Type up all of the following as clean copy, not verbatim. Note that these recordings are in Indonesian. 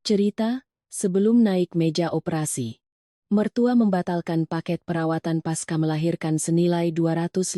Cerita, sebelum naik meja operasi. Mertua membatalkan paket perawatan pasca melahirkan senilai 250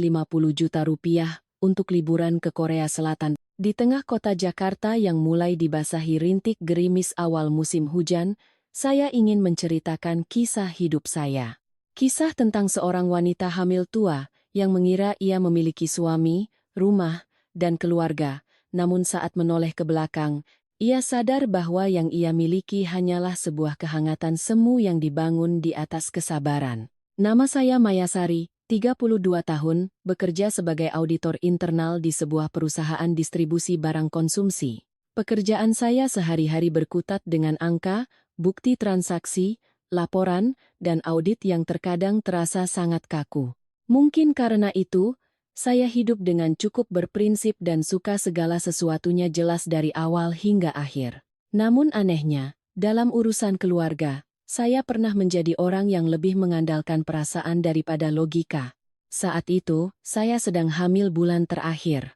juta rupiah untuk liburan ke Korea Selatan. Di tengah kota Jakarta yang mulai dibasahi rintik gerimis awal musim hujan, saya ingin menceritakan kisah hidup saya. Kisah tentang seorang wanita hamil tua yang mengira ia memiliki suami, rumah, dan keluarga, namun saat menoleh ke belakang, ia sadar bahwa yang ia miliki hanyalah sebuah kehangatan semu yang dibangun di atas kesabaran. Nama saya Mayasari, 32 tahun, bekerja sebagai auditor internal di sebuah perusahaan distribusi barang konsumsi. Pekerjaan saya sehari-hari berkutat dengan angka, bukti transaksi, laporan, dan audit yang terkadang terasa sangat kaku. Mungkin karena itu, saya hidup dengan cukup berprinsip dan suka segala sesuatunya jelas dari awal hingga akhir. Namun anehnya, dalam urusan keluarga, saya pernah menjadi orang yang lebih mengandalkan perasaan daripada logika. Saat itu, saya sedang hamil bulan terakhir.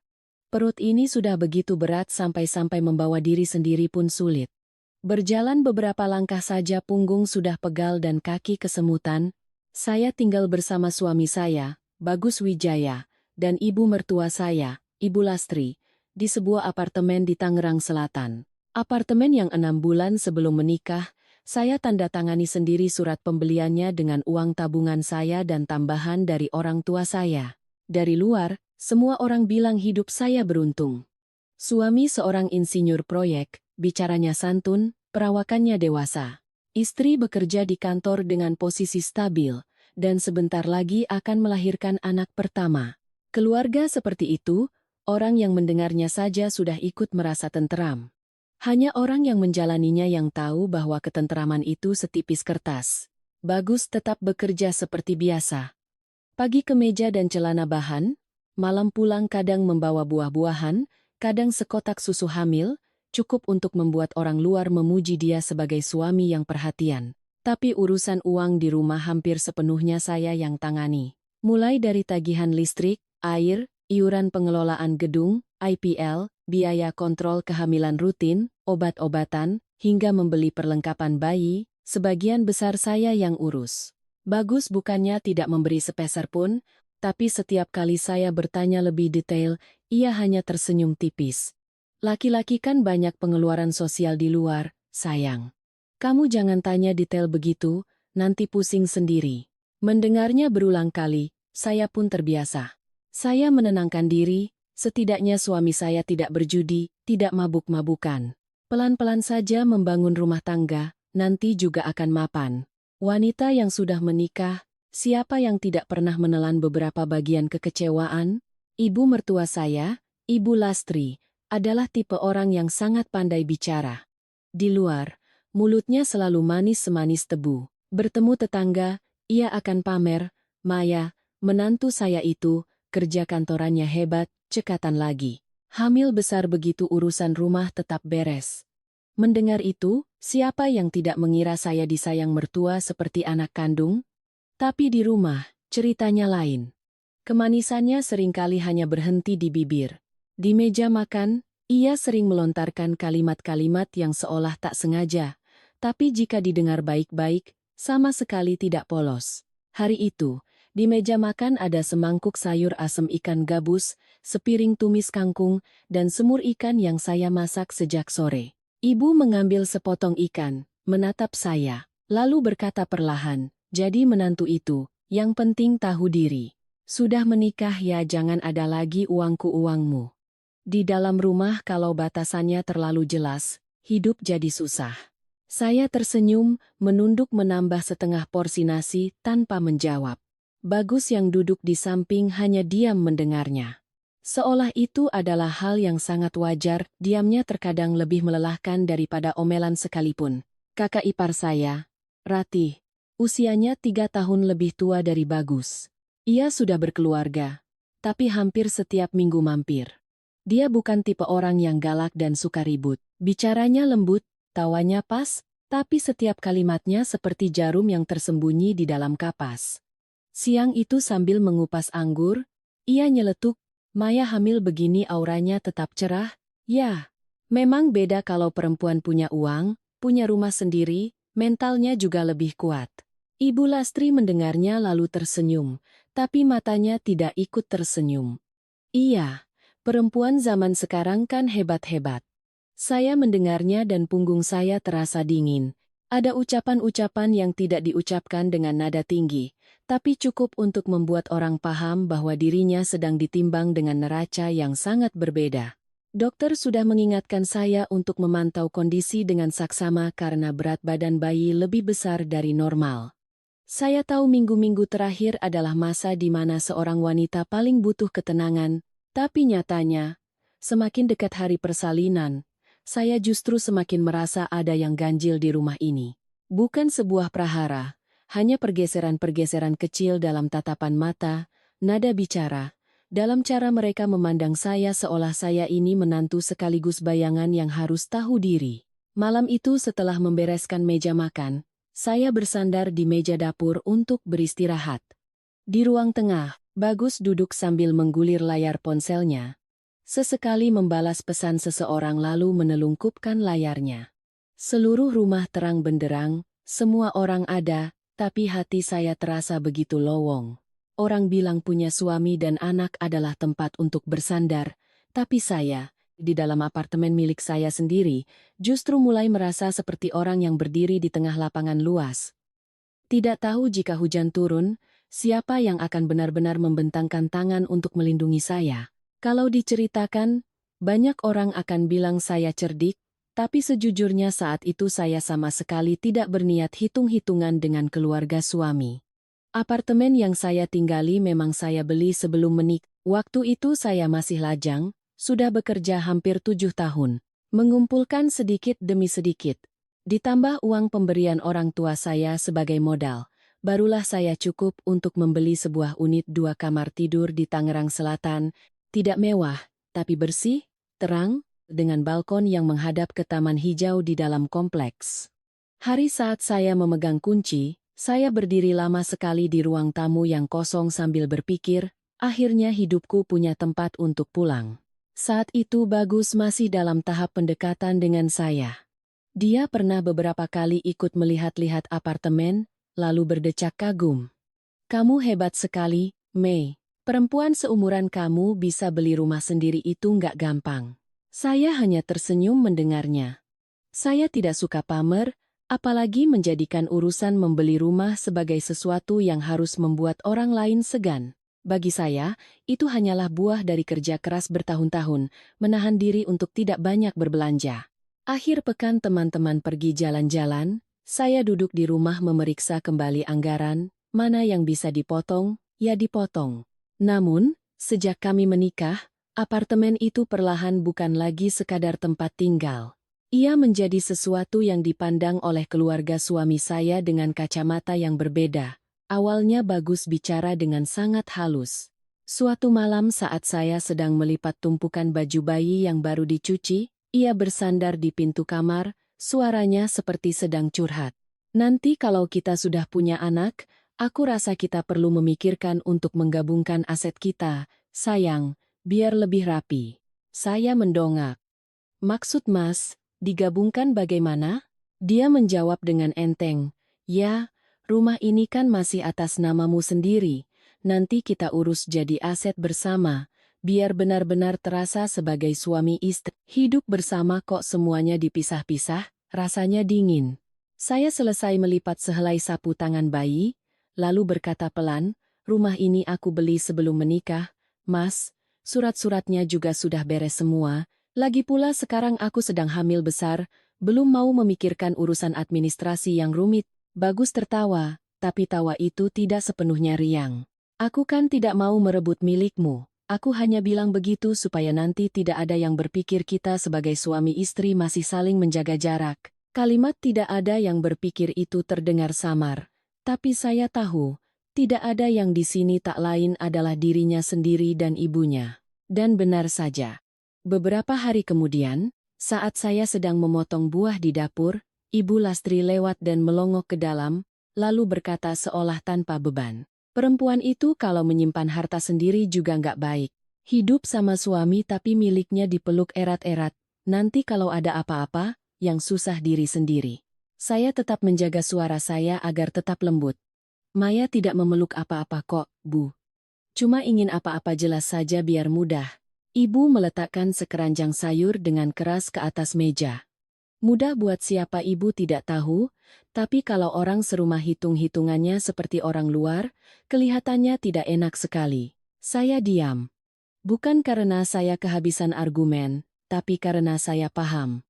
Perut ini sudah begitu berat sampai-sampai membawa diri sendiri pun sulit. Berjalan beberapa langkah saja punggung sudah pegal dan kaki kesemutan. Saya tinggal bersama suami saya, Bagus Wijaya, dan ibu mertua saya, Ibu Lastri, di sebuah apartemen di Tangerang Selatan. Apartemen yang 6 bulan sebelum menikah, saya tanda tangani sendiri surat pembeliannya dengan uang tabungan saya dan tambahan dari orang tua saya. Dari luar, semua orang bilang hidup saya beruntung. Suami seorang insinyur proyek, bicaranya santun, perawakannya dewasa. Istri bekerja di kantor dengan posisi stabil, dan sebentar lagi akan melahirkan anak pertama. Keluarga seperti itu, orang yang mendengarnya saja sudah ikut merasa tenteram. Hanya orang yang menjalaninya yang tahu bahwa ketenteraman itu setipis kertas. Bagus tetap bekerja seperti biasa. Pagi kemeja dan celana bahan, malam pulang kadang membawa buah-buahan, kadang sekotak susu hamil, cukup untuk membuat orang luar memuji dia sebagai suami yang perhatian. Tapi urusan uang di rumah hampir sepenuhnya saya yang tangani. Mulai dari tagihan listrik, air, iuran pengelolaan gedung, IPL, biaya kontrol kehamilan rutin, obat-obatan, hingga membeli perlengkapan bayi, sebagian besar saya yang urus. Bagus bukannya tidak memberi sepeser pun, tapi setiap kali saya bertanya lebih detail, ia hanya tersenyum tipis. Laki-laki kan banyak pengeluaran sosial di luar, sayang. Kamu jangan tanya detail begitu, nanti pusing sendiri. Mendengarnya berulang kali, saya pun terbiasa. Saya menenangkan diri, setidaknya suami saya tidak berjudi, tidak mabuk-mabukan. Pelan-pelan saja membangun rumah tangga, nanti juga akan mapan. Wanita yang sudah menikah, siapa yang tidak pernah menelan beberapa bagian kekecewaan? Ibu mertua saya, Ibu Lastri, adalah tipe orang yang sangat pandai bicara. Di luar, mulutnya selalu manis semanis tebu. Bertemu tetangga, ia akan pamer, "Maya, menantu saya itu, kerja kantorannya hebat, cekatan lagi. Hamil besar begitu urusan rumah tetap beres." Mendengar itu, siapa yang tidak mengira saya disayang mertua seperti anak kandung? Tapi di rumah, ceritanya lain. Kemanisannya seringkali hanya berhenti di bibir. Di meja makan, ia sering melontarkan kalimat-kalimat yang seolah tak sengaja, tapi jika didengar baik-baik, sama sekali tidak polos. Hari itu, di meja makan ada semangkuk sayur asem ikan gabus, sepiring tumis kangkung, dan semur ikan yang saya masak sejak sore. Ibu mengambil sepotong ikan, menatap saya, lalu berkata perlahan, "Jadi menantu itu, yang penting tahu diri. Sudah menikah ya jangan ada lagi uangku-uangmu. Di dalam rumah kalau batasannya terlalu jelas, hidup jadi susah." Saya tersenyum, menunduk menambah setengah porsi nasi tanpa menjawab. Bagus yang duduk di samping hanya diam mendengarnya. Seolah itu adalah hal yang sangat wajar, diamnya terkadang lebih melelahkan daripada omelan sekalipun. Kakak ipar saya, Ratih, usianya 3 tahun lebih tua dari Bagus. Ia sudah berkeluarga, tapi hampir setiap minggu mampir. Dia bukan tipe orang yang galak dan suka ribut. Bicaranya lembut, tawanya pas, tapi setiap kalimatnya seperti jarum yang tersembunyi di dalam kapas. Siang itu sambil mengupas anggur, ia nyeletuk, "Maya hamil begini auranya tetap cerah, ya. Memang beda kalau perempuan punya uang, punya rumah sendiri, mentalnya juga lebih kuat. Ibu Lastri mendengarnya lalu tersenyum, tapi matanya tidak ikut tersenyum. Iya, perempuan zaman sekarang kan hebat-hebat. Saya mendengarnya dan punggung saya terasa dingin. Ada ucapan-ucapan yang tidak diucapkan dengan nada tinggi, tapi cukup untuk membuat orang paham bahwa dirinya sedang ditimbang dengan neraca yang sangat berbeda. Dokter sudah mengingatkan saya untuk memantau kondisi dengan saksama karena berat badan bayi lebih besar dari normal. Saya tahu minggu-minggu terakhir adalah masa di mana seorang wanita paling butuh ketenangan, tapi nyatanya, semakin dekat hari persalinan, saya justru semakin merasa ada yang ganjil di rumah ini. Bukan sebuah prahara, hanya pergeseran-pergeseran kecil dalam tatapan mata, nada bicara, dalam cara mereka memandang saya seolah saya ini menantu sekaligus bayangan yang harus tahu diri. Malam itu setelah membereskan meja makan, saya bersandar di meja dapur untuk beristirahat. Di ruang tengah, Bagus duduk sambil menggulir layar ponselnya. Sesekali membalas pesan seseorang lalu menelungkupkan layarnya. Seluruh rumah terang benderang, semua orang ada, tapi hati saya terasa begitu lowong. Orang bilang punya suami dan anak adalah tempat untuk bersandar, tapi saya, di dalam apartemen milik saya sendiri, justru mulai merasa seperti orang yang berdiri di tengah lapangan luas. Tidak tahu jika hujan turun, siapa yang akan benar-benar membentangkan tangan untuk melindungi saya. Kalau diceritakan, banyak orang akan bilang saya cerdik, tapi sejujurnya saat itu saya sama sekali tidak berniat hitung-hitungan dengan keluarga suami. Apartemen yang saya tinggali memang saya beli sebelum menikah. Waktu itu saya masih lajang, sudah bekerja hampir 7 tahun, mengumpulkan sedikit demi sedikit. Ditambah uang pemberian orang tua saya sebagai modal, barulah saya cukup untuk membeli sebuah unit 2 kamar tidur di Tangerang Selatan, tidak mewah, tapi bersih, terang, dengan balkon yang menghadap ke taman hijau di dalam kompleks. Hari saat saya memegang kunci, saya berdiri lama sekali di ruang tamu yang kosong sambil berpikir, akhirnya hidupku punya tempat untuk pulang. Saat itu Bagus masih dalam tahap pendekatan dengan saya. Dia pernah beberapa kali ikut melihat-lihat apartemen, lalu berdecak kagum. Kamu hebat sekali, Mei. Perempuan seumuran kamu bisa beli rumah sendiri itu nggak gampang. Saya hanya tersenyum mendengarnya. Saya tidak suka pamer, apalagi menjadikan urusan membeli rumah sebagai sesuatu yang harus membuat orang lain segan. Bagi saya, itu hanyalah buah dari kerja keras bertahun-tahun, menahan diri untuk tidak banyak berbelanja. Akhir pekan teman-teman pergi jalan-jalan, saya duduk di rumah memeriksa kembali anggaran, mana yang bisa dipotong, ya dipotong. Namun, sejak kami menikah, apartemen itu perlahan bukan lagi sekadar tempat tinggal. Ia menjadi sesuatu yang dipandang oleh keluarga suami saya dengan kacamata yang berbeda. Awalnya Bagus bicara dengan sangat halus. Suatu malam saat saya sedang melipat tumpukan baju bayi yang baru dicuci, ia bersandar di pintu kamar, suaranya seperti sedang curhat. Nanti kalau kita sudah punya anak, aku rasa kita perlu memikirkan untuk menggabungkan aset kita, sayang, biar lebih rapi. Saya mendongak. Maksud Mas, digabungkan bagaimana? Dia menjawab dengan enteng, ya, rumah ini kan masih atas namamu sendiri, nanti kita urus jadi aset bersama. Biar benar-benar terasa sebagai suami istri. Hidup bersama kok semuanya dipisah-pisah, rasanya dingin. Saya selesai melipat sehelai sapu tangan bayi, lalu berkata pelan, rumah ini aku beli sebelum menikah, Mas, surat-suratnya juga sudah beres semua, lagi pula sekarang aku sedang hamil besar, belum mau memikirkan urusan administrasi yang rumit. Bagus tertawa, tapi tawa itu tidak sepenuhnya riang. Aku kan tidak mau merebut milikmu. Aku hanya bilang begitu supaya nanti tidak ada yang berpikir kita sebagai suami istri masih saling menjaga jarak. Kalimat tidak ada yang berpikir itu terdengar samar. Tapi saya tahu, tidak ada yang di sini tak lain adalah dirinya sendiri dan ibunya. Dan benar saja. Beberapa hari kemudian, saat saya sedang memotong buah di dapur, Ibu Lastri lewat dan melongok ke dalam, lalu berkata seolah tanpa beban. Perempuan itu kalau menyimpan harta sendiri juga nggak baik. Hidup sama suami tapi miliknya dipeluk erat-erat. Nanti kalau ada apa-apa, yang susah diri sendiri. Saya tetap menjaga suara saya agar tetap lembut. Maya tidak memeluk apa-apa kok, Bu. Cuma ingin apa-apa jelas saja biar mudah. Ibu meletakkan sekeranjang sayur dengan keras ke atas meja. Mudah buat siapa ibu tidak tahu, tapi kalau orang serumah hitung-hitungannya seperti orang luar, kelihatannya tidak enak sekali. Saya diam. Bukan karena saya kehabisan argumen, tapi karena saya paham.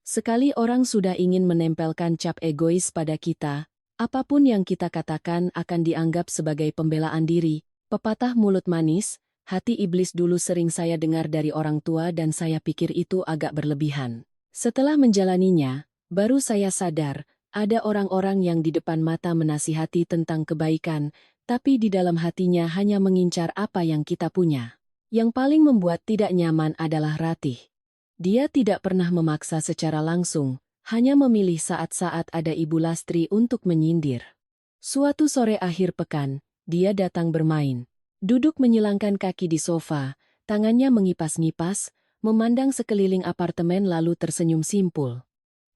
Sekali orang sudah ingin menempelkan cap egois pada kita, apapun yang kita katakan akan dianggap sebagai pembelaan diri. Pepatah mulut manis, hati iblis dulu sering saya dengar dari orang tua dan saya pikir itu agak berlebihan. Setelah menjalaninya, baru saya sadar, ada orang-orang yang di depan mata menasihati tentang kebaikan, tapi di dalam hatinya hanya mengincar apa yang kita punya. Yang paling membuat tidak nyaman adalah Ratih. Dia tidak pernah memaksa secara langsung, hanya memilih saat-saat ada Ibu Lastri untuk menyindir. Suatu sore akhir pekan, dia datang bermain. Duduk menyilangkan kaki di sofa, tangannya mengipas-ngipas, memandang sekeliling apartemen lalu tersenyum simpul.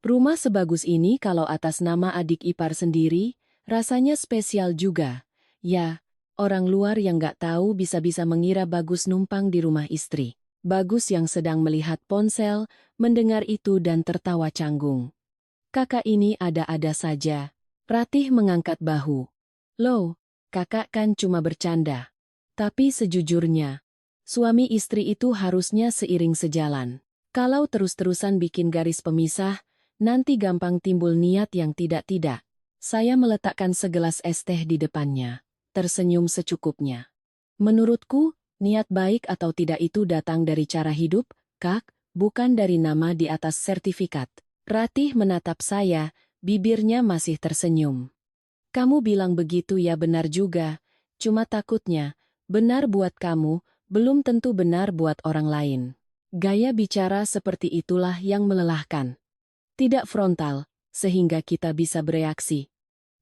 Rumah sebagus ini kalau atas nama adik ipar sendiri, rasanya spesial juga. Ya, orang luar yang gak tahu bisa-bisa mengira Bagus numpang di rumah istri. Bagus yang sedang melihat ponsel, mendengar itu dan tertawa canggung. Kakak ini ada-ada saja. Ratih mengangkat bahu. Loh, kakak kan cuma bercanda. Tapi sejujurnya, suami istri itu harusnya seiring sejalan. Kalau terus-terusan bikin garis pemisah, nanti gampang timbul niat yang tidak-tidak. Saya meletakkan segelas es teh di depannya, tersenyum secukupnya. Menurutku, niat baik atau tidak itu datang dari cara hidup, Kak, bukan dari nama di atas sertifikat. Ratih menatap saya, bibirnya masih tersenyum. Kamu bilang begitu ya benar juga, cuma takutnya, benar buat kamu, belum tentu benar buat orang lain. Gaya bicara seperti itulah yang melelahkan. Tidak frontal, sehingga kita bisa bereaksi.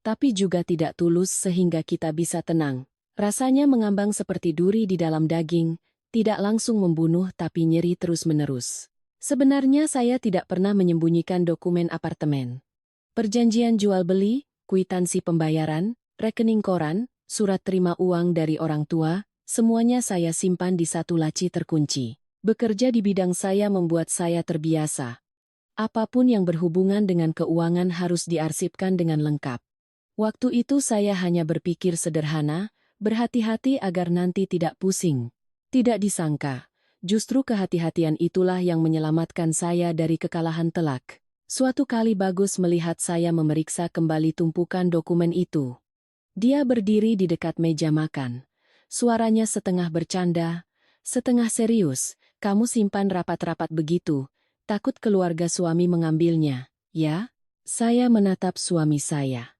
Tapi juga tidak tulus sehingga kita bisa tenang. Rasanya mengambang seperti duri di dalam daging, tidak langsung membunuh tapi nyeri terus-menerus. Sebenarnya saya tidak pernah menyembunyikan dokumen apartemen. Perjanjian jual-beli, kwitansi pembayaran, rekening koran, surat terima uang dari orang tua, semuanya saya simpan di satu laci terkunci. Bekerja di bidang saya membuat saya terbiasa. Apapun yang berhubungan dengan keuangan harus diarsipkan dengan lengkap. Waktu itu saya hanya berpikir sederhana, berhati-hati agar nanti tidak pusing. Tidak disangka, justru kehati-hatian itulah yang menyelamatkan saya dari kekalahan telak. Suatu kali Bagus melihat saya memeriksa kembali tumpukan dokumen itu. Dia berdiri di dekat meja makan. Suaranya setengah bercanda, setengah serius. Kamu simpan rapat-rapat begitu, takut keluarga suami mengambilnya, ya? Saya menatap suami saya.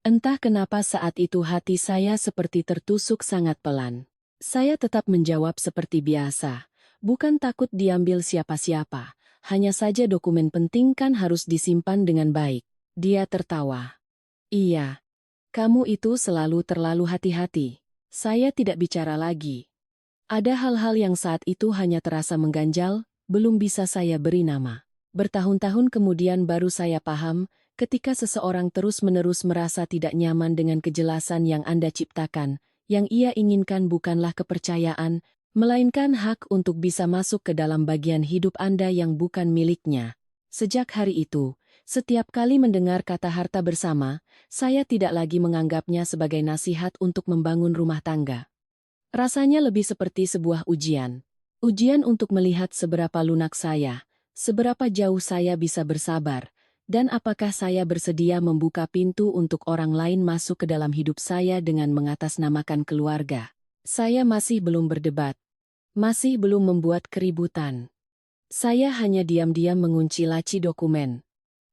Entah kenapa saat itu hati saya seperti tertusuk sangat pelan. Saya tetap menjawab seperti biasa, bukan takut diambil siapa-siapa. Hanya saja dokumen penting kan harus disimpan dengan baik. Dia tertawa. Iya, kamu itu selalu terlalu hati-hati. Saya tidak bicara lagi. Ada hal-hal yang saat itu hanya terasa mengganjal, belum bisa saya beri nama. Bertahun-tahun kemudian baru saya paham, ketika seseorang terus-menerus merasa tidak nyaman dengan kejelasan yang Anda ciptakan, yang ia inginkan bukanlah kepercayaan, melainkan hak untuk bisa masuk ke dalam bagian hidup Anda yang bukan miliknya. Sejak hari itu, setiap kali mendengar kata harta bersama, saya tidak lagi menganggapnya sebagai nasihat untuk membangun rumah tangga. Rasanya lebih seperti sebuah ujian. Ujian untuk melihat seberapa lunak saya, seberapa jauh saya bisa bersabar, dan apakah saya bersedia membuka pintu untuk orang lain masuk ke dalam hidup saya dengan mengatasnamakan keluarga. Saya masih belum berdebat. Masih belum membuat keributan. Saya hanya diam-diam mengunci laci dokumen.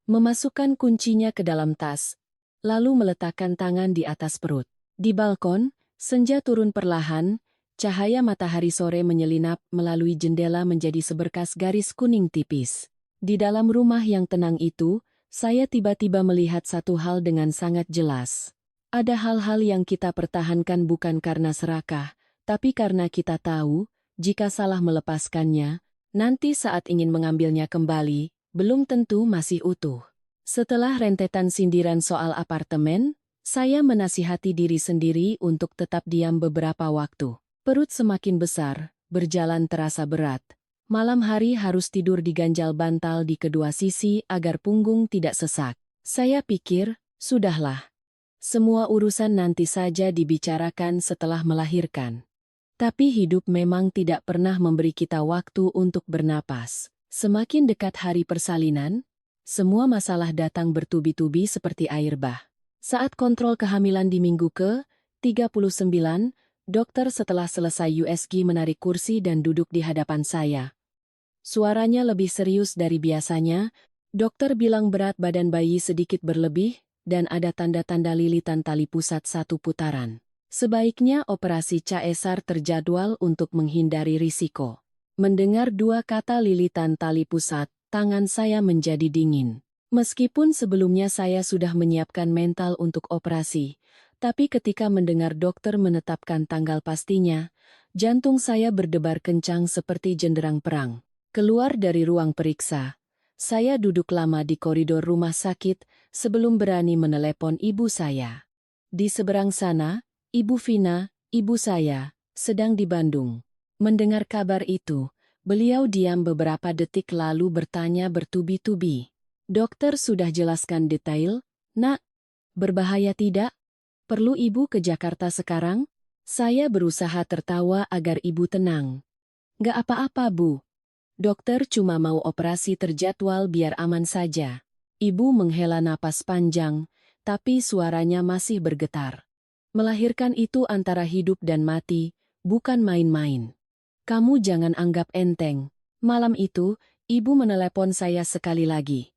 Memasukkan kuncinya ke dalam tas. Lalu meletakkan tangan di atas perut. Di balkon, senja turun perlahan, cahaya matahari sore menyelinap melalui jendela menjadi seberkas garis kuning tipis. Di dalam rumah yang tenang itu, saya tiba-tiba melihat satu hal dengan sangat jelas. Ada hal-hal yang kita pertahankan bukan karena serakah, tapi karena kita tahu, jika salah melepaskannya, nanti saat ingin mengambilnya kembali, belum tentu masih utuh. Setelah rentetan sindiran soal apartemen, saya menasihati diri sendiri untuk tetap diam beberapa waktu. Perut semakin besar, berjalan terasa berat. Malam hari harus tidur diganjal bantal di kedua sisi agar punggung tidak sesak. Saya pikir, sudahlah. Semua urusan nanti saja dibicarakan setelah melahirkan. Tapi hidup memang tidak pernah memberi kita waktu untuk bernapas. Semakin dekat hari persalinan, semua masalah datang bertubi-tubi seperti air bah. Saat kontrol kehamilan di minggu ke-39, dokter setelah selesai USG menarik kursi dan duduk di hadapan saya. Suaranya lebih serius dari biasanya. Dokter bilang berat badan bayi sedikit berlebih, dan ada tanda-tanda lilitan tali pusat 1 putaran. Sebaiknya operasi caesar terjadwal untuk menghindari risiko. Mendengar 2 kata lilitan tali pusat, tangan saya menjadi dingin. Meskipun sebelumnya saya sudah menyiapkan mental untuk operasi, tapi ketika mendengar dokter menetapkan tanggal pastinya, jantung saya berdebar kencang seperti jenderang perang. Keluar dari ruang periksa, saya duduk lama di koridor rumah sakit sebelum berani menelepon ibu saya. Di seberang sana, Ibu Vina, ibu saya, sedang di Bandung. Mendengar kabar itu, beliau diam beberapa detik lalu bertanya bertubi-tubi. Dokter sudah jelaskan detail, Nak? Berbahaya tidak? Perlu ibu ke Jakarta sekarang? Saya berusaha tertawa agar ibu tenang. Gak apa-apa, Bu. Dokter cuma mau operasi terjadwal biar aman saja. Ibu menghela napas panjang, tapi suaranya masih bergetar. Melahirkan itu antara hidup dan mati, bukan main-main. Kamu jangan anggap enteng. Malam itu, ibu menelepon saya sekali lagi.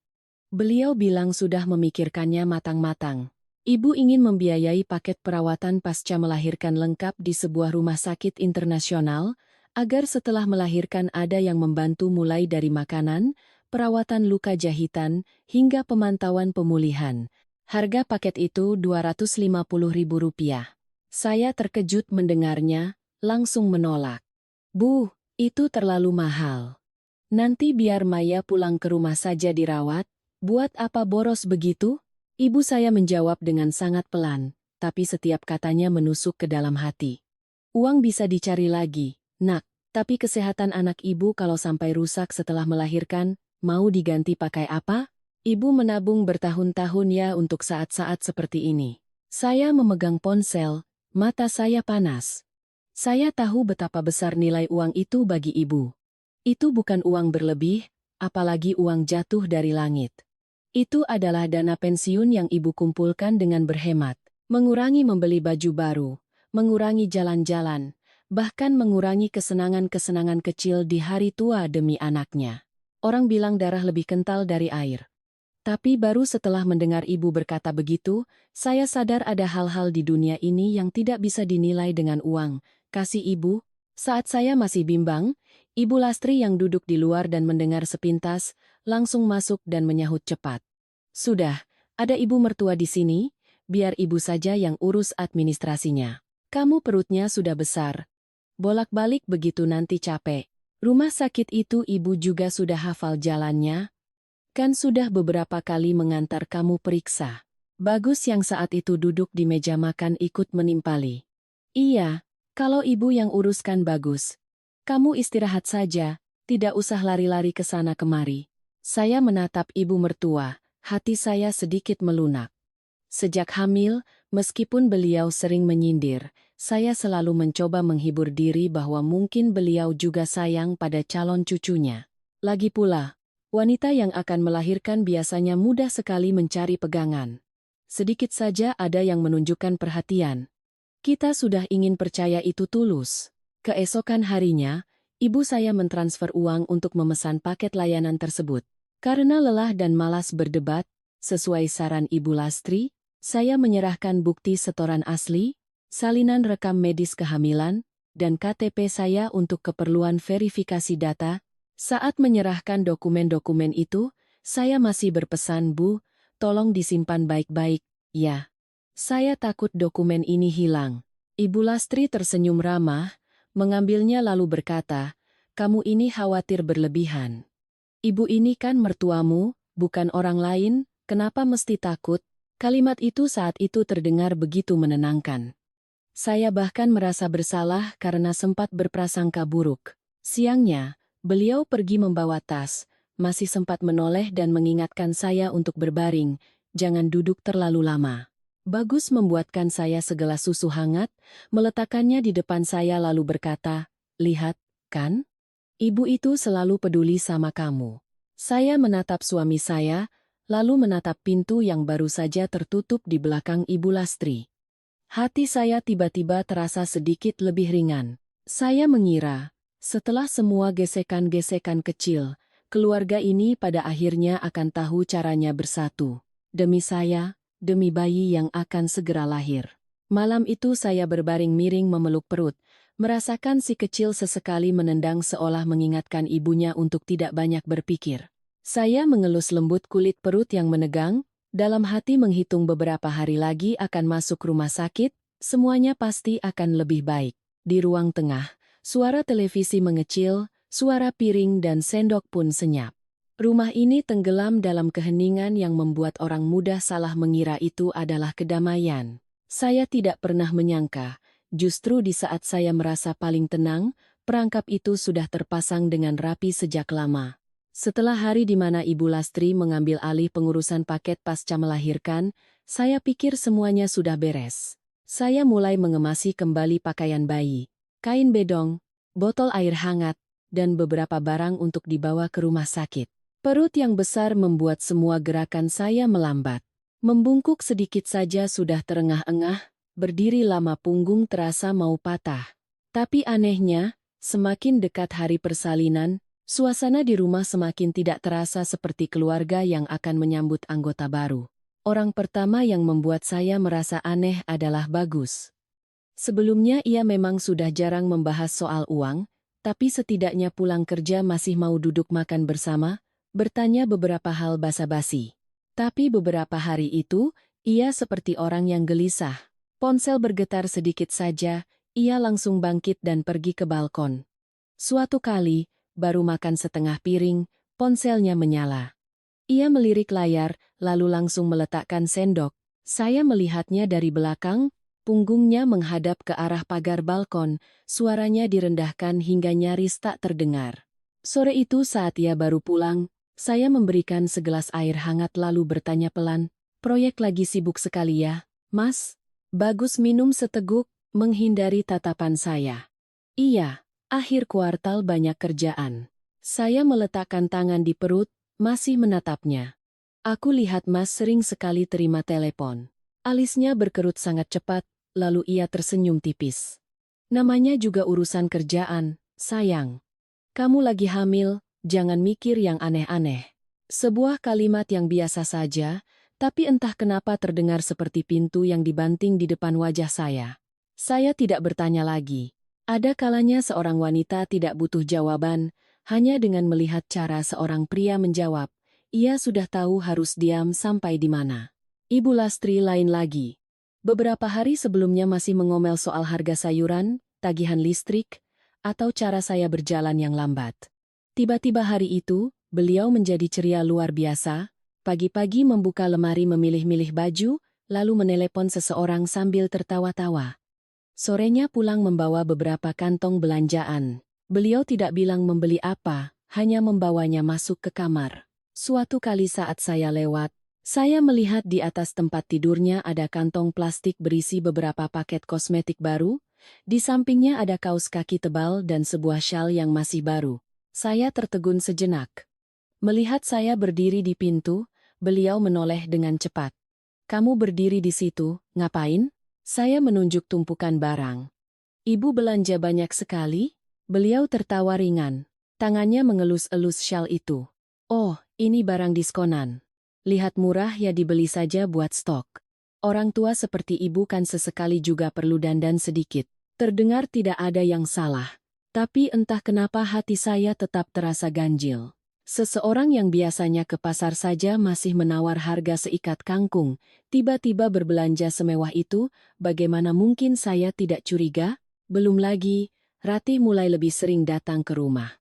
Beliau bilang sudah memikirkannya matang-matang. Ibu ingin membiayai paket perawatan pasca melahirkan lengkap di sebuah rumah sakit internasional, agar setelah melahirkan ada yang membantu mulai dari makanan, perawatan luka jahitan, hingga pemantauan pemulihan. Harga paket itu Rp250.000. Saya terkejut mendengarnya, langsung menolak. Bu, itu terlalu mahal. Nanti biar Maya pulang ke rumah saja dirawat, buat apa boros begitu? Ibu saya menjawab dengan sangat pelan, tapi setiap katanya menusuk ke dalam hati. Uang bisa dicari lagi, Nak, tapi kesehatan anak ibu kalau sampai rusak setelah melahirkan, mau diganti pakai apa? Ibu menabung bertahun-tahun ya untuk saat-saat seperti ini. Saya memegang ponsel, mata saya panas. Saya tahu betapa besar nilai uang itu bagi ibu. Itu bukan uang berlebih, apalagi uang jatuh dari langit. Itu adalah dana pensiun yang ibu kumpulkan dengan berhemat, mengurangi membeli baju baru, mengurangi jalan-jalan, bahkan mengurangi kesenangan-kesenangan kecil di hari tua demi anaknya. Orang bilang darah lebih kental dari air. Tapi baru setelah mendengar ibu berkata begitu, saya sadar ada hal-hal di dunia ini yang tidak bisa dinilai dengan uang. Kasih ibu, saat saya masih bimbang, Ibu Lastri yang duduk di luar dan mendengar sepintas, langsung masuk dan menyahut cepat. Sudah, ada ibu mertua di sini, biar ibu saja yang urus administrasinya. Kamu perutnya sudah besar. Bolak-balik begitu nanti capek. Rumah sakit itu ibu juga sudah hafal jalannya. Kan sudah beberapa kali mengantar kamu periksa. Bagus yang saat itu duduk di meja makan ikut menimpali. Iya, kalau ibu yang uruskan bagus. Kamu istirahat saja, tidak usah lari-lari ke sana kemari. Saya menatap ibu mertua, hati saya sedikit melunak. Sejak hamil, meskipun beliau sering menyindir, saya selalu mencoba menghibur diri bahwa mungkin beliau juga sayang pada calon cucunya. Lagi pula, wanita yang akan melahirkan biasanya mudah sekali mencari pegangan. Sedikit saja ada yang menunjukkan perhatian. Kita sudah ingin percaya itu tulus. Keesokan harinya, ibu saya mentransfer uang untuk memesan paket layanan tersebut. Karena lelah dan malas berdebat, sesuai saran Ibu Lastri, saya menyerahkan bukti setoran asli, salinan rekam medis kehamilan, dan KTP saya untuk keperluan verifikasi data. Saat menyerahkan dokumen-dokumen itu, saya masih berpesan, Bu, tolong disimpan baik-baik, ya. Saya takut dokumen ini hilang. Ibu Lastri tersenyum ramah, mengambilnya lalu berkata, kamu ini khawatir berlebihan. Ibu ini kan mertuamu, bukan orang lain, kenapa mesti takut? Kalimat itu saat itu terdengar begitu menenangkan. Saya bahkan merasa bersalah karena sempat berprasangka buruk. Siangnya, beliau pergi membawa tas, masih sempat menoleh dan mengingatkan saya untuk berbaring, jangan duduk terlalu lama. Bagus membuatkan saya segelas susu hangat, meletakkannya di depan saya lalu berkata, lihat, kan? Ibu itu selalu peduli sama kamu. Saya menatap suami saya, lalu menatap pintu yang baru saja tertutup di belakang Ibu Lastri. Hati saya tiba-tiba terasa sedikit lebih ringan. Saya mengira, setelah semua gesekan-gesekan kecil, keluarga ini pada akhirnya akan tahu caranya bersatu. Demi saya, demi bayi yang akan segera lahir. Malam itu saya berbaring miring memeluk perut, merasakan si kecil sesekali menendang seolah mengingatkan ibunya untuk tidak banyak berpikir. Saya mengelus lembut kulit perut yang menegang, dalam hati menghitung beberapa hari lagi akan masuk rumah sakit, semuanya pasti akan lebih baik. Di ruang tengah, suara televisi mengecil, suara piring dan sendok pun senyap. Rumah ini tenggelam dalam keheningan yang membuat orang mudah salah mengira itu adalah kedamaian. Saya tidak pernah menyangka, justru di saat saya merasa paling tenang, perangkap itu sudah terpasang dengan rapi sejak lama. Setelah hari di mana Ibu Lastri mengambil alih pengurusan paket pasca melahirkan, saya pikir semuanya sudah beres. Saya mulai mengemasi kembali pakaian bayi, kain bedong, botol air hangat, dan beberapa barang untuk dibawa ke rumah sakit. Perut yang besar membuat semua gerakan saya melambat. Membungkuk sedikit saja sudah terengah-engah, berdiri lama punggung terasa mau patah. Tapi anehnya, semakin dekat hari persalinan, suasana di rumah semakin tidak terasa seperti keluarga yang akan menyambut anggota baru. Orang pertama yang membuat saya merasa aneh adalah Bagus. Sebelumnya ia memang sudah jarang membahas soal uang, tapi setidaknya pulang kerja masih mau duduk makan bersama, bertanya beberapa hal basa-basi. Tapi beberapa hari itu, ia seperti orang yang gelisah. Ponsel bergetar sedikit saja, ia langsung bangkit dan pergi ke balkon. Suatu kali, baru makan setengah piring, ponselnya menyala. Ia melirik layar, lalu langsung meletakkan sendok. Saya melihatnya dari belakang, punggungnya menghadap ke arah pagar balkon, suaranya direndahkan hingga nyaris tak terdengar. Sore itu saat ia baru pulang, saya memberikan segelas air hangat lalu bertanya pelan, proyek lagi sibuk sekali ya, Mas? Bagus minum seteguk, menghindari tatapan saya. Iya, akhir kuartal banyak kerjaan. Saya meletakkan tangan di perut, masih menatapnya. Aku lihat Mas sering sekali terima telepon. Alisnya berkerut sangat cepat, lalu ia tersenyum tipis. Namanya juga urusan kerjaan, sayang. Kamu lagi hamil, jangan mikir yang aneh-aneh. Sebuah kalimat yang biasa saja, tapi entah kenapa terdengar seperti pintu yang dibanting di depan wajah saya. Saya tidak bertanya lagi. Ada kalanya seorang wanita tidak butuh jawaban, hanya dengan melihat cara seorang pria menjawab, ia sudah tahu harus diam sampai di mana. Ibu Lastri lain lagi. Beberapa hari sebelumnya masih mengomel soal harga sayuran, tagihan listrik, atau cara saya berjalan yang lambat. Tiba-tiba hari itu, beliau menjadi ceria luar biasa, pagi-pagi membuka lemari memilih-milih baju, lalu menelepon seseorang sambil tertawa-tawa. Sorenya pulang membawa beberapa kantong belanjaan. Beliau tidak bilang membeli apa, hanya membawanya masuk ke kamar. Suatu kali saat saya lewat, saya melihat di atas tempat tidurnya ada kantong plastik berisi beberapa paket kosmetik baru, di sampingnya ada kaos kaki tebal dan sebuah syal yang masih baru. Saya tertegun sejenak. Melihat saya berdiri di pintu, beliau menoleh dengan cepat. Kamu berdiri di situ, ngapain? Saya menunjuk tumpukan barang. Ibu belanja banyak sekali? Beliau tertawa ringan. Tangannya mengelus-elus syal itu. Oh, ini barang diskonan. Lihat murah ya dibeli saja buat stok. Orang tua seperti ibu kan sesekali juga perlu dandan sedikit. Terdengar tidak ada yang salah. Tapi entah kenapa hati saya tetap terasa ganjil. Seseorang yang biasanya ke pasar saja masih menawar harga seikat kangkung, tiba-tiba berbelanja semewah itu, bagaimana mungkin saya tidak curiga? Belum lagi, Ratih mulai lebih sering datang ke rumah.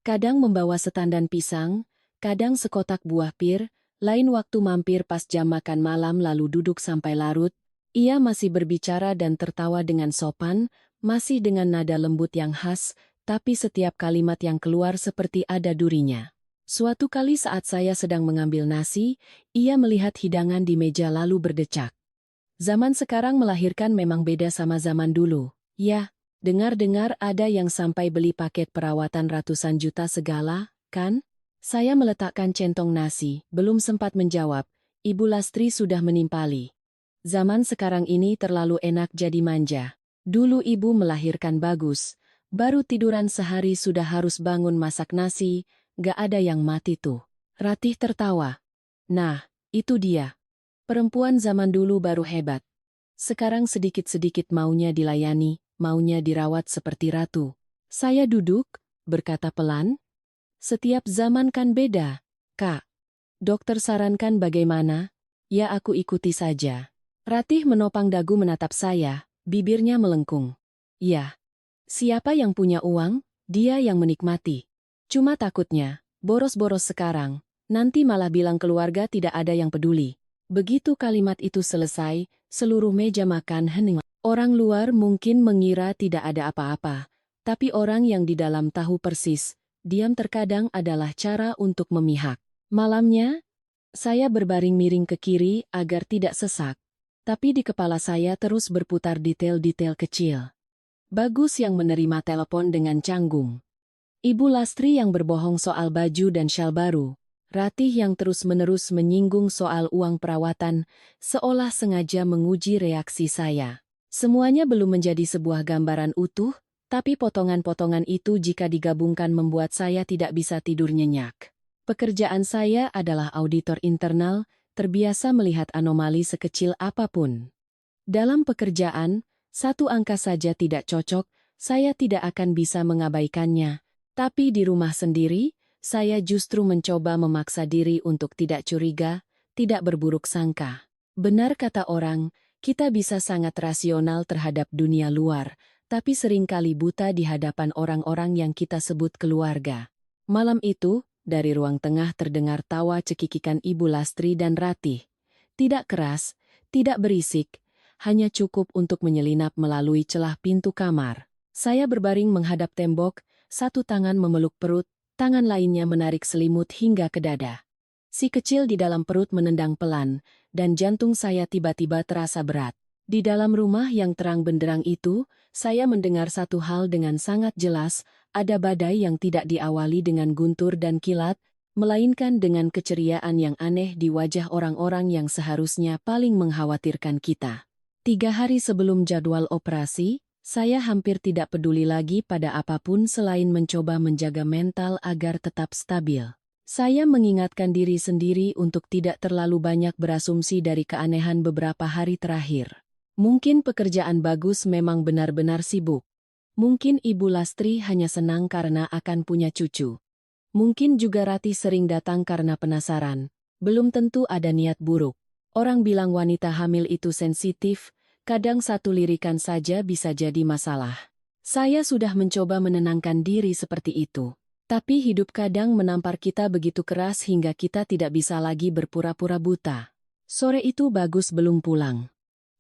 Kadang membawa setandan pisang, kadang sekotak buah pir, lain waktu mampir pas jam makan malam lalu duduk sampai larut. Ia masih berbicara dan tertawa dengan sopan, masih dengan nada lembut yang khas, tapi setiap kalimat yang keluar seperti ada durinya. Suatu kali saat saya sedang mengambil nasi, ia melihat hidangan di meja lalu berdecak. Zaman sekarang melahirkan memang beda sama zaman dulu. Ya, dengar-dengar ada yang sampai beli paket perawatan ratusan juta segala, kan? Saya meletakkan centong nasi, belum sempat menjawab, Ibu Lastri sudah menimpali. Zaman sekarang ini terlalu enak jadi manja. Dulu ibu melahirkan bagus, baru tiduran sehari sudah harus bangun masak nasi, gak ada yang mati tuh. Ratih tertawa. Nah, itu dia. Perempuan zaman dulu baru hebat. Sekarang sedikit-sedikit maunya dilayani, maunya dirawat seperti ratu. Saya duduk, berkata pelan. Setiap zaman kan beda, Kak. Dokter sarankan bagaimana? Ya aku ikuti saja. Ratih menopang dagu menatap saya, bibirnya melengkung. Ya, siapa yang punya uang, dia yang menikmati. Cuma takutnya, boros-boros sekarang, nanti malah bilang keluarga tidak ada yang peduli. Begitu kalimat itu selesai, seluruh meja makan hening. Orang luar mungkin mengira tidak ada apa-apa, tapi orang yang di dalam tahu persis, diam terkadang adalah cara untuk memihak. Malamnya, saya berbaring miring ke kiri agar tidak sesak, tapi di kepala saya terus berputar detail-detail kecil. Bagus yang menerima telepon dengan canggung. Ibu Lastri yang berbohong soal baju dan syal baru. Ratih yang terus-menerus menyinggung soal uang perawatan, seolah sengaja menguji reaksi saya. Semuanya belum menjadi sebuah gambaran utuh, tapi potongan-potongan itu jika digabungkan membuat saya tidak bisa tidur nyenyak. Pekerjaan saya adalah auditor internal, terbiasa melihat anomali sekecil apapun. Dalam pekerjaan, satu angka saja tidak cocok, saya tidak akan bisa mengabaikannya. Tapi di rumah sendiri, saya justru mencoba memaksa diri untuk tidak curiga, tidak berburuk sangka. Benar kata orang, kita bisa sangat rasional terhadap dunia luar, tapi seringkali buta di hadapan orang-orang yang kita sebut keluarga. Malam itu, dari ruang tengah terdengar tawa cekikikan Ibu Lastri dan Ratih. Tidak keras, tidak berisik, hanya cukup untuk menyelinap melalui celah pintu kamar. Saya berbaring menghadap tembok, satu tangan memeluk perut, tangan lainnya menarik selimut hingga ke dada. Si kecil di dalam perut menendang pelan, dan jantung saya tiba-tiba terasa berat. Di dalam rumah yang terang benderang itu, saya mendengar satu hal dengan sangat jelas, ada badai yang tidak diawali dengan guntur dan kilat, melainkan dengan keceriaan yang aneh di wajah orang-orang yang seharusnya paling mengkhawatirkan kita. 3 hari sebelum jadwal operasi, saya hampir tidak peduli lagi pada apapun selain mencoba menjaga mental agar tetap stabil. Saya mengingatkan diri sendiri untuk tidak terlalu banyak berasumsi dari keanehan beberapa hari terakhir. Mungkin pekerjaan bagus memang benar-benar sibuk. Mungkin Ibu Lastri hanya senang karena akan punya cucu. Mungkin juga Ratih sering datang karena penasaran. Belum tentu ada niat buruk. Orang bilang wanita hamil itu sensitif, kadang satu lirikan saja bisa jadi masalah. Saya sudah mencoba menenangkan diri seperti itu. Tapi hidup kadang menampar kita begitu keras hingga kita tidak bisa lagi berpura-pura buta. Sore itu Bagus belum pulang.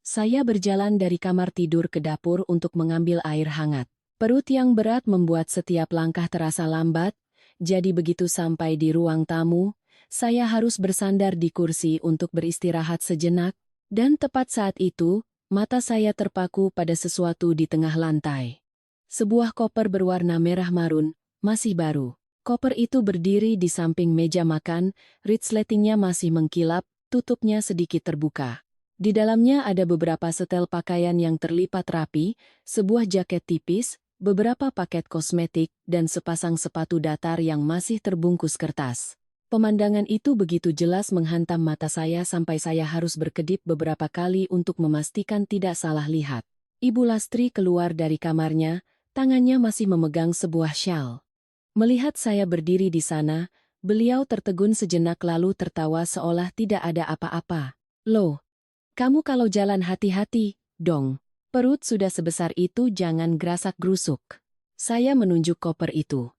Saya berjalan dari kamar tidur ke dapur untuk mengambil air hangat. Perut yang berat membuat setiap langkah terasa lambat, jadi begitu sampai di ruang tamu, saya harus bersandar di kursi untuk beristirahat sejenak, dan tepat saat itu, mata saya terpaku pada sesuatu di tengah lantai. Sebuah koper berwarna merah marun, masih baru. Koper itu berdiri di samping meja makan, resletingnya masih mengkilap, tutupnya sedikit terbuka. Di dalamnya ada beberapa setel pakaian yang terlipat rapi, sebuah jaket tipis, beberapa paket kosmetik, dan sepasang sepatu datar yang masih terbungkus kertas. Pemandangan itu begitu jelas menghantam mata saya sampai saya harus berkedip beberapa kali untuk memastikan tidak salah lihat. Ibu Lastri keluar dari kamarnya, tangannya masih memegang sebuah syal. Melihat saya berdiri di sana, beliau tertegun sejenak lalu tertawa seolah tidak ada apa-apa. Loh, kamu kalau jalan hati-hati, dong. Perut sudah sebesar itu jangan gerasak-gerusuk. Saya menunjuk koper itu.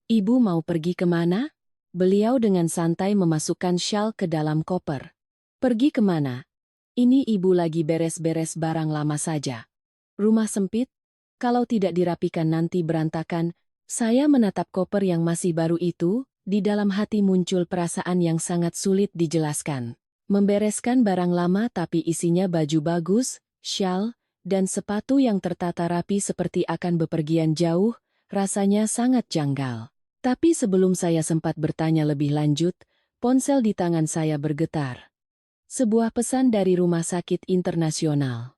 Ibu mau pergi kemana? Beliau dengan santai memasukkan syal ke dalam koper. Pergi kemana? Ini ibu lagi beres-beres barang lama saja. Rumah sempit? Kalau tidak dirapikan nanti berantakan. Saya menatap koper yang masih baru itu, di dalam hati muncul perasaan yang sangat sulit dijelaskan. Membereskan barang lama tapi isinya baju bagus, syal, dan sepatu yang tertata rapi seperti akan bepergian jauh, rasanya sangat janggal. Tapi sebelum saya sempat bertanya lebih lanjut, ponsel di tangan saya bergetar. Sebuah pesan dari Rumah Sakit Internasional.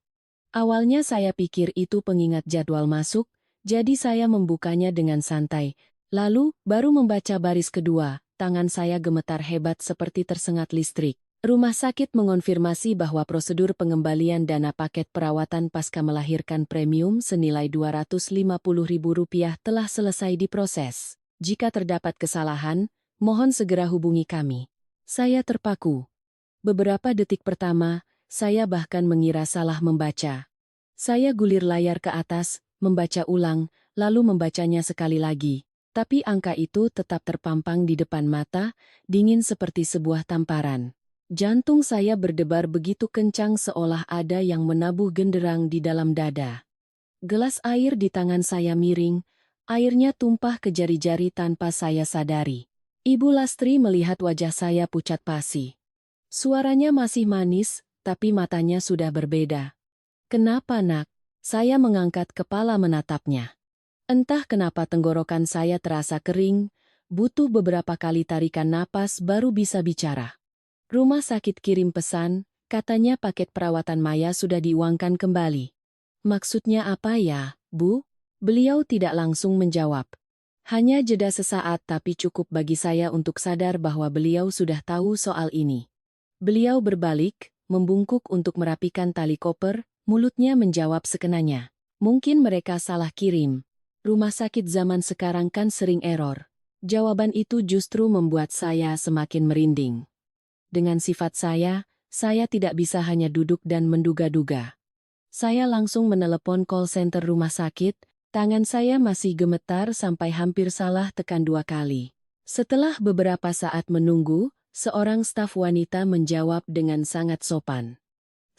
Awalnya saya pikir itu pengingat jadwal masuk, jadi saya membukanya dengan santai. Lalu, baru membaca baris kedua, tangan saya gemetar hebat seperti tersengat listrik. Rumah sakit mengonfirmasi bahwa prosedur pengembalian dana paket perawatan pasca melahirkan premium senilai Rp250.000 telah selesai diproses. Jika terdapat kesalahan, mohon segera hubungi kami. Saya terpaku. Beberapa detik pertama, saya bahkan mengira salah membaca. Saya gulir layar ke atas, membaca ulang, lalu membacanya sekali lagi. Tapi angka itu tetap terpampang di depan mata, dingin seperti sebuah tamparan. Jantung saya berdebar begitu kencang seolah ada yang menabuh genderang di dalam dada. Gelas air di tangan saya miring, airnya tumpah ke jari-jari tanpa saya sadari. Ibu Lastri melihat wajah saya pucat pasi. Suaranya masih manis, tapi matanya sudah berbeda. Kenapa nak? Saya mengangkat kepala menatapnya. Entah kenapa tenggorokan saya terasa kering, butuh beberapa kali tarikan napas baru bisa bicara. Rumah sakit kirim pesan, katanya paket perawatan Maya sudah diuangkan kembali. Maksudnya apa ya, Bu? Beliau tidak langsung menjawab. Hanya jeda sesaat tapi cukup bagi saya untuk sadar bahwa beliau sudah tahu soal ini. Beliau berbalik, membungkuk untuk merapikan tali koper, mulutnya menjawab sekenanya. Mungkin mereka salah kirim. Rumah sakit zaman sekarang kan sering error. Jawaban itu justru membuat saya semakin merinding. Dengan sifat saya tidak bisa hanya duduk dan menduga-duga. Saya langsung menelepon call center rumah sakit, tangan saya masih gemetar sampai hampir salah tekan 2 kali. Setelah beberapa saat menunggu, seorang staf wanita menjawab dengan sangat sopan.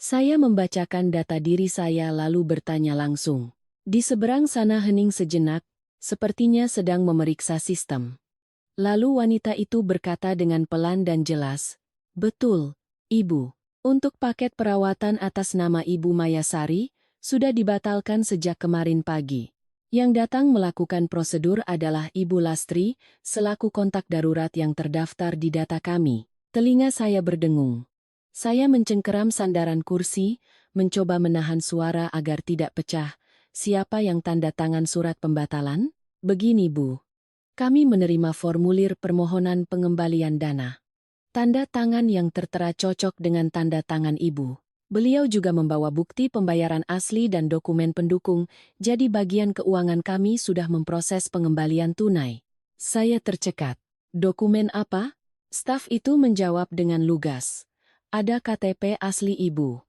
Saya membacakan data diri saya lalu bertanya langsung. Di seberang sana hening sejenak, sepertinya sedang memeriksa sistem. Lalu wanita itu berkata dengan pelan dan jelas, "Betul, Ibu. Untuk paket perawatan atas nama Ibu Mayasari, sudah dibatalkan sejak kemarin pagi. Yang datang melakukan prosedur adalah Ibu Lastri, selaku kontak darurat yang terdaftar di data kami." Telinga saya berdengung. Saya mencengkeram sandaran kursi, mencoba menahan suara agar tidak pecah. Siapa yang tanda tangan surat pembatalan? Begini Bu. Kami menerima formulir permohonan pengembalian dana. Tanda tangan yang tertera cocok dengan tanda tangan Ibu. Beliau juga membawa bukti pembayaran asli dan dokumen pendukung, jadi bagian keuangan kami sudah memproses pengembalian tunai. Saya tercekat. Dokumen apa? Staf itu menjawab dengan lugas. Ada KTP asli Ibu.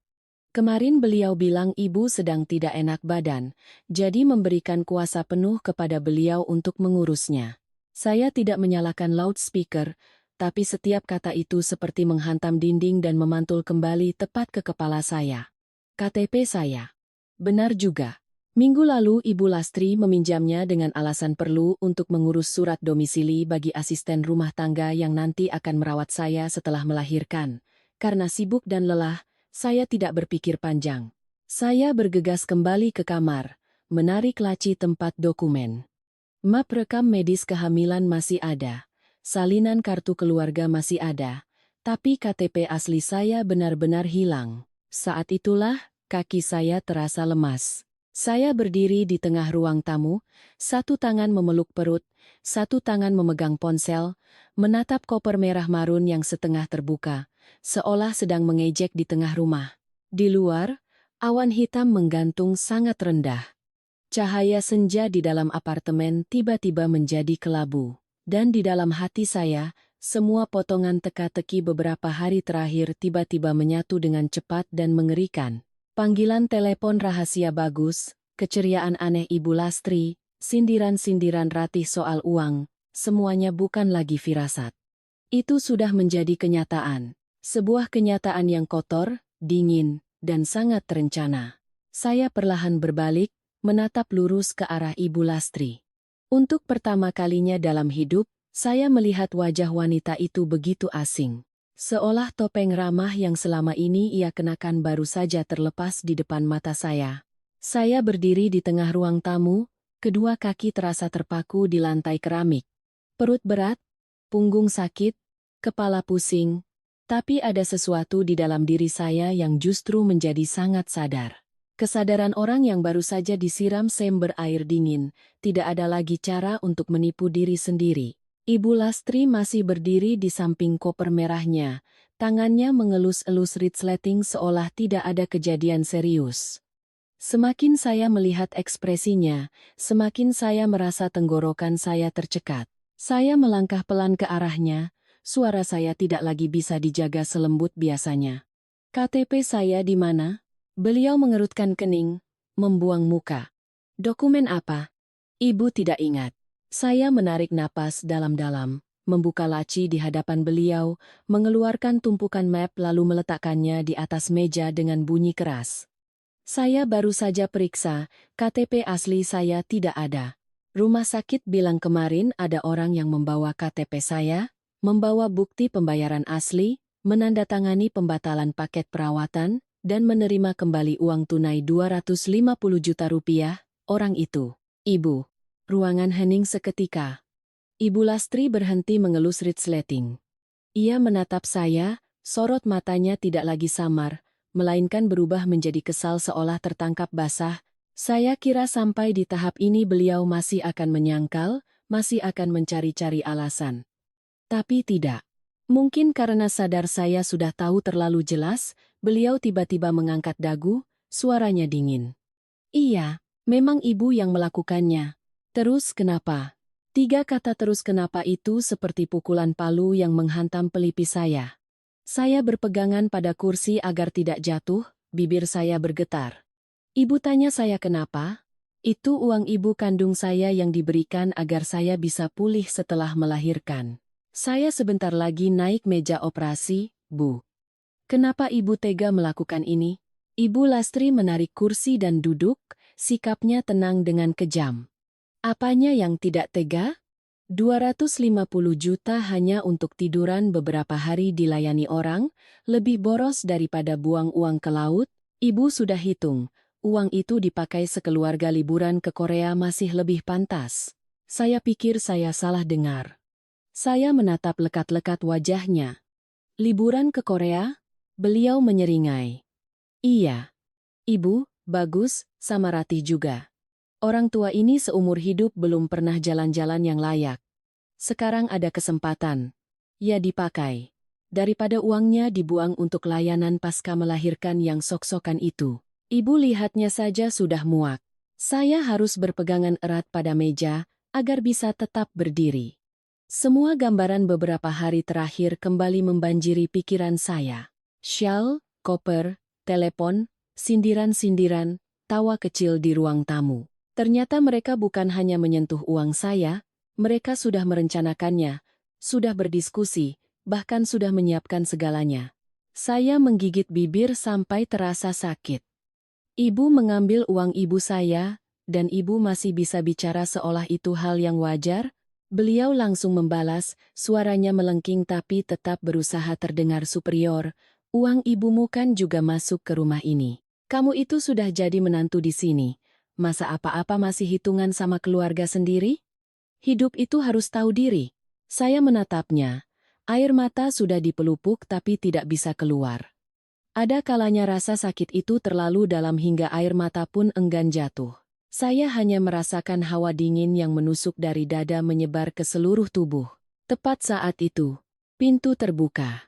Kemarin beliau bilang Ibu sedang tidak enak badan, jadi memberikan kuasa penuh kepada beliau untuk mengurusnya. Saya tidak menyalakan loudspeaker, tapi setiap kata itu seperti menghantam dinding dan memantul kembali tepat ke kepala saya. KTP saya. Benar juga. Minggu lalu Ibu Lastri meminjamnya dengan alasan perlu untuk mengurus surat domisili bagi asisten rumah tangga yang nanti akan merawat saya setelah melahirkan. Karena sibuk dan lelah, saya tidak berpikir panjang. Saya bergegas kembali ke kamar, menarik laci tempat dokumen. Map rekam medis kehamilan masih ada. Salinan kartu keluarga masih ada, tapi KTP asli saya benar-benar hilang. Saat itulah, kaki saya terasa lemas. Saya berdiri di tengah ruang tamu, satu tangan memeluk perut, satu tangan memegang ponsel, menatap koper merah marun yang setengah terbuka, seolah sedang mengejek di tengah rumah. Di luar, awan hitam menggantung sangat rendah. Cahaya senja di dalam apartemen tiba-tiba menjadi kelabu. Dan di dalam hati saya, semua potongan teka-teki beberapa hari terakhir tiba-tiba menyatu dengan cepat dan mengerikan. Panggilan telepon rahasia bagus, keceriaan aneh Ibu Lastri, sindiran-sindiran Ratih soal uang, semuanya bukan lagi firasat. Itu sudah menjadi kenyataan. Sebuah kenyataan yang kotor, dingin, dan sangat terencana. Saya perlahan berbalik, menatap lurus ke arah Ibu Lastri. Untuk pertama kalinya dalam hidup, saya melihat wajah wanita itu begitu asing. Seolah topeng ramah yang selama ini ia kenakan baru saja terlepas di depan mata saya. Saya berdiri di tengah ruang tamu, kedua kaki terasa terpaku di lantai keramik. Perut berat, punggung sakit, kepala pusing, tapi ada sesuatu di dalam diri saya yang justru menjadi sangat sadar. Kesadaran orang yang baru saja disiram sember air dingin, tidak ada lagi cara untuk menipu diri sendiri. Ibu Lastri masih berdiri di samping koper merahnya, tangannya mengelus-elus resleting seolah tidak ada kejadian serius. Semakin saya melihat ekspresinya, semakin saya merasa tenggorokan saya tercekat. Saya melangkah pelan ke arahnya, suara saya tidak lagi bisa dijaga selembut biasanya. "KTP saya di mana?" Beliau mengerutkan kening, membuang muka. "Dokumen apa?" Ibu tidak ingat. Saya menarik napas dalam-dalam, membuka laci di hadapan beliau, mengeluarkan tumpukan map lalu meletakkannya di atas meja dengan bunyi keras. "Saya baru saja periksa, KTP asli saya tidak ada. Rumah sakit bilang kemarin ada orang yang membawa KTP saya, membawa bukti pembayaran asli, menandatangani pembatalan paket perawatan, dan menerima kembali uang tunai 250 juta rupiah, orang itu, Ibu." Ruangan hening seketika. Ibu Lastri berhenti mengelus resleting. Ia menatap saya, sorot matanya tidak lagi samar, melainkan berubah menjadi kesal seolah tertangkap basah. Saya kira sampai di tahap ini beliau masih akan menyangkal, masih akan mencari-cari alasan. Tapi tidak. Mungkin karena sadar saya sudah tahu terlalu jelas, beliau tiba-tiba mengangkat dagu, suaranya dingin. "Iya, memang ibu yang melakukannya. Terus kenapa?" 3 kata "terus kenapa" itu seperti pukulan palu yang menghantam pelipis saya. Saya berpegangan pada kursi agar tidak jatuh, bibir saya bergetar. "Ibu tanya saya kenapa? Itu uang ibu kandung saya yang diberikan agar saya bisa pulih setelah melahirkan. Saya sebentar lagi naik meja operasi, Bu. Kenapa ibu tega melakukan ini?" Ibu Lastri menarik kursi dan duduk, sikapnya tenang dengan kejam. "Apanya yang tidak tega? 250 juta hanya untuk tiduran beberapa hari dilayani orang, lebih boros daripada buang uang ke laut. Ibu sudah hitung, uang itu dipakai sekeluarga liburan ke Korea masih lebih pantas." Saya pikir saya salah dengar. Saya menatap lekat-lekat wajahnya. "Liburan ke Korea?" Beliau menyeringai. "Iya. Ibu, bagus, sama Ratih juga. Orang tua ini seumur hidup belum pernah jalan-jalan yang layak. Sekarang ada kesempatan. Ya dipakai. Daripada uangnya dibuang untuk layanan pasca melahirkan yang sok-sokan itu." Ibu lihatnya saja sudah muak. Saya harus berpegangan erat pada meja, agar bisa tetap berdiri. Semua gambaran beberapa hari terakhir kembali membanjiri pikiran saya. Shawl, koper, telepon, sindiran-sindiran, tawa kecil di ruang tamu. Ternyata mereka bukan hanya menyentuh uang saya, mereka sudah merencanakannya, sudah berdiskusi, bahkan sudah menyiapkan segalanya. Saya menggigit bibir sampai terasa sakit. Ibu mengambil uang ibu saya, dan ibu masih bisa bicara seolah itu hal yang wajar. Beliau langsung membalas, suaranya melengking tapi tetap berusaha terdengar superior. "Uang ibumu kan juga masuk ke rumah ini. Kamu itu sudah jadi menantu di sini. Masa apa-apa masih hitungan sama keluarga sendiri? Hidup itu harus tahu diri." Saya menatapnya. Air mata sudah dipelupuk tapi tidak bisa keluar. Ada kalanya rasa sakit itu terlalu dalam hingga air mata pun enggan jatuh. Saya hanya merasakan hawa dingin yang menusuk dari dada menyebar ke seluruh tubuh. Tepat saat itu, pintu terbuka.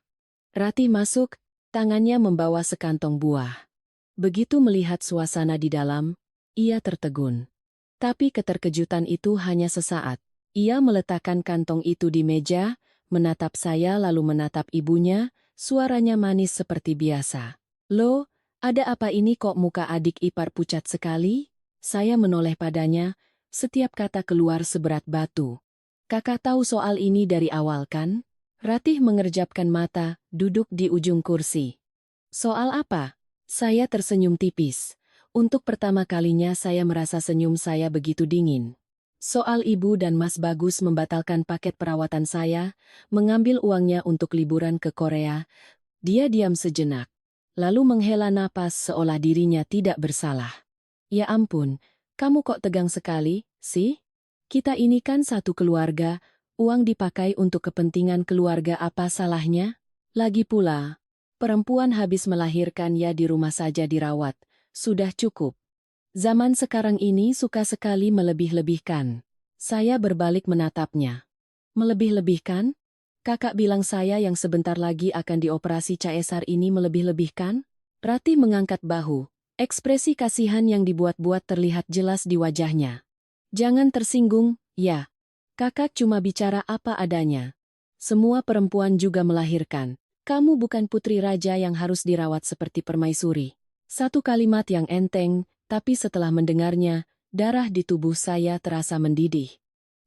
Ratih masuk, tangannya membawa sekantong buah. Begitu melihat suasana di dalam, ia tertegun. Tapi keterkejutan itu hanya sesaat. Ia meletakkan kantong itu di meja, menatap saya lalu menatap ibunya, suaranya manis seperti biasa. "Loh, ada apa ini kok muka adik ipar pucat sekali?" Saya menoleh padanya, setiap kata keluar seberat batu. "Kakak tahu soal ini dari awal kan?" Ratih mengerjapkan mata, duduk di ujung kursi. Soal apa? Saya tersenyum tipis. Untuk pertama kalinya saya merasa senyum saya begitu dingin. Soal ibu dan Mas Bagus membatalkan paket perawatan saya, mengambil uangnya untuk liburan ke Korea. Dia diam sejenak. Lalu menghela napas seolah dirinya tidak bersalah. Ya ampun, kamu kok tegang sekali, sih? Kita ini kan satu keluarga, uang dipakai untuk kepentingan keluarga apa salahnya? Lagi pula, perempuan habis melahirkan ya di rumah saja dirawat, sudah cukup. Zaman sekarang ini suka sekali melebih-lebihkan. Saya berbalik menatapnya. Melebih-lebihkan? Kakak bilang saya yang sebentar lagi akan dioperasi caesar ini melebih-lebihkan? Ratih mengangkat bahu. Ekspresi kasihan yang dibuat-buat terlihat jelas di wajahnya. Jangan tersinggung, ya. Kakak cuma bicara apa adanya. Semua perempuan juga melahirkan. Kamu bukan putri raja yang harus dirawat seperti permaisuri. Satu kalimat yang enteng, tapi setelah mendengarnya, darah di tubuh saya terasa mendidih.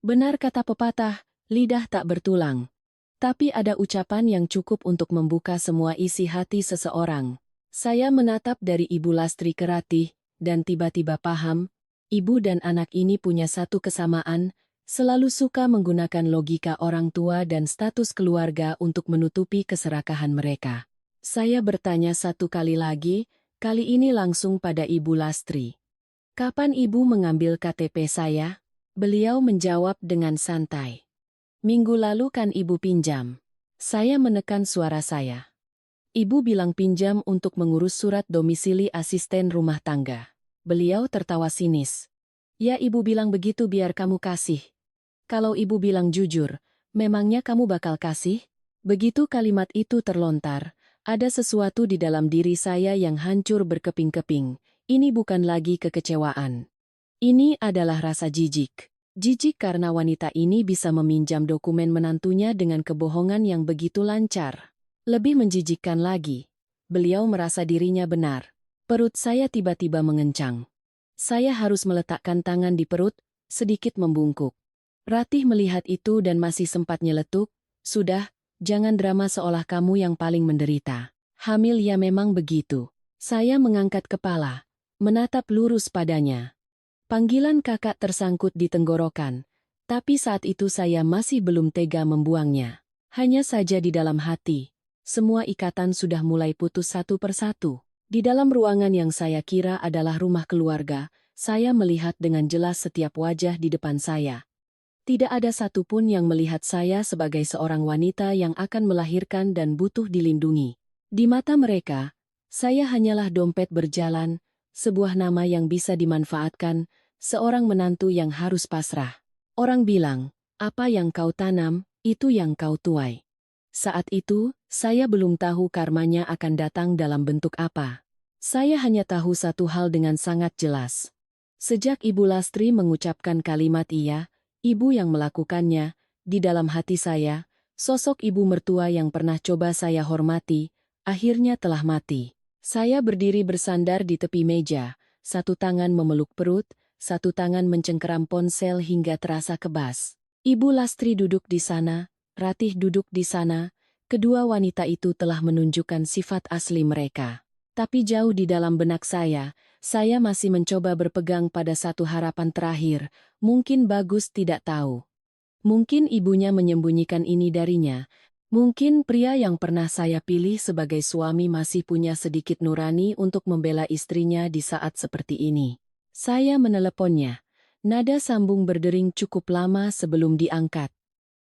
Benar kata pepatah, lidah tak bertulang. Tapi ada ucapan yang cukup untuk membuka semua isi hati seseorang. Saya menatap dari Ibu Lastri ke Ratih, dan tiba-tiba paham, ibu dan anak ini punya satu kesamaan, selalu suka menggunakan logika orang tua dan status keluarga untuk menutupi keserakahan mereka. Saya bertanya satu kali lagi, kali ini langsung pada Ibu Lastri. Kapan ibu mengambil KTP saya? Beliau menjawab dengan santai. Minggu lalu kan ibu pinjam. Saya menekan suara saya. Ibu bilang pinjam untuk mengurus surat domisili asisten rumah tangga. Beliau tertawa sinis. Ya ibu bilang begitu biar kamu kasih. Kalau ibu bilang jujur, memangnya kamu bakal kasih? Begitu kalimat itu terlontar, ada sesuatu di dalam diri saya yang hancur berkeping-keping. Ini bukan lagi kekecewaan. Ini adalah rasa jijik. Jijik karena wanita ini bisa meminjam dokumen menantunya dengan kebohongan yang begitu lancar. Lebih menjijikkan lagi, beliau merasa dirinya benar. Perut saya tiba-tiba mengencang. Saya harus meletakkan tangan di perut, sedikit membungkuk. Ratih melihat itu dan masih sempat nyeletuk, "Sudah, jangan drama seolah kamu yang paling menderita. Hamil ya memang begitu." Saya mengangkat kepala, menatap lurus padanya. Panggilan kakak tersangkut di tenggorokan, tapi saat itu saya masih belum tega membuangnya. Hanya saja di dalam hati, semua ikatan sudah mulai putus satu persatu. Di dalam ruangan yang saya kira adalah rumah keluarga, saya melihat dengan jelas setiap wajah di depan saya. Tidak ada satupun yang melihat saya sebagai seorang wanita yang akan melahirkan dan butuh dilindungi. Di mata mereka, saya hanyalah dompet berjalan, sebuah nama yang bisa dimanfaatkan, seorang menantu yang harus pasrah. Orang bilang, apa yang kau tanam, itu yang kau tuai. Saat itu, saya belum tahu karmanya akan datang dalam bentuk apa. Saya hanya tahu satu hal dengan sangat jelas. Sejak Ibu Lastri mengucapkan kalimat iya, ibu yang melakukannya, di dalam hati saya, sosok ibu mertua yang pernah coba saya hormati, akhirnya telah mati. Saya berdiri bersandar di tepi meja, satu tangan memeluk perut, satu tangan mencengkeram ponsel hingga terasa kebas. Ibu Lastri duduk di sana, Ratih duduk di sana, kedua wanita itu telah menunjukkan sifat asli mereka. Tapi jauh di dalam benak saya masih mencoba berpegang pada satu harapan terakhir, mungkin Bagus tidak tahu. Mungkin ibunya menyembunyikan ini darinya. Mungkin pria yang pernah saya pilih sebagai suami masih punya sedikit nurani untuk membela istrinya di saat seperti ini. Saya meneleponnya. Nada sambung berdering cukup lama sebelum diangkat.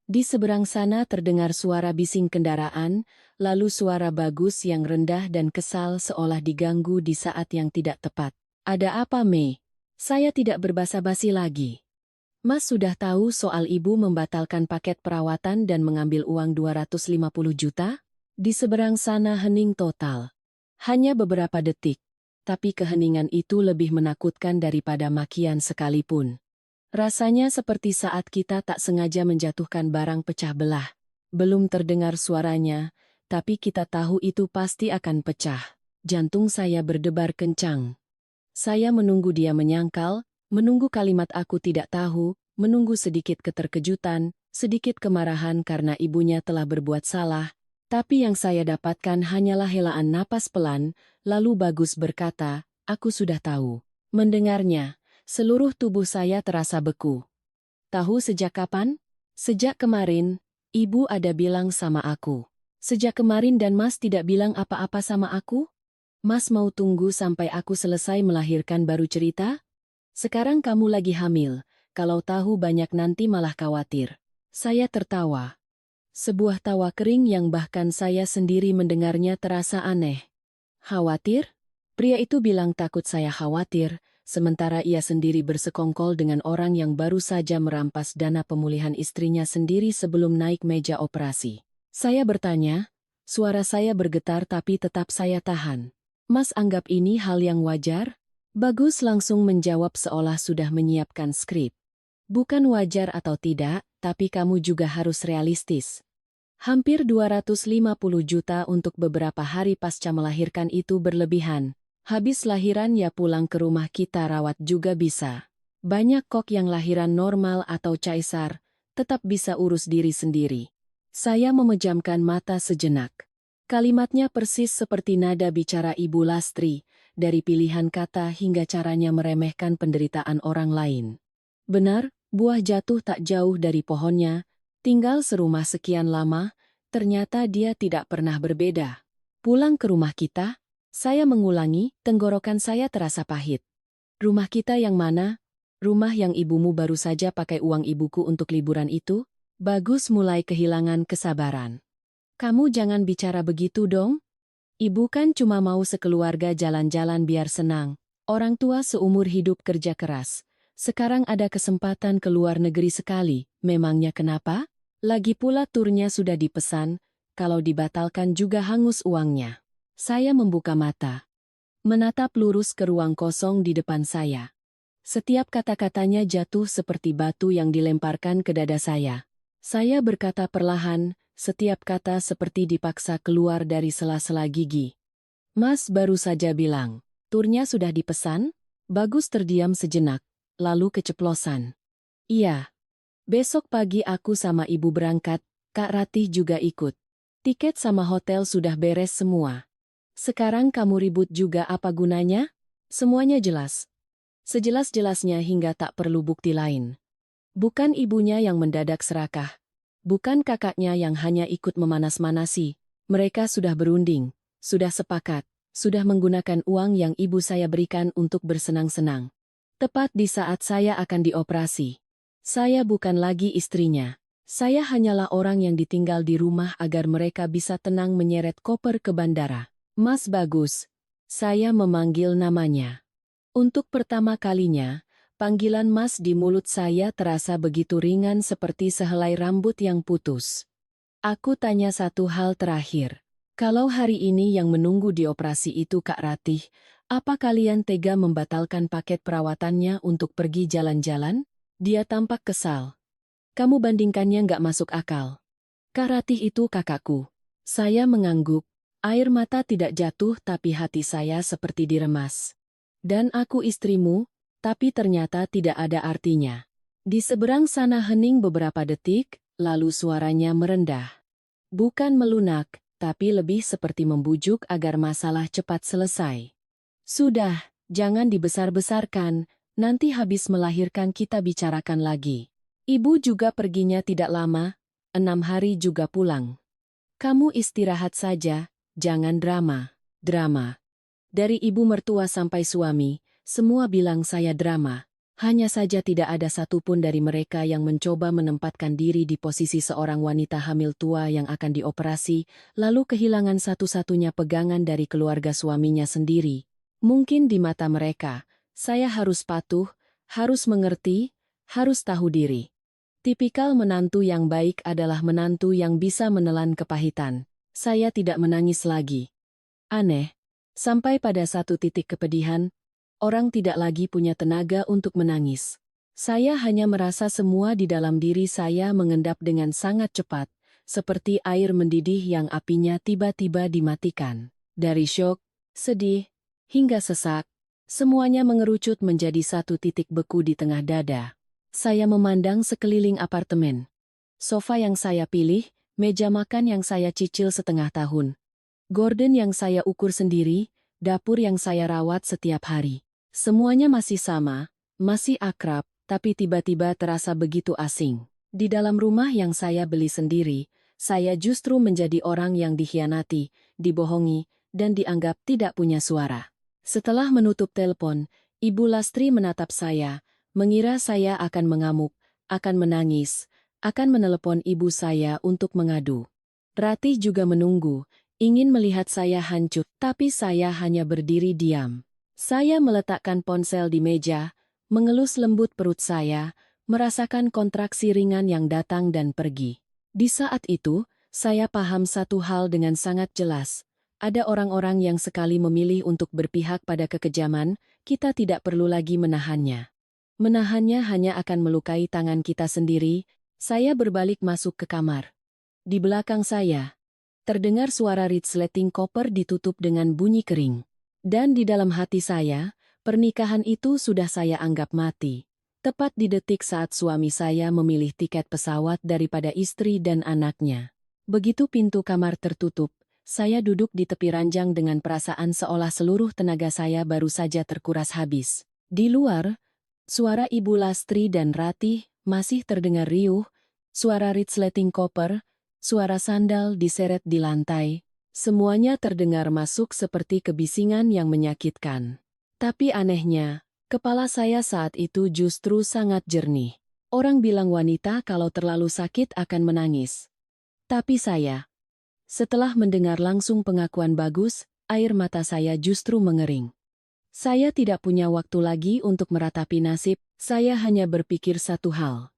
Di seberang sana terdengar suara bising kendaraan, lalu suara Bagus yang rendah dan kesal seolah diganggu di saat yang tidak tepat. Ada apa, Mei? Saya tidak berbasa-basi lagi. Mas sudah tahu soal ibu membatalkan paket perawatan dan mengambil uang 250 juta? Di seberang sana hening total. Hanya beberapa detik. Tapi keheningan itu lebih menakutkan daripada makian sekalipun. Rasanya seperti saat kita tak sengaja menjatuhkan barang pecah belah. Belum terdengar suaranya, tapi kita tahu itu pasti akan pecah. Jantung saya berdebar kencang. Saya menunggu dia menyangkal, menunggu kalimat aku tidak tahu, menunggu sedikit keterkejutan, sedikit kemarahan karena ibunya telah berbuat salah, tapi yang saya dapatkan hanyalah helaan napas pelan, lalu Bagus berkata, "Aku sudah tahu." Mendengarnya, seluruh tubuh saya terasa beku. "Tahu sejak kapan?" "Sejak kemarin, ibu ada bilang sama aku." "Sejak kemarin dan Mas tidak bilang apa-apa sama aku?" "Mas mau tunggu sampai aku selesai melahirkan baru cerita?" "Sekarang kamu lagi hamil, kalau tahu banyak nanti malah khawatir." Saya tertawa. Sebuah tawa kering yang bahkan saya sendiri mendengarnya terasa aneh. "Khawatir?" Pria itu bilang takut saya khawatir, sementara ia sendiri bersekongkol dengan orang yang baru saja merampas dana pemulihan istrinya sendiri sebelum naik meja operasi. Saya bertanya, suara saya bergetar tapi tetap saya tahan. "Mas anggap ini hal yang wajar?" Bagus langsung menjawab seolah sudah menyiapkan skrip. "Bukan wajar atau tidak, tapi kamu juga harus realistis. Hampir 250 juta untuk beberapa hari pasca melahirkan itu berlebihan. Habis lahiran ya pulang ke rumah kita rawat juga bisa. Banyak kok yang lahiran normal atau caisar, tetap bisa urus diri sendiri." Saya memejamkan mata sejenak. Kalimatnya persis seperti nada bicara Ibu Lastri, dari pilihan kata hingga caranya meremehkan penderitaan orang lain. Benar, buah jatuh tak jauh dari pohonnya, tinggal serumah sekian lama, ternyata dia tidak pernah berbeda. "Pulang ke rumah kita?" Saya mengulangi, tenggorokan saya terasa pahit. "Rumah kita yang mana?" "Rumah yang ibumu baru saja pakai uang ibuku untuk liburan itu?" Bagus mulai kehilangan kesabaran. "Kamu jangan bicara begitu dong. Ibu kan cuma mau sekeluarga jalan-jalan biar senang. Orang tua seumur hidup kerja keras. Sekarang ada kesempatan ke luar negeri sekali, memangnya kenapa? Lagi pula turnya sudah dipesan, kalau dibatalkan juga hangus uangnya." Saya membuka mata, menatap lurus ke ruang kosong di depan saya. Setiap kata-katanya jatuh seperti batu yang dilemparkan ke dada saya. Saya berkata perlahan, setiap kata seperti dipaksa keluar dari sela-sela gigi. "Mas baru saja bilang, turnya sudah dipesan?" Bagus terdiam sejenak, lalu keceplosan. "Iya. Besok pagi aku sama ibu berangkat, Kak Ratih juga ikut. Tiket sama hotel sudah beres semua. Sekarang kamu ribut juga apa gunanya? Semuanya jelas. Sejelas-jelasnya hingga tak perlu bukti lain. Bukan ibunya yang mendadak serakah. Bukan kakaknya yang hanya ikut memanas-manasi. Mereka sudah berunding, sudah sepakat, sudah menggunakan uang yang ibu saya berikan untuk bersenang-senang. Tepat di saat saya akan dioperasi. Saya bukan lagi istrinya. Saya hanyalah orang yang ditinggal di rumah agar mereka bisa tenang menyeret koper ke bandara. "Mas Bagus." Saya memanggil namanya. Untuk pertama kalinya, panggilan Mas di mulut saya terasa begitu ringan seperti sehelai rambut yang putus. "Aku tanya satu hal terakhir. Kalau hari ini yang menunggu di operasi itu Kak Ratih, apa kalian tega membatalkan paket perawatannya untuk pergi jalan-jalan?" Dia tampak kesal. "Kamu bandingkannya nggak masuk akal. Kak Ratih itu kakakku." Saya mengangguk. Air mata tidak jatuh tapi hati saya seperti diremas. "Dan aku istrimu," tapi ternyata tidak ada artinya. Di seberang sana hening beberapa detik, lalu suaranya merendah. Bukan melunak, tapi lebih seperti membujuk agar masalah cepat selesai. "Sudah, jangan dibesar-besarkan, nanti habis melahirkan kita bicarakan lagi. Ibu juga perginya tidak lama, 6 hari juga pulang. Kamu istirahat saja, jangan drama." Drama. Dari ibu mertua sampai suami, semua bilang saya drama. Hanya saja tidak ada satupun dari mereka yang mencoba menempatkan diri di posisi seorang wanita hamil tua yang akan dioperasi, lalu kehilangan satu-satunya pegangan dari keluarga suaminya sendiri. Mungkin di mata mereka, saya harus patuh, harus mengerti, harus tahu diri. Tipikal menantu yang baik adalah menantu yang bisa menelan kepahitan. Saya tidak menangis lagi. Aneh. Sampai pada satu titik kepedihan, orang tidak lagi punya tenaga untuk menangis. Saya hanya merasa semua di dalam diri saya mengendap dengan sangat cepat, seperti air mendidih yang apinya tiba-tiba dimatikan. Dari syok, sedih, hingga sesak, semuanya mengerucut menjadi satu titik beku di tengah dada. Saya memandang sekeliling apartemen. Sofa yang saya pilih, meja makan yang saya cicil setengah tahun. Gorden yang saya ukur sendiri, dapur yang saya rawat setiap hari. Semuanya masih sama, masih akrab, tapi tiba-tiba terasa begitu asing. Di dalam rumah yang saya beli sendiri, saya justru menjadi orang yang dikhianati, dibohongi, dan dianggap tidak punya suara. Setelah menutup telepon, Ibu Lastri menatap saya, mengira saya akan mengamuk, akan menangis, akan menelepon ibu saya untuk mengadu. Ratih juga menunggu, ingin melihat saya hancur, tapi saya hanya berdiri diam. Saya meletakkan ponsel di meja, mengelus lembut perut saya, merasakan kontraksi ringan yang datang dan pergi. Di saat itu, saya paham satu hal dengan sangat jelas. Ada orang-orang yang sekali memilih untuk berpihak pada kekejaman, kita tidak perlu lagi menahannya. Menahannya hanya akan melukai tangan kita sendiri. Saya berbalik masuk ke kamar. Di belakang saya, terdengar suara resleting koper ditutup dengan bunyi kering. Dan di dalam hati saya, pernikahan itu sudah saya anggap mati. Tepat di detik saat suami saya memilih tiket pesawat daripada istri dan anaknya. Begitu pintu kamar tertutup, saya duduk di tepi ranjang dengan perasaan seolah seluruh tenaga saya baru saja terkuras habis. Di luar, suara Ibu Lastri dan Ratih masih terdengar riuh, suara resleting koper, suara sandal diseret di lantai. Semuanya terdengar masuk seperti kebisingan yang menyakitkan. Tapi anehnya, kepala saya saat itu justru sangat jernih. Orang bilang wanita kalau terlalu sakit akan menangis. Tapi saya, setelah mendengar langsung pengakuan bagus, air mata saya justru mengering. Saya tidak punya waktu lagi untuk meratapi nasib, saya hanya berpikir satu hal.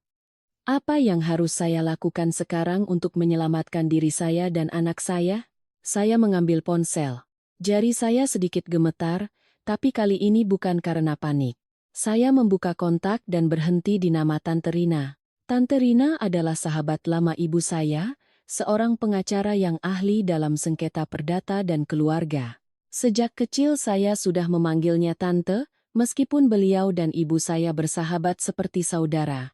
Apa yang harus saya lakukan sekarang untuk menyelamatkan diri saya dan anak saya? Saya mengambil ponsel. Jari saya sedikit gemetar, tapi kali ini bukan karena panik. Saya membuka kontak dan berhenti di nama Tante Rina. Tante Rina adalah sahabat lama ibu saya, seorang pengacara yang ahli dalam sengketa perdata dan keluarga. Sejak kecil saya sudah memanggilnya Tante, meskipun beliau dan ibu saya bersahabat seperti saudara.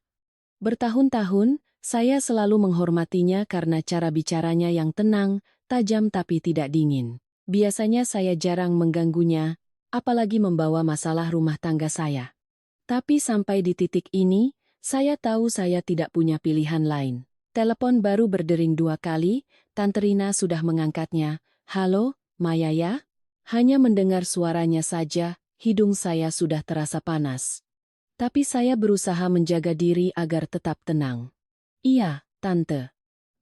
Bertahun-tahun, saya selalu menghormatinya karena cara bicaranya yang tenang, tajam tapi tidak dingin. Biasanya saya jarang mengganggunya, apalagi membawa masalah rumah tangga saya. Tapi sampai di titik ini, saya tahu saya tidak punya pilihan lain. Telepon baru berdering 2 kali, Tante Rina sudah mengangkatnya. Halo, Maya ya? Hanya mendengar suaranya saja, hidung saya sudah terasa panas. Tapi saya berusaha menjaga diri agar tetap tenang. Iya, Tante.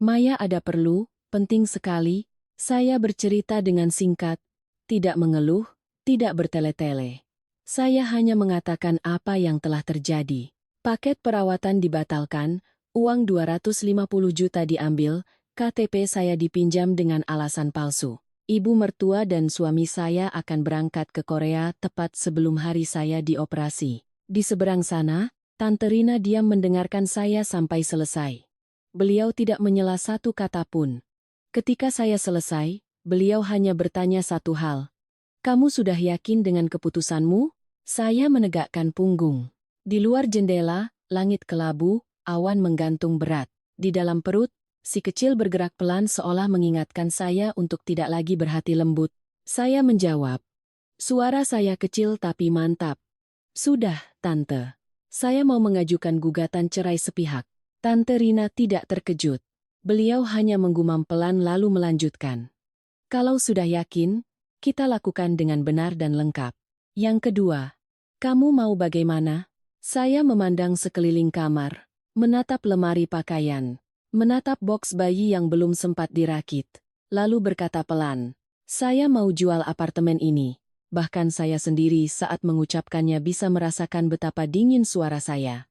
Maya ada perlu, penting sekali. Saya bercerita dengan singkat, tidak mengeluh, tidak bertele-tele. Saya hanya mengatakan apa yang telah terjadi. Paket perawatan dibatalkan, uang 250 juta diambil, KTP saya dipinjam dengan alasan palsu. Ibu mertua dan suami saya akan berangkat ke Korea tepat sebelum hari saya dioperasi. Di seberang sana, Tante Rina diam mendengarkan saya sampai selesai. Beliau tidak menyela satu kata pun. Ketika saya selesai, beliau hanya bertanya satu hal. Kamu sudah yakin dengan keputusanmu? Saya menegakkan punggung. Di luar jendela, langit kelabu, awan menggantung berat. Di dalam perut, si kecil bergerak pelan seolah mengingatkan saya untuk tidak lagi berhati lembut. Saya menjawab. Suara saya kecil tapi mantap. Sudah, Tante. Saya mau mengajukan gugatan cerai sepihak. Tante Rina tidak terkejut. Beliau hanya menggumam pelan lalu melanjutkan. Kalau sudah yakin, kita lakukan dengan benar dan lengkap. Yang kedua, kamu mau bagaimana? Saya memandang sekeliling kamar, menatap lemari pakaian, menatap boks bayi yang belum sempat dirakit, lalu berkata pelan, saya mau jual apartemen ini. Bahkan saya sendiri saat mengucapkannya bisa merasakan betapa dingin suara saya.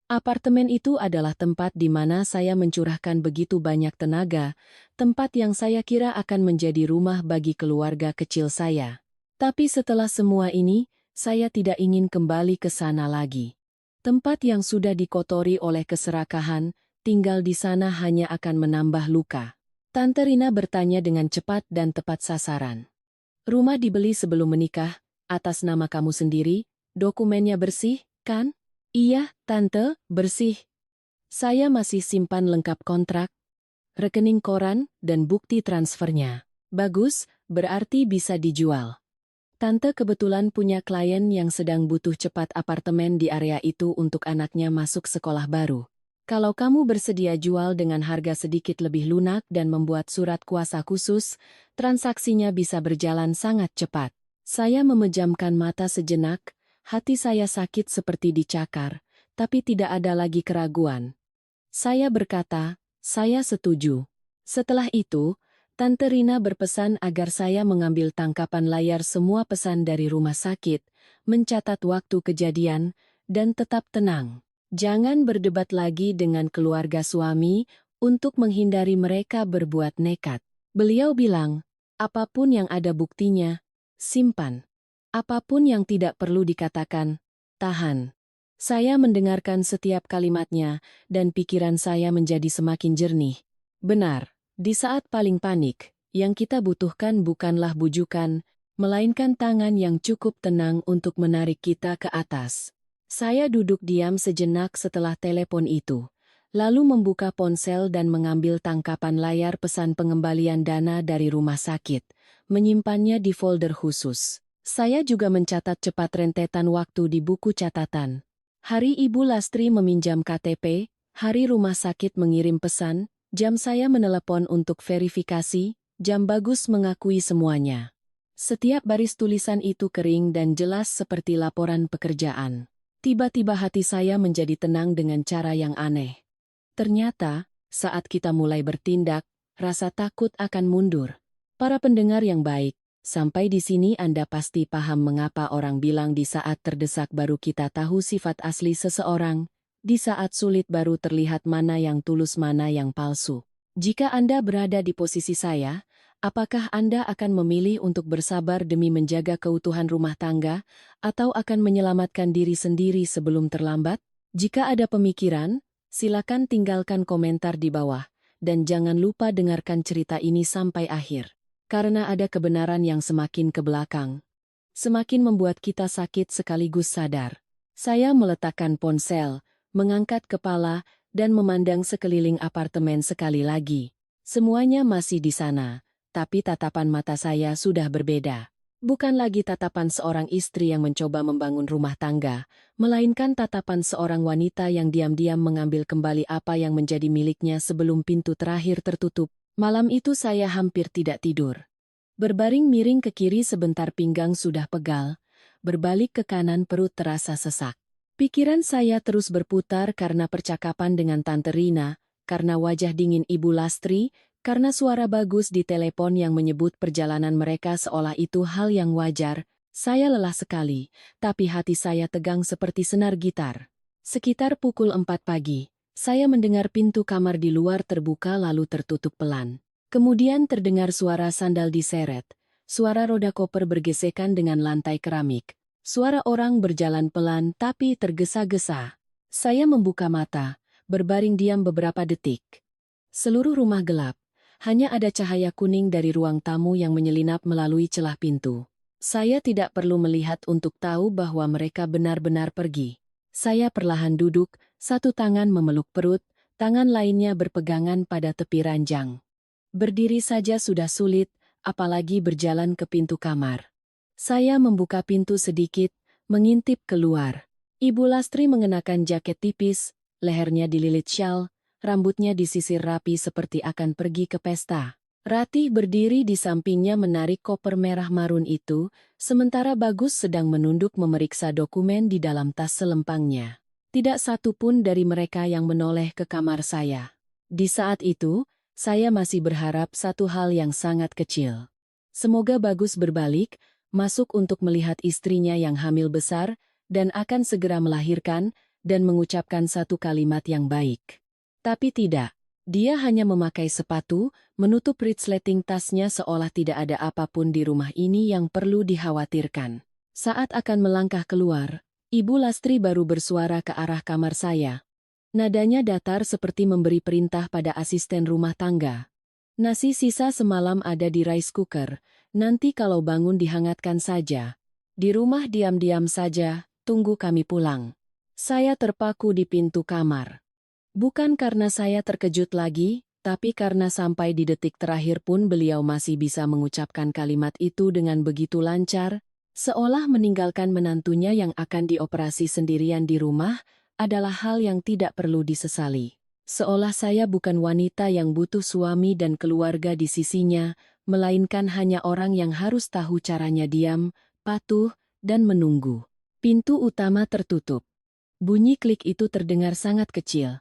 Apartemen itu adalah tempat di mana saya mencurahkan begitu banyak tenaga, tempat yang saya kira akan menjadi rumah bagi keluarga kecil saya. Tapi setelah semua ini, saya tidak ingin kembali ke sana lagi. Tempat yang sudah dikotori oleh keserakahan, tinggal di sana hanya akan menambah luka. Tante Rina bertanya dengan cepat dan tepat sasaran. Rumah dibeli sebelum menikah, atas nama kamu sendiri, dokumennya bersih, kan? Iya, Tante, bersih. Saya masih simpan lengkap kontrak, rekening koran, dan bukti transfernya. Bagus, berarti bisa dijual. Tante kebetulan punya klien yang sedang butuh cepat apartemen di area itu untuk anaknya masuk sekolah baru. Kalau kamu bersedia jual dengan harga sedikit lebih lunak dan membuat surat kuasa khusus, transaksinya bisa berjalan sangat cepat. Saya memejamkan mata sejenak, hati saya sakit seperti dicakar, tapi tidak ada lagi keraguan. Saya berkata, saya setuju. Setelah itu, Tante Rina berpesan agar saya mengambil tangkapan layar semua pesan dari rumah sakit, mencatat waktu kejadian, dan tetap tenang. Jangan berdebat lagi dengan keluarga suami untuk menghindari mereka berbuat nekat. Beliau bilang, apapun yang ada buktinya, simpan. Apapun yang tidak perlu dikatakan, tahan. Saya mendengarkan setiap kalimatnya, dan pikiran saya menjadi semakin jernih. Benar. Di saat paling panik, yang kita butuhkan bukanlah bujukan, melainkan tangan yang cukup tenang untuk menarik kita ke atas. Saya duduk diam sejenak setelah telepon itu, lalu membuka ponsel dan mengambil tangkapan layar pesan pengembalian dana dari rumah sakit, menyimpannya di folder khusus. Saya juga mencatat cepat rentetan waktu di buku catatan. Hari Ibu Lastri meminjam KTP, hari rumah sakit mengirim pesan, jam saya menelepon untuk verifikasi, jam bagus mengakui semuanya. Setiap baris tulisan itu kering dan jelas seperti laporan pekerjaan. Tiba-tiba hati saya menjadi tenang dengan cara yang aneh. Ternyata, saat kita mulai bertindak, rasa takut akan mundur. Para pendengar yang baik, sampai di sini Anda pasti paham mengapa orang bilang di saat terdesak baru kita tahu sifat asli seseorang. Di saat sulit baru terlihat mana yang tulus mana yang palsu. Jika Anda berada di posisi saya, apakah Anda akan memilih untuk bersabar demi menjaga keutuhan rumah tangga, atau akan menyelamatkan diri sendiri sebelum terlambat? Jika ada pemikiran, silakan tinggalkan komentar di bawah, dan jangan lupa dengarkan cerita ini sampai akhir. Karena ada kebenaran yang semakin ke belakang, semakin membuat kita sakit sekaligus sadar. Saya meletakkan ponsel, mengangkat kepala, dan memandang sekeliling apartemen sekali lagi. Semuanya masih di sana, tapi tatapan mata saya sudah berbeda. Bukan lagi tatapan seorang istri yang mencoba membangun rumah tangga, melainkan tatapan seorang wanita yang diam-diam mengambil kembali apa yang menjadi miliknya sebelum pintu terakhir tertutup. Malam itu saya hampir tidak tidur. Berbaring miring ke kiri sebentar pinggang sudah pegal, berbalik ke kanan perut terasa sesak. Pikiran saya terus berputar karena percakapan dengan Tante Rina, karena wajah dingin Ibu Lastri, karena suara bagus di telepon yang menyebut perjalanan mereka seolah itu hal yang wajar. Saya lelah sekali, tapi hati saya tegang seperti senar gitar. Sekitar pukul 4 pagi, saya mendengar pintu kamar di luar terbuka lalu tertutup pelan. Kemudian terdengar suara sandal diseret, suara roda koper bergesekan dengan lantai keramik. Suara orang berjalan pelan tapi tergesa-gesa. Saya membuka mata, berbaring diam beberapa detik. Seluruh rumah gelap, hanya ada cahaya kuning dari ruang tamu yang menyelinap melalui celah pintu. Saya tidak perlu melihat untuk tahu bahwa mereka benar-benar pergi. Saya perlahan duduk, satu tangan memeluk perut, tangan lainnya berpegangan pada tepi ranjang. Berdiri saja sudah sulit, apalagi berjalan ke pintu kamar. Saya membuka pintu sedikit, mengintip keluar. Ibu Lastri mengenakan jaket tipis, lehernya dililit syal, rambutnya disisir rapi seperti akan pergi ke pesta. Ratih berdiri di sampingnya menarik koper merah marun itu, sementara Bagus sedang menunduk memeriksa dokumen di dalam tas selempangnya. Tidak satu pun dari mereka yang menoleh ke kamar saya. Di saat itu, saya masih berharap satu hal yang sangat kecil. Semoga Bagus berbalik, masuk untuk melihat istrinya yang hamil besar, dan akan segera melahirkan, dan mengucapkan satu kalimat yang baik. Tapi tidak. Dia hanya memakai sepatu, menutup resleting tasnya seolah tidak ada apapun di rumah ini yang perlu dikhawatirkan. Saat akan melangkah keluar, Ibu Lastri baru bersuara ke arah kamar saya. Nadanya datar seperti memberi perintah pada asisten rumah tangga. Nasi sisa semalam ada di rice cooker, nanti kalau bangun dihangatkan saja. Di rumah diam-diam saja, tunggu kami pulang. Saya terpaku di pintu kamar. Bukan karena saya terkejut lagi, tapi karena sampai di detik terakhir pun beliau masih bisa mengucapkan kalimat itu dengan begitu lancar, seolah meninggalkan menantunya yang akan dioperasi sendirian di rumah adalah hal yang tidak perlu disesali. Seolah saya bukan wanita yang butuh suami dan keluarga di sisinya, melainkan hanya orang yang harus tahu caranya diam, patuh, dan menunggu. Pintu utama tertutup. Bunyi klik itu terdengar sangat kecil.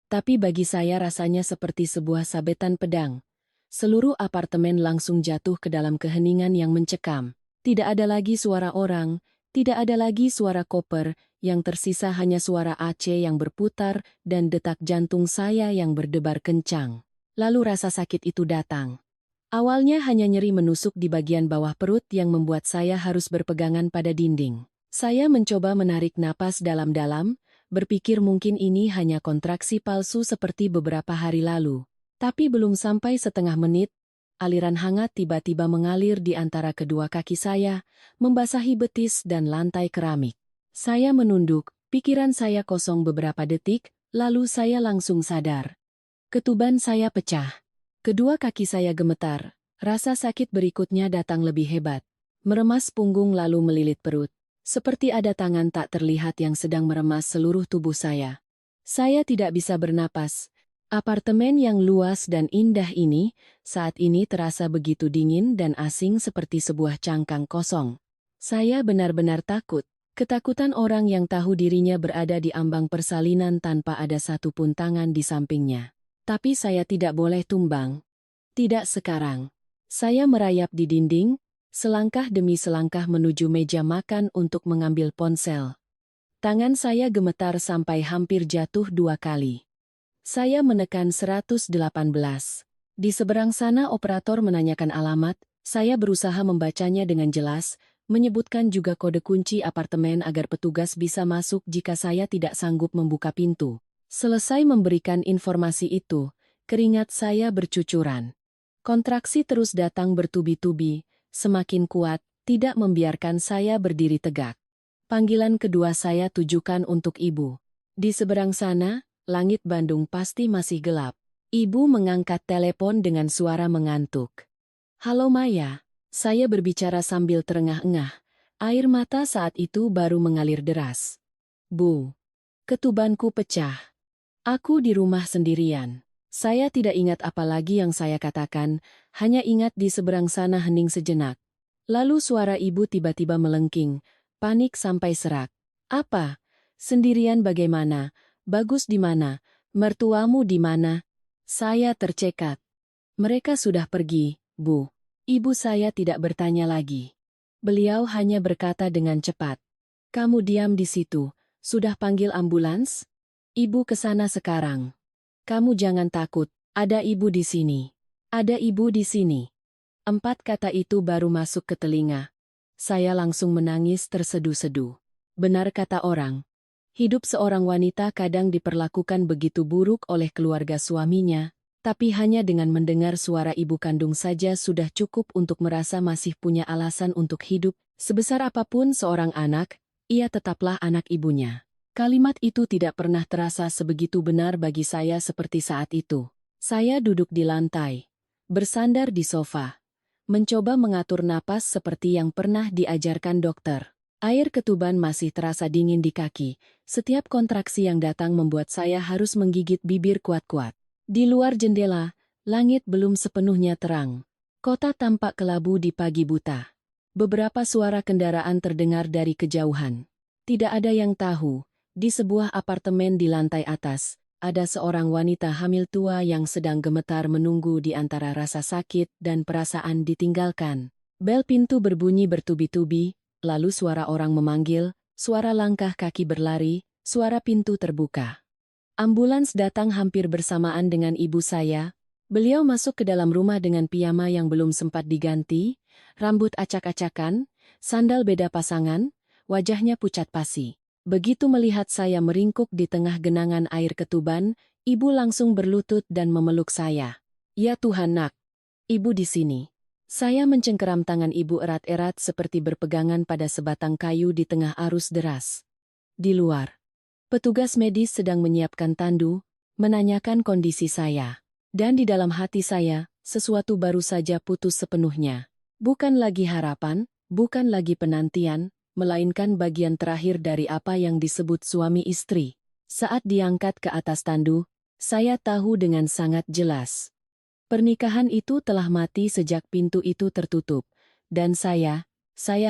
Tapi bagi saya rasanya seperti sebuah sabetan pedang. Seluruh apartemen langsung jatuh ke dalam keheningan yang mencekam. Tidak ada lagi suara orang, tidak ada lagi suara koper, yang tersisa hanya suara AC yang berputar dan detak jantung saya yang berdebar kencang. Lalu rasa sakit itu datang. Awalnya hanya nyeri menusuk di bagian bawah perut yang membuat saya harus berpegangan pada dinding. Saya mencoba menarik napas dalam-dalam, berpikir mungkin ini hanya kontraksi palsu seperti beberapa hari lalu. Tapi belum sampai setengah menit, aliran hangat tiba-tiba mengalir di antara kedua kaki saya, membasahi betis dan lantai keramik. Saya menunduk, pikiran saya kosong beberapa detik, lalu saya langsung sadar. Ketuban saya pecah. Kedua kaki saya gemetar, rasa sakit berikutnya datang lebih hebat. Meremas punggung lalu melilit perut. Seperti ada tangan tak terlihat yang sedang meremas seluruh tubuh saya. Saya tidak bisa bernapas. Apartemen yang luas dan indah ini, saat ini terasa begitu dingin dan asing seperti sebuah cangkang kosong. Saya benar-benar takut. Ketakutan orang yang tahu dirinya berada di ambang persalinan tanpa ada satupun tangan di sampingnya. Tapi saya tidak boleh tumbang. Tidak sekarang. Saya merayap di dinding, selangkah demi selangkah menuju meja makan untuk mengambil ponsel. Tangan saya gemetar sampai hampir jatuh 2 kali. Saya menekan 118. Di seberang sana operator menanyakan alamat, saya berusaha membacanya dengan jelas, menyebutkan juga kode kunci apartemen agar petugas bisa masuk jika saya tidak sanggup membuka pintu. Selesai memberikan informasi itu, keringat saya bercucuran. Kontraksi terus datang bertubi-tubi, semakin kuat, tidak membiarkan saya berdiri tegak. Panggilan kedua saya tujukan untuk ibu. Di seberang sana, langit Bandung pasti masih gelap. Ibu mengangkat telepon dengan suara mengantuk. "Halo Maya," saya berbicara sambil terengah-engah. Air mata saat itu baru mengalir deras. "Bu, ketubanku pecah. Aku di rumah sendirian." Saya tidak ingat apa lagi yang saya katakan, hanya ingat di seberang sana hening sejenak. Lalu suara ibu tiba-tiba melengking, panik sampai serak. "Apa? Sendirian bagaimana? Bagus di mana? Mertuamu di mana?" Saya tercekat. "Mereka sudah pergi, Bu." Ibu saya tidak bertanya lagi. Beliau hanya berkata dengan cepat, "Kamu diam di situ, sudah panggil ambulans? Ibu ke sana sekarang. Kamu jangan takut, ada ibu di sini. Ada ibu di sini." 4 kata itu baru masuk ke telinga. Saya langsung menangis terseduh-seduh. Benar kata orang. Hidup seorang wanita kadang diperlakukan begitu buruk oleh keluarga suaminya, tapi hanya dengan mendengar suara ibu kandung saja sudah cukup untuk merasa masih punya alasan untuk hidup. Sebesar apapun seorang anak, ia tetaplah anak ibunya. Kalimat itu tidak pernah terasa sebegitu benar bagi saya seperti saat itu. Saya duduk di lantai, bersandar di sofa, mencoba mengatur napas seperti yang pernah diajarkan dokter. Air ketuban masih terasa dingin di kaki. Setiap kontraksi yang datang membuat saya harus menggigit bibir kuat-kuat. Di luar jendela, langit belum sepenuhnya terang. Kota tampak kelabu di pagi buta. Beberapa suara kendaraan terdengar dari kejauhan. Tidak ada yang tahu. Di sebuah apartemen di lantai atas, ada seorang wanita hamil tua yang sedang gemetar menunggu di antara rasa sakit dan perasaan ditinggalkan. Bel pintu berbunyi bertubi-tubi, lalu suara orang memanggil, suara langkah kaki berlari, suara pintu terbuka. Ambulans datang hampir bersamaan dengan ibu saya. Beliau masuk ke dalam rumah dengan piyama yang belum sempat diganti, rambut acak-acakan, sandal beda pasangan, wajahnya pucat pasi. Begitu melihat saya meringkuk di tengah genangan air ketuban, ibu langsung berlutut dan memeluk saya. "Ya Tuhan nak, ibu di sini." Saya mencengkeram tangan ibu erat-erat seperti berpegangan pada sebatang kayu di tengah arus deras. Di luar, petugas medis sedang menyiapkan tandu, menanyakan kondisi saya. Dan di dalam hati saya, sesuatu baru saja putus sepenuhnya. Bukan lagi harapan, bukan lagi penantian, melainkan bagian terakhir dari apa yang disebut suami istri. Saat diangkat ke atas tandu, saya tahu dengan sangat jelas. Pernikahan itu telah mati sejak pintu itu tertutup. Dan saya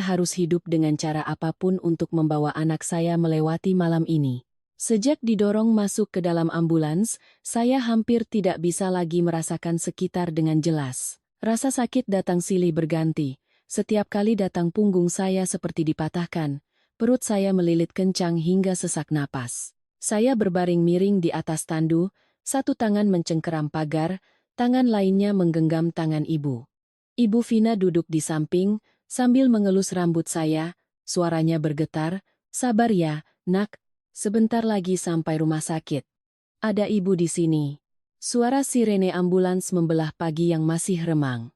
harus hidup dengan cara apapun untuk membawa anak saya melewati malam ini. Sejak didorong masuk ke dalam ambulans, saya hampir tidak bisa lagi merasakan sekitar dengan jelas. Rasa sakit datang silih berganti. Setiap kali datang punggung saya seperti dipatahkan. Perut saya melilit kencang hingga sesak napas. Saya berbaring miring di atas tandu, satu tangan mencengkeram pagar, tangan lainnya menggenggam tangan ibu. Ibu Vina duduk di samping, sambil mengelus rambut saya, suaranya bergetar, "Sabar ya, nak. Sebentar lagi sampai rumah sakit. Ada ibu di sini." Suara sirene ambulans membelah pagi yang masih remang.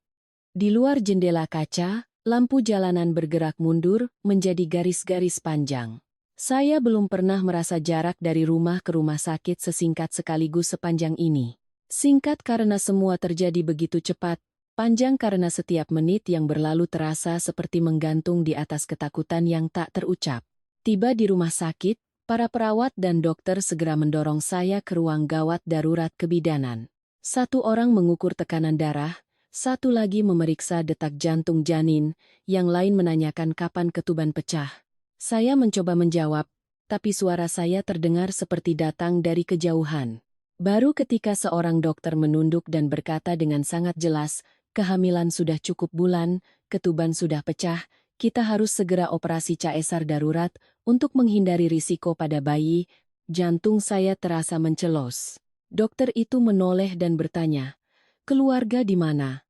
Di luar jendela kaca, lampu jalanan bergerak mundur menjadi garis-garis panjang. Saya belum pernah merasa jarak dari rumah ke rumah sakit sesingkat sekaligus sepanjang ini. Singkat karena semua terjadi begitu cepat, panjang karena setiap menit yang berlalu terasa seperti menggantung di atas ketakutan yang tak terucap. Tiba di rumah sakit, para perawat dan dokter segera mendorong saya ke ruang gawat darurat kebidanan. Satu orang mengukur tekanan darah, satu lagi memeriksa detak jantung janin, yang lain menanyakan kapan ketuban pecah. Saya mencoba menjawab, tapi suara saya terdengar seperti datang dari kejauhan. Baru ketika seorang dokter menunduk dan berkata dengan sangat jelas, "Kehamilan sudah cukup bulan, ketuban sudah pecah, kita harus segera operasi caesar darurat untuk menghindari risiko pada bayi." Jantung saya terasa mencelos. Dokter itu menoleh dan bertanya, "Keluarga di mana?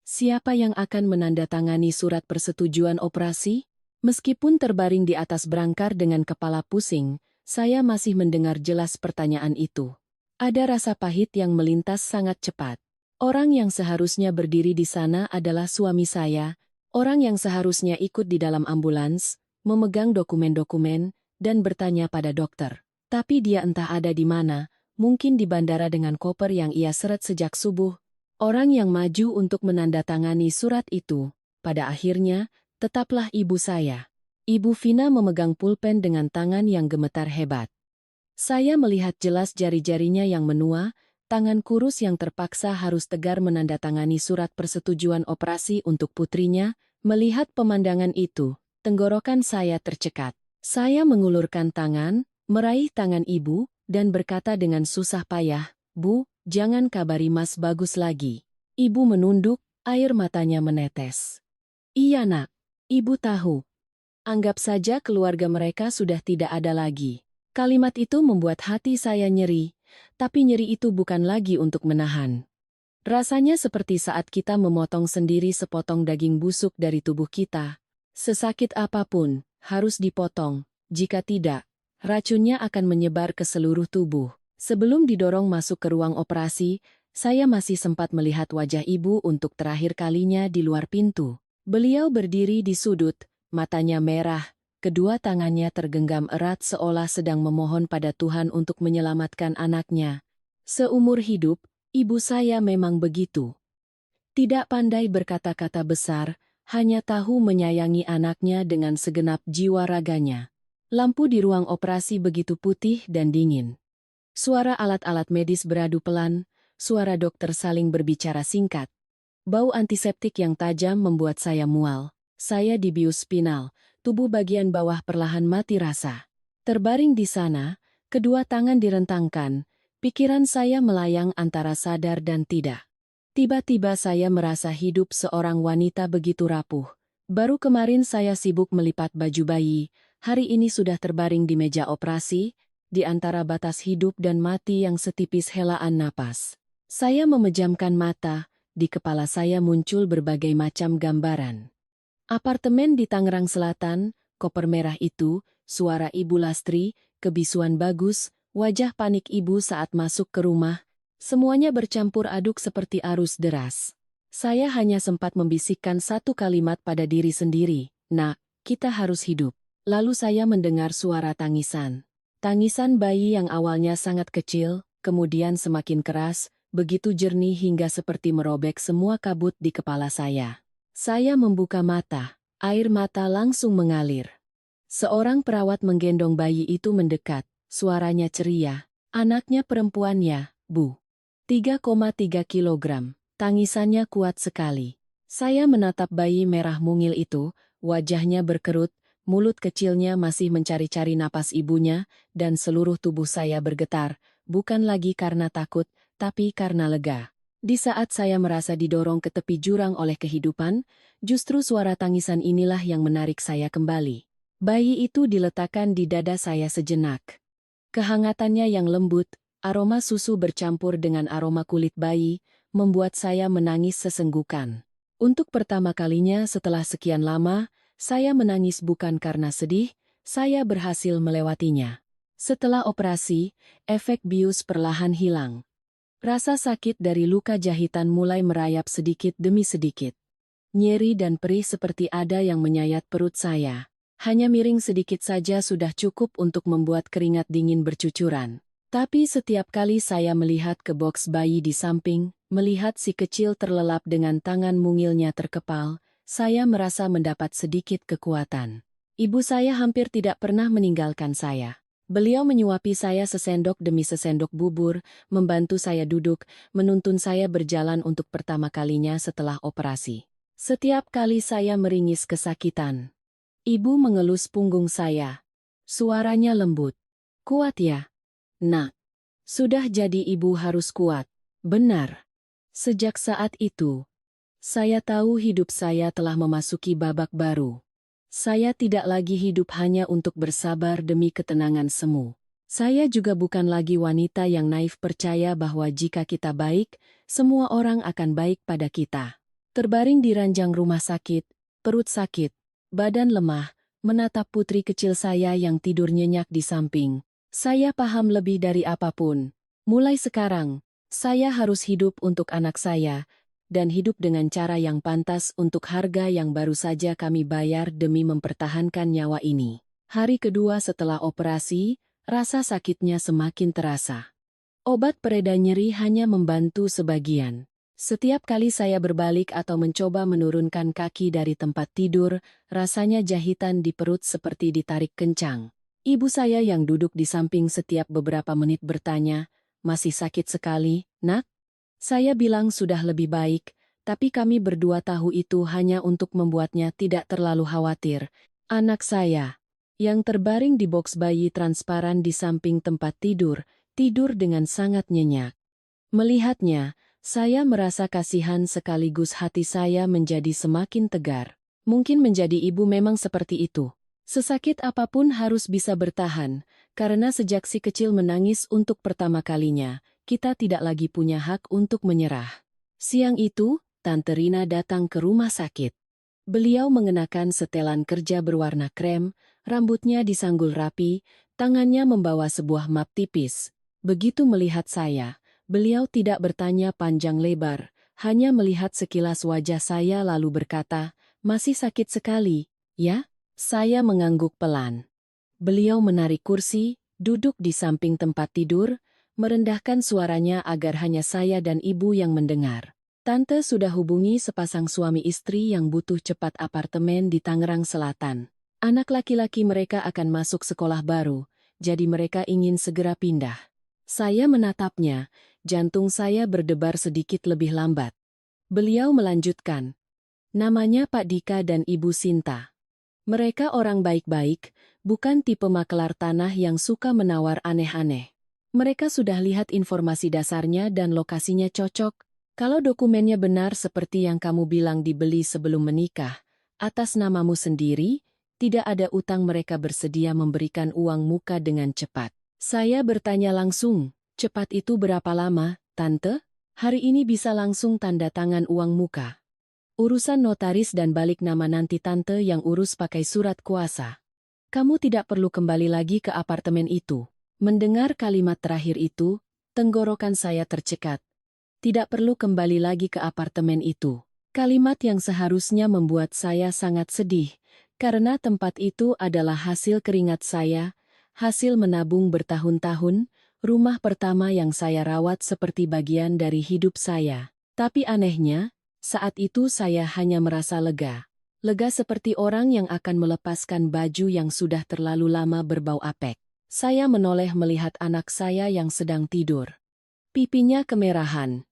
Siapa yang akan menandatangani surat persetujuan operasi?" Meskipun terbaring di atas brangkar dengan kepala pusing, saya masih mendengar jelas pertanyaan itu. Ada rasa pahit yang melintas sangat cepat. Orang yang seharusnya berdiri di sana adalah suami saya, orang yang seharusnya ikut di dalam ambulans, memegang dokumen-dokumen, dan bertanya pada dokter. Tapi dia entah ada di mana, mungkin di bandara dengan koper yang ia seret sejak subuh. Orang yang maju untuk menandatangani surat itu, pada akhirnya, tetaplah ibu saya. Ibu Vina memegang pulpen dengan tangan yang gemetar hebat. Saya melihat jelas jari-jarinya yang menua, tangan kurus yang terpaksa harus tegar menandatangani surat persetujuan operasi untuk putrinya. Melihat pemandangan itu, tenggorokan saya tercekat. Saya mengulurkan tangan, meraih tangan ibu, dan berkata dengan susah payah, "Bu, jangan kabari Mas Bagus lagi." Ibu menunduk, air matanya menetes. "Iya nak, ibu tahu. Anggap saja keluarga mereka sudah tidak ada lagi." Kalimat itu membuat hati saya nyeri, tapi nyeri itu bukan lagi untuk menahan. Rasanya seperti saat kita memotong sendiri sepotong daging busuk dari tubuh kita. Sesakit apapun, harus dipotong. Jika tidak, racunnya akan menyebar ke seluruh tubuh. Sebelum didorong masuk ke ruang operasi, saya masih sempat melihat wajah ibu untuk terakhir kalinya di luar pintu. Beliau berdiri di sudut, matanya merah. Kedua tangannya tergenggam erat seolah sedang memohon pada Tuhan untuk menyelamatkan anaknya. Seumur hidup, ibu saya memang begitu. Tidak pandai berkata-kata besar, hanya tahu menyayangi anaknya dengan segenap jiwa raganya. Lampu di ruang operasi begitu putih dan dingin. Suara alat-alat medis beradu pelan, suara dokter saling berbicara singkat. Bau antiseptik yang tajam membuat saya mual. Saya dibius spinal. Tubuh bagian bawah perlahan mati rasa. Terbaring di sana, kedua tangan direntangkan, pikiran saya melayang antara sadar dan tidak. Tiba-tiba saya merasa hidup seorang wanita begitu rapuh. Baru kemarin saya sibuk melipat baju bayi, hari ini sudah terbaring di meja operasi, di antara batas hidup dan mati yang setipis helaan napas. Saya memejamkan mata, di kepala saya muncul berbagai macam gambaran. Apartemen di Tangerang Selatan, koper merah itu, suara Ibu Lastri, kebisuan Bagus, wajah panik ibu saat masuk ke rumah, semuanya bercampur aduk seperti arus deras. Saya hanya sempat membisikkan satu kalimat pada diri sendiri, "Nak, kita harus hidup." Lalu saya mendengar suara tangisan. Tangisan bayi yang awalnya sangat kecil, kemudian semakin keras, begitu jernih hingga seperti merobek semua kabut di kepala saya. Saya membuka mata, air mata langsung mengalir. Seorang perawat menggendong bayi itu mendekat, suaranya ceria. Anaknya perempuan ya, Bu. 3,3 kilogram. Tangisannya kuat sekali. Saya menatap bayi merah mungil itu, wajahnya berkerut, mulut kecilnya masih mencari-cari napas ibunya, dan seluruh tubuh saya bergetar, bukan lagi karena takut, tapi karena lega. Di saat saya merasa didorong ke tepi jurang oleh kehidupan, justru suara tangisan inilah yang menarik saya kembali. Bayi itu diletakkan di dada saya sejenak. Kehangatannya yang lembut, aroma susu bercampur dengan aroma kulit bayi, membuat saya menangis sesenggukan. Untuk pertama kalinya setelah sekian lama, saya menangis bukan karena sedih, saya berhasil melewatinya. Setelah operasi, efek bius perlahan hilang. Rasa sakit dari luka jahitan mulai merayap sedikit demi sedikit. Nyeri dan perih seperti ada yang menyayat perut saya. Hanya miring sedikit saja sudah cukup untuk membuat keringat dingin bercucuran. Tapi setiap kali saya melihat ke boks bayi di samping, melihat si kecil terlelap dengan tangan mungilnya terkepal, saya merasa mendapat sedikit kekuatan. Ibu saya hampir tidak pernah meninggalkan saya. Beliau menyuapi saya sesendok demi sesendok bubur, membantu saya duduk, menuntun saya berjalan untuk pertama kalinya setelah operasi. Setiap kali saya meringis kesakitan, ibu mengelus punggung saya. Suaranya lembut. Kuat ya, Nak. Sudah jadi ibu harus kuat. Benar. Sejak saat itu, saya tahu hidup saya telah memasuki babak baru. Saya tidak lagi hidup hanya untuk bersabar demi ketenangan semu. Saya juga bukan lagi wanita yang naif percaya bahwa jika kita baik, semua orang akan baik pada kita. Terbaring di ranjang rumah sakit, perut sakit, badan lemah, menatap putri kecil saya yang tidur nyenyak di samping. Saya paham lebih dari apapun. Mulai sekarang, saya harus hidup untuk anak saya, dan hidup dengan cara yang pantas untuk harga yang baru saja kami bayar demi mempertahankan nyawa ini. Hari kedua setelah operasi, rasa sakitnya semakin terasa. Obat pereda nyeri hanya membantu sebagian. Setiap kali saya berbalik atau mencoba menurunkan kaki dari tempat tidur, rasanya jahitan di perut seperti ditarik kencang. Ibu saya yang duduk di samping setiap beberapa menit bertanya, "Masih sakit sekali, Nak?" Saya bilang sudah lebih baik, tapi kami berdua tahu itu hanya untuk membuatnya tidak terlalu khawatir. Anak saya, yang terbaring di boks bayi transparan di samping tempat tidur, tidur dengan sangat nyenyak. Melihatnya, saya merasa kasihan sekaligus hati saya menjadi semakin tegar. Mungkin menjadi ibu memang seperti itu. Sesakit apapun harus bisa bertahan, karena sejak si kecil menangis untuk pertama kalinya, kita tidak lagi punya hak untuk menyerah. Siang itu, Tante Rina datang ke rumah sakit. Beliau mengenakan setelan kerja berwarna krem, rambutnya disanggul rapi, tangannya membawa sebuah map tipis. Begitu melihat saya, beliau tidak bertanya panjang lebar, hanya melihat sekilas wajah saya lalu berkata, "Masih sakit sekali, ya?" Saya mengangguk pelan. Beliau menarik kursi, duduk di samping tempat tidur, merendahkan suaranya agar hanya saya dan ibu yang mendengar. "Tante sudah hubungi sepasang suami istri yang butuh cepat apartemen di Tangerang Selatan. Anak laki-laki mereka akan masuk sekolah baru, jadi mereka ingin segera pindah." Saya menatapnya, jantung saya berdebar sedikit lebih lambat. Beliau melanjutkan, "Namanya Pak Dika dan Ibu Sinta. Mereka orang baik-baik, bukan tipe makelar tanah yang suka menawar aneh-aneh. Mereka sudah lihat informasi dasarnya dan lokasinya cocok. Kalau dokumennya benar seperti yang kamu bilang dibeli sebelum menikah, atas namamu sendiri, tidak ada utang, mereka bersedia memberikan uang muka dengan cepat." Saya bertanya langsung, "Cepat itu berapa lama, Tante? Hari ini bisa langsung tanda tangan uang muka. Urusan notaris dan balik nama nanti Tante yang urus pakai surat kuasa. Kamu tidak perlu kembali lagi ke apartemen itu." Mendengar kalimat terakhir itu, tenggorokan saya tercekat. Tidak perlu kembali lagi ke apartemen itu. Kalimat yang seharusnya membuat saya sangat sedih, karena tempat itu adalah hasil keringat saya, hasil menabung bertahun-tahun, Rumah pertama yang saya rawat seperti bagian dari hidup saya. Tapi anehnya, saat itu saya hanya merasa lega. Lega seperti orang yang akan melepaskan baju yang sudah terlalu lama berbau apek. Saya menoleh melihat anak saya yang sedang tidur. Pipinya kemerahan.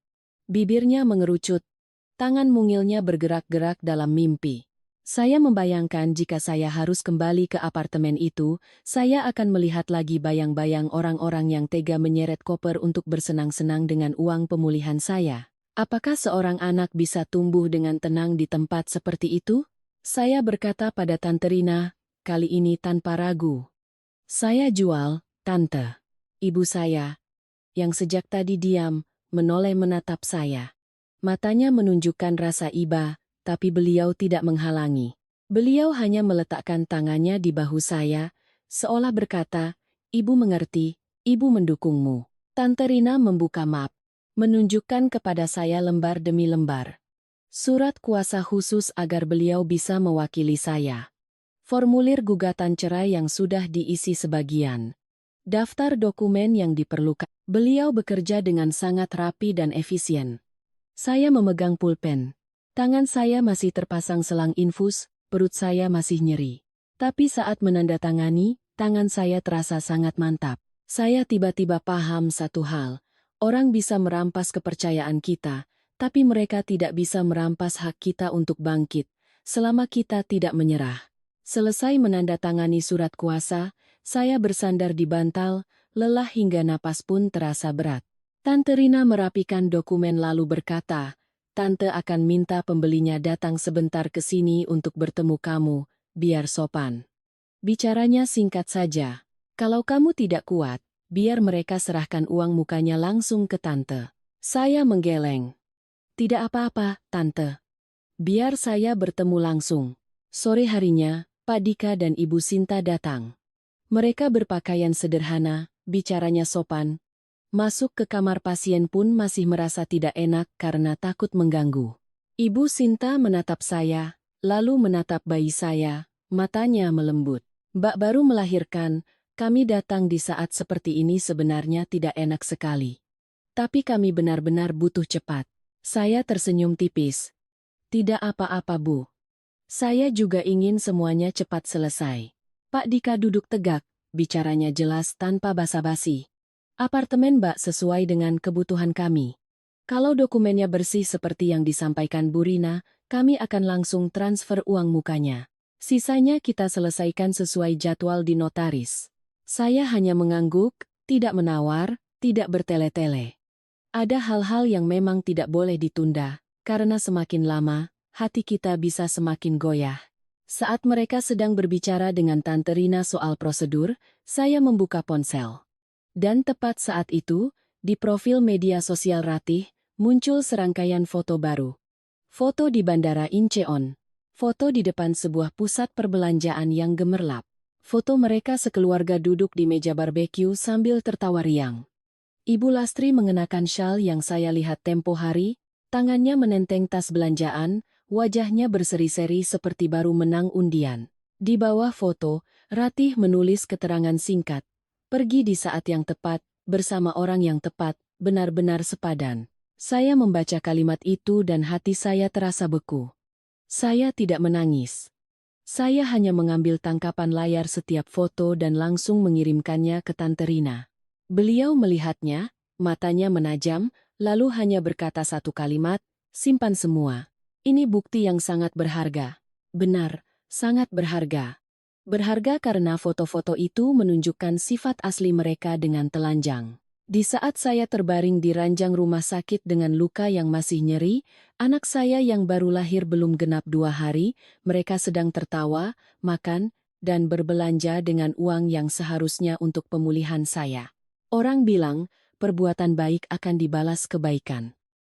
Bibirnya mengerucut. Tangan mungilnya bergerak-gerak dalam mimpi. Saya membayangkan jika saya harus kembali ke apartemen itu, saya akan melihat lagi bayang-bayang orang-orang yang tega menyeret koper untuk bersenang-senang dengan uang pemulihan saya. Apakah seorang anak bisa tumbuh dengan tenang di tempat seperti itu? Saya berkata pada Tante Rina, kali ini tanpa ragu. Saya jual, Tante. Ibu saya, yang sejak tadi diam, menoleh menatap saya. Matanya menunjukkan rasa iba, tapi beliau tidak menghalangi. Beliau hanya meletakkan tangannya di bahu saya, seolah berkata, "Ibu mengerti, ibu mendukungmu." Tante Rina membuka map, menunjukkan kepada saya lembar demi lembar. Surat kuasa khusus agar beliau bisa mewakili saya. Formulir gugatan cerai yang sudah diisi sebagian. Daftar dokumen yang diperlukan. Beliau bekerja dengan sangat rapi dan efisien. Saya memegang pulpen. Tangan saya masih terpasang selang infus, perut saya masih nyeri. Tapi saat menandatangani, tangan saya terasa sangat mantap. Saya tiba-tiba paham satu hal. Orang bisa merampas kepercayaan kita, tapi mereka tidak bisa merampas hak kita untuk bangkit, selama kita tidak menyerah. Selesai menandatangani surat kuasa, saya bersandar di bantal, lelah hingga napas pun terasa berat. Tante Rina merapikan dokumen lalu berkata, "Tante akan minta pembelinya datang sebentar ke sini untuk bertemu kamu, biar sopan." Bicaranya singkat saja. "Kalau kamu tidak kuat, biar mereka serahkan uang mukanya langsung ke Tante." Saya menggeleng. "Tidak apa-apa, Tante. Biar saya bertemu langsung." Sore harinya, Pak Dika dan Ibu Sinta datang. Mereka berpakaian sederhana, bicaranya sopan. Masuk ke kamar pasien pun masih merasa tidak enak karena takut mengganggu. Ibu Sinta menatap saya, lalu menatap bayi saya, matanya melembut. "Mbak baru melahirkan, kami datang di saat seperti ini sebenarnya tidak enak sekali. Tapi kami benar-benar butuh cepat." Saya tersenyum tipis. "Tidak apa-apa, Bu. Saya juga ingin semuanya cepat selesai." Pak Dika duduk tegak, bicaranya jelas tanpa basa-basi. "Apartemen Mbak sesuai dengan kebutuhan kami. Kalau dokumennya bersih seperti yang disampaikan Bu Rina, kami akan langsung transfer uang mukanya. Sisanya kita selesaikan sesuai jadwal di notaris." Saya hanya mengangguk, tidak menawar, tidak bertele-tele. Ada hal-hal yang memang tidak boleh ditunda, karena semakin lama, hati kita bisa semakin goyah. Saat mereka sedang berbicara dengan Tante Rina soal prosedur, saya membuka ponsel. Dan tepat saat itu, di profil media sosial Ratih, muncul serangkaian foto baru. Foto di Bandara Incheon. Foto di depan sebuah pusat perbelanjaan yang gemerlap. Foto mereka sekeluarga duduk di meja barbeque sambil tertawa riang. Ibu Lastri mengenakan syal yang saya lihat tempo hari, tangannya menenteng tas belanjaan, wajahnya berseri-seri seperti baru menang undian. Di bawah foto, Ratih menulis keterangan singkat. "Pergi di saat yang tepat, bersama orang yang tepat, benar-benar sepadan." Saya membaca kalimat itu dan hati saya terasa beku. Saya tidak menangis. Saya hanya mengambil tangkapan layar setiap foto dan langsung mengirimkannya ke Tante Rina. Beliau melihatnya, matanya menajam, lalu hanya berkata satu kalimat, "Simpan semua. Ini bukti yang sangat berharga." Benar, sangat berharga. Berharga karena foto-foto itu menunjukkan sifat asli mereka dengan telanjang. Di saat saya terbaring di ranjang rumah sakit dengan luka yang masih nyeri, anak saya yang baru lahir belum genap 2 hari, mereka sedang tertawa, makan, dan berbelanja dengan uang yang seharusnya untuk pemulihan saya. Orang bilang, perbuatan baik akan dibalas kebaikan.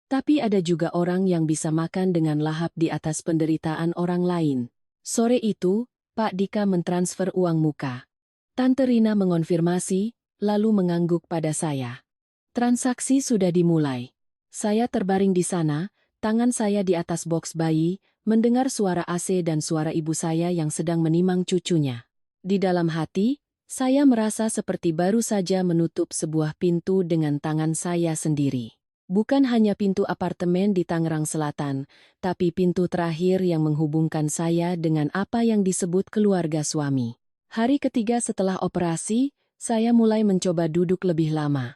Tapi ada juga orang yang bisa makan dengan lahap di atas penderitaan orang lain. Sore itu, Pak Dika mentransfer uang muka. Tante Rina mengonfirmasi, lalu mengangguk pada saya. Transaksi sudah dimulai. Saya terbaring di sana, tangan saya di atas boks bayi, mendengar suara AC dan suara ibu saya yang sedang menimang cucunya. Di dalam hati, Saya merasa seperti baru saja menutup sebuah pintu dengan tangan saya sendiri. Bukan hanya pintu apartemen di Tangerang Selatan, tapi pintu terakhir yang menghubungkan saya dengan apa yang disebut keluarga suami. Hari ketiga setelah operasi, saya mulai mencoba duduk lebih lama.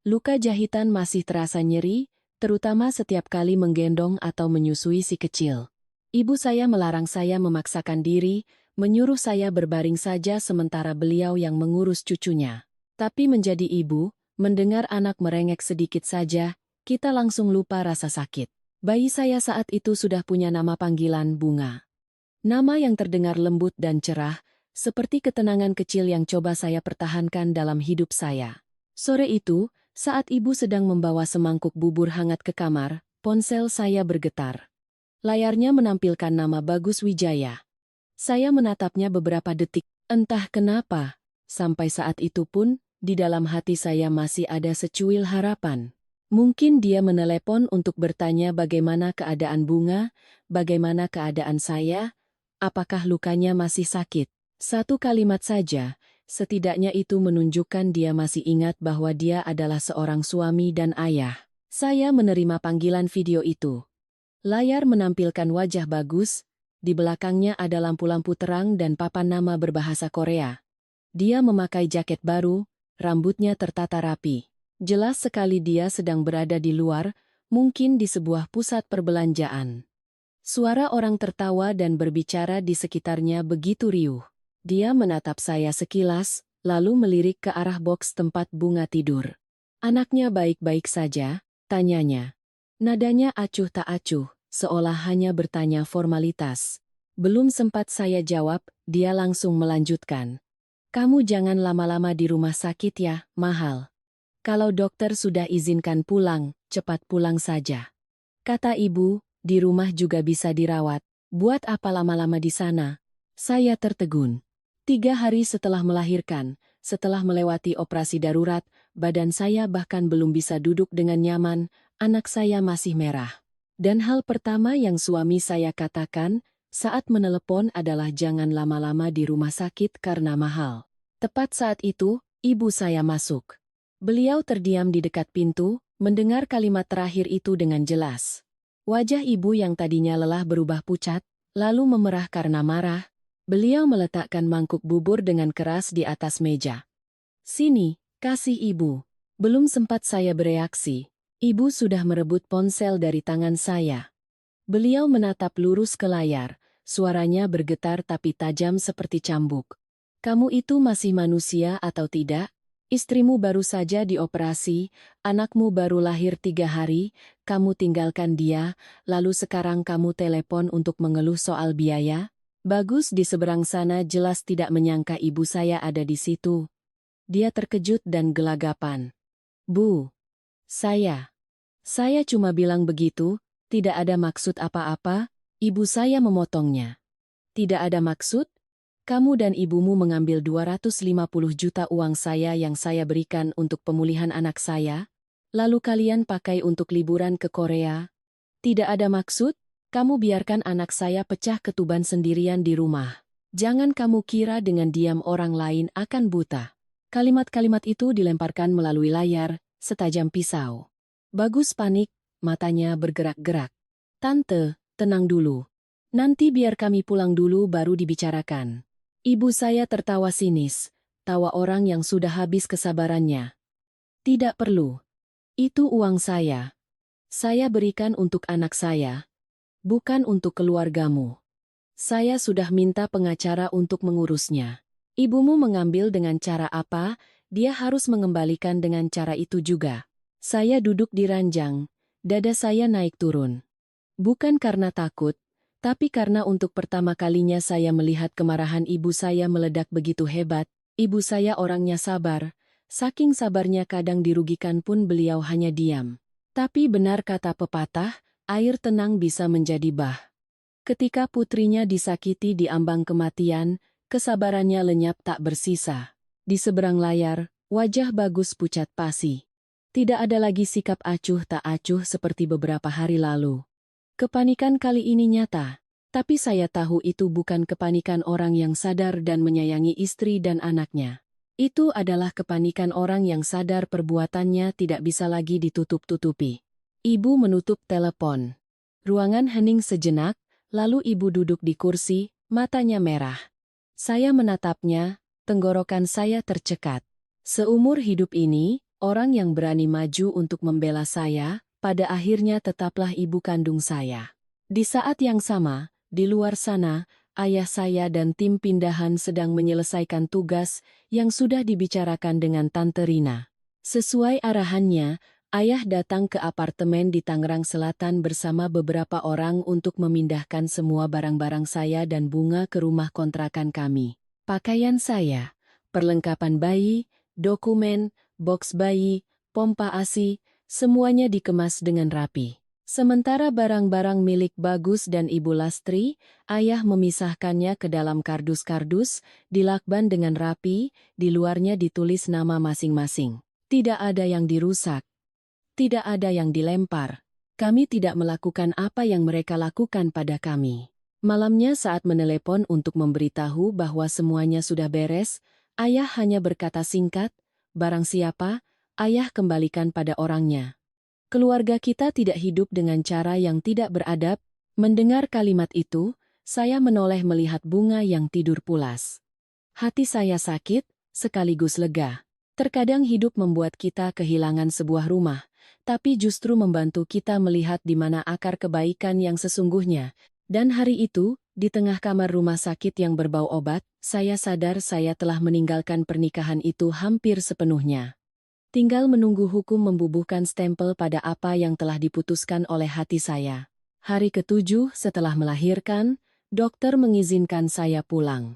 Luka jahitan masih terasa nyeri, terutama setiap kali menggendong atau menyusui si kecil. Ibu saya melarang saya memaksakan diri, menyuruh saya berbaring saja sementara beliau yang mengurus cucunya. Tapi menjadi ibu, mendengar anak merengek sedikit saja, kita langsung lupa rasa sakit. Bayi saya saat itu sudah punya nama panggilan Bunga. Nama yang terdengar lembut dan cerah, seperti ketenangan kecil yang coba saya pertahankan dalam hidup saya. Sore itu, saat ibu sedang membawa semangkuk bubur hangat ke kamar, ponsel saya bergetar. Layarnya menampilkan nama Bagus Wijaya. Saya menatapnya beberapa detik, entah kenapa. Sampai saat itu pun, di dalam hati saya masih ada secuil harapan. Mungkin dia menelepon untuk bertanya bagaimana keadaan Bunga, bagaimana keadaan saya, apakah lukanya masih sakit. Satu kalimat saja, setidaknya itu menunjukkan dia masih ingat bahwa dia adalah seorang suami dan ayah. Saya menerima panggilan video itu. Layar menampilkan wajah Bagus. Di belakangnya ada lampu-lampu terang dan papan nama berbahasa Korea. Dia memakai jaket baru, rambutnya tertata rapi. Jelas sekali dia sedang berada di luar, mungkin di sebuah pusat perbelanjaan. Suara orang tertawa dan berbicara di sekitarnya begitu riuh. Dia menatap saya sekilas, lalu melirik ke arah boks tempat Bunga tidur. "Anaknya baik-baik saja?" tanyanya. Nadanya acuh tak acuh, seolah hanya bertanya formalitas. Belum sempat saya jawab, dia langsung melanjutkan. "Kamu jangan lama-lama di rumah sakit ya, mahal. Kalau dokter sudah izinkan pulang, cepat pulang saja." Kata ibu, "Di rumah juga bisa dirawat. Buat apa lama-lama di sana?" Saya tertegun. 3 hari setelah melahirkan, setelah melewati operasi darurat, badan saya bahkan belum bisa duduk dengan nyaman, anak saya masih merah. Dan hal pertama yang suami saya katakan saat menelepon adalah jangan lama-lama di rumah sakit karena mahal. Tepat saat itu, ibu saya masuk. Beliau terdiam di dekat pintu, mendengar kalimat terakhir itu dengan jelas. Wajah ibu yang tadinya lelah berubah pucat, lalu memerah karena marah. Beliau meletakkan mangkuk bubur dengan keras di atas meja. "Sini, kasih ibu." Belum sempat saya bereaksi. Ibu sudah merebut ponsel dari tangan saya. Beliau menatap lurus ke layar, suaranya bergetar tapi tajam seperti cambuk. "Kamu itu masih manusia atau tidak? Istrimu baru saja dioperasi, anakmu baru lahir 3 hari, kamu tinggalkan dia, lalu sekarang kamu telepon untuk mengeluh soal biaya?" Bagus di seberang sana jelas tidak menyangka ibu saya ada di situ. Dia terkejut dan gelagapan. "Bu, Saya cuma bilang begitu, tidak ada maksud apa-apa," ibu saya memotongnya. "Tidak ada maksud? Kamu dan ibumu mengambil 250 juta uang saya yang saya berikan untuk pemulihan anak saya, lalu kalian pakai untuk liburan ke Korea. Tidak ada maksud? Kamu biarkan anak saya pecah ketuban sendirian di rumah. Jangan kamu kira dengan diam orang lain akan buta." Kalimat-kalimat itu dilemparkan melalui layar, setajam pisau. Bagus panik, matanya bergerak-gerak. "Tante, tenang dulu. Nanti biar kami pulang dulu baru dibicarakan." Ibu saya tertawa sinis, tawa orang yang sudah habis kesabarannya. "Tidak perlu. Itu uang saya. Saya berikan untuk anak saya, bukan untuk keluargamu. Saya sudah minta pengacara untuk mengurusnya. Ibumu mengambil dengan cara apa, dia harus mengembalikan dengan cara itu juga." Saya duduk di ranjang, dada saya naik turun. Bukan karena takut, tapi karena untuk pertama kalinya saya melihat kemarahan ibu saya meledak begitu hebat. Ibu saya orangnya sabar, saking sabarnya kadang dirugikan pun beliau hanya diam. Tapi benar kata pepatah, air tenang bisa menjadi bah. Ketika putrinya disakiti di ambang kematian, kesabarannya lenyap tak bersisa. Di seberang layar, wajah Bagus pucat pasi. Tidak ada lagi sikap acuh tak acuh seperti beberapa hari lalu. Kepanikan kali ini nyata, tapi saya tahu itu bukan kepanikan orang yang sadar dan menyayangi istri dan anaknya. Itu adalah kepanikan orang yang sadar perbuatannya tidak bisa lagi ditutup-tutupi. Ibu menutup telepon. Ruangan hening sejenak, lalu ibu duduk di kursi, matanya merah. Saya menatapnya, tenggorokan saya tercekat. Seumur hidup ini, orang yang berani maju untuk membela saya, pada akhirnya tetaplah ibu kandung saya. Di saat yang sama, di luar sana, ayah saya dan tim pindahan sedang menyelesaikan tugas yang sudah dibicarakan dengan Tante Rina. Sesuai arahannya, ayah datang ke apartemen di Tangerang Selatan bersama beberapa orang untuk memindahkan semua barang-barang saya dan bunga ke rumah kontrakan kami. Pakaian saya, perlengkapan bayi, dokumen, boks bayi, pompa ASI, semuanya dikemas dengan rapi. Sementara barang-barang milik Bagus dan Ibu Lastri, ayah memisahkannya ke dalam kardus-kardus, dilakban dengan rapi, di luarnya ditulis nama masing-masing. Tidak ada yang dirusak. Tidak ada yang dilempar. Kami tidak melakukan apa yang mereka lakukan pada kami. Malamnya saat menelepon untuk memberitahu bahwa semuanya sudah beres, ayah hanya berkata singkat, "Barang siapa, ayah kembalikan pada orangnya." Keluarga kita tidak hidup dengan cara yang tidak beradab. Mendengar kalimat itu, saya menoleh melihat bunga yang tidur pulas. Hati saya sakit, sekaligus lega. Terkadang hidup membuat kita kehilangan sebuah rumah, tapi justru membantu kita melihat di mana akar kebaikan yang sesungguhnya. Dan hari itu, di tengah kamar rumah sakit yang berbau obat, saya sadar saya telah meninggalkan pernikahan itu hampir sepenuhnya. Tinggal menunggu hukum membubuhkan stempel pada apa yang telah diputuskan oleh hati saya. Hari ke-7 setelah melahirkan, dokter mengizinkan saya pulang.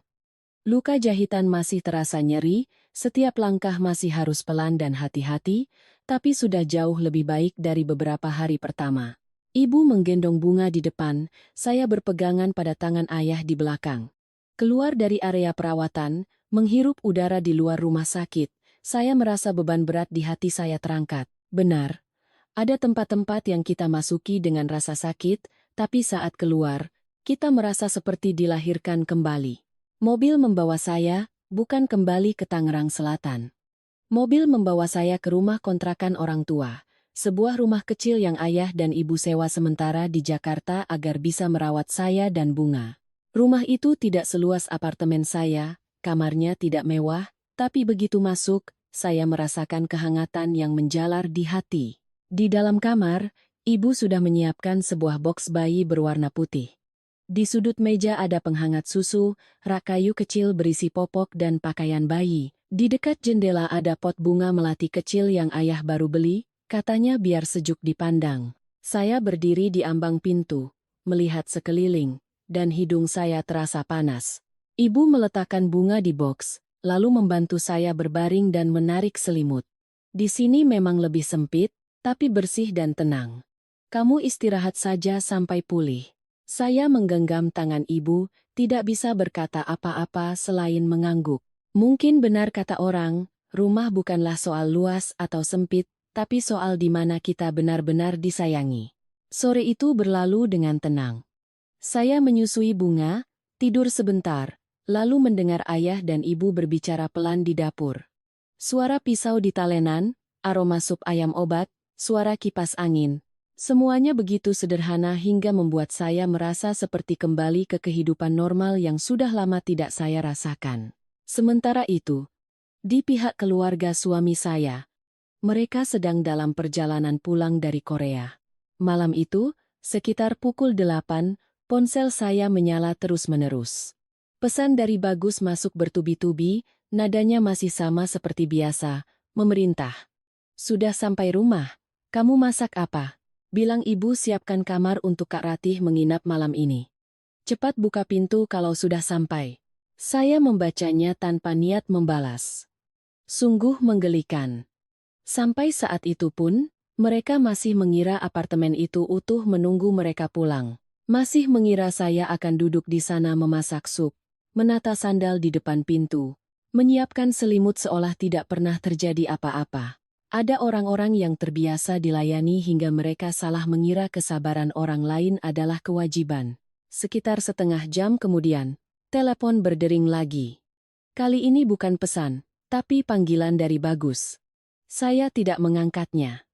Luka jahitan masih terasa nyeri, setiap langkah masih harus pelan dan hati-hati, tapi sudah jauh lebih baik dari beberapa hari pertama. Ibu menggendong bunga di depan, saya berpegangan pada tangan ayah di belakang. Keluar dari area perawatan, menghirup udara di luar rumah sakit, saya merasa beban berat di hati saya terangkat. Benar, ada tempat-tempat yang kita masuki dengan rasa sakit, tapi saat keluar, kita merasa seperti dilahirkan kembali. Mobil membawa saya, bukan kembali ke Tangerang Selatan. Mobil membawa saya ke rumah kontrakan orang tua, sebuah rumah kecil yang ayah dan ibu sewa sementara di Jakarta agar bisa merawat saya dan bunga. Rumah itu tidak seluas apartemen saya, kamarnya tidak mewah, tapi begitu masuk, saya merasakan kehangatan yang menjalar di hati. Di dalam kamar, ibu sudah menyiapkan sebuah boks bayi berwarna putih. Di sudut meja ada penghangat susu, rak kayu kecil berisi popok dan pakaian bayi. Di dekat jendela ada pot bunga melati kecil yang ayah baru beli, katanya biar sejuk dipandang. Saya berdiri di ambang pintu, melihat sekeliling, dan hidung saya terasa panas. Ibu meletakkan bunga di boks, lalu membantu saya berbaring dan menarik selimut. Di sini memang lebih sempit, tapi bersih dan tenang. Kamu istirahat saja sampai pulih. Saya menggenggam tangan ibu, tidak bisa berkata apa-apa selain mengangguk. Mungkin benar kata orang, rumah bukanlah soal luas atau sempit, tapi soal di mana kita benar-benar disayangi. Sore itu berlalu dengan tenang. Saya menyusui bunga, tidur sebentar, lalu mendengar ayah dan ibu berbicara pelan di dapur. Suara pisau di talenan, aroma sup ayam obat, suara kipas angin. Semuanya begitu sederhana hingga membuat saya merasa seperti kembali ke kehidupan normal yang sudah lama tidak saya rasakan. Sementara itu, di pihak keluarga suami saya, mereka sedang dalam perjalanan pulang dari Korea. Malam itu, sekitar pukul 8, ponsel saya menyala terus-menerus. Pesan dari Bagus masuk bertubi-tubi, nadanya masih sama seperti biasa, memerintah. Sudah sampai rumah, kamu masak apa? Bilang ibu siapkan kamar untuk Kak Ratih menginap malam ini. Cepat buka pintu kalau sudah sampai. Saya membacanya tanpa niat membalas. Sungguh menggelikan. Sampai saat itu pun, mereka masih mengira apartemen itu utuh menunggu mereka pulang. Masih mengira saya akan duduk di sana memasak sup, menata sandal di depan pintu, menyiapkan selimut seolah tidak pernah terjadi apa-apa. Ada orang-orang yang terbiasa dilayani hingga mereka salah mengira kesabaran orang lain adalah kewajiban. Sekitar setengah jam kemudian, telepon berdering lagi. Kali ini bukan pesan, Tapi panggilan dari Bagus. Saya tidak mengangkatnya.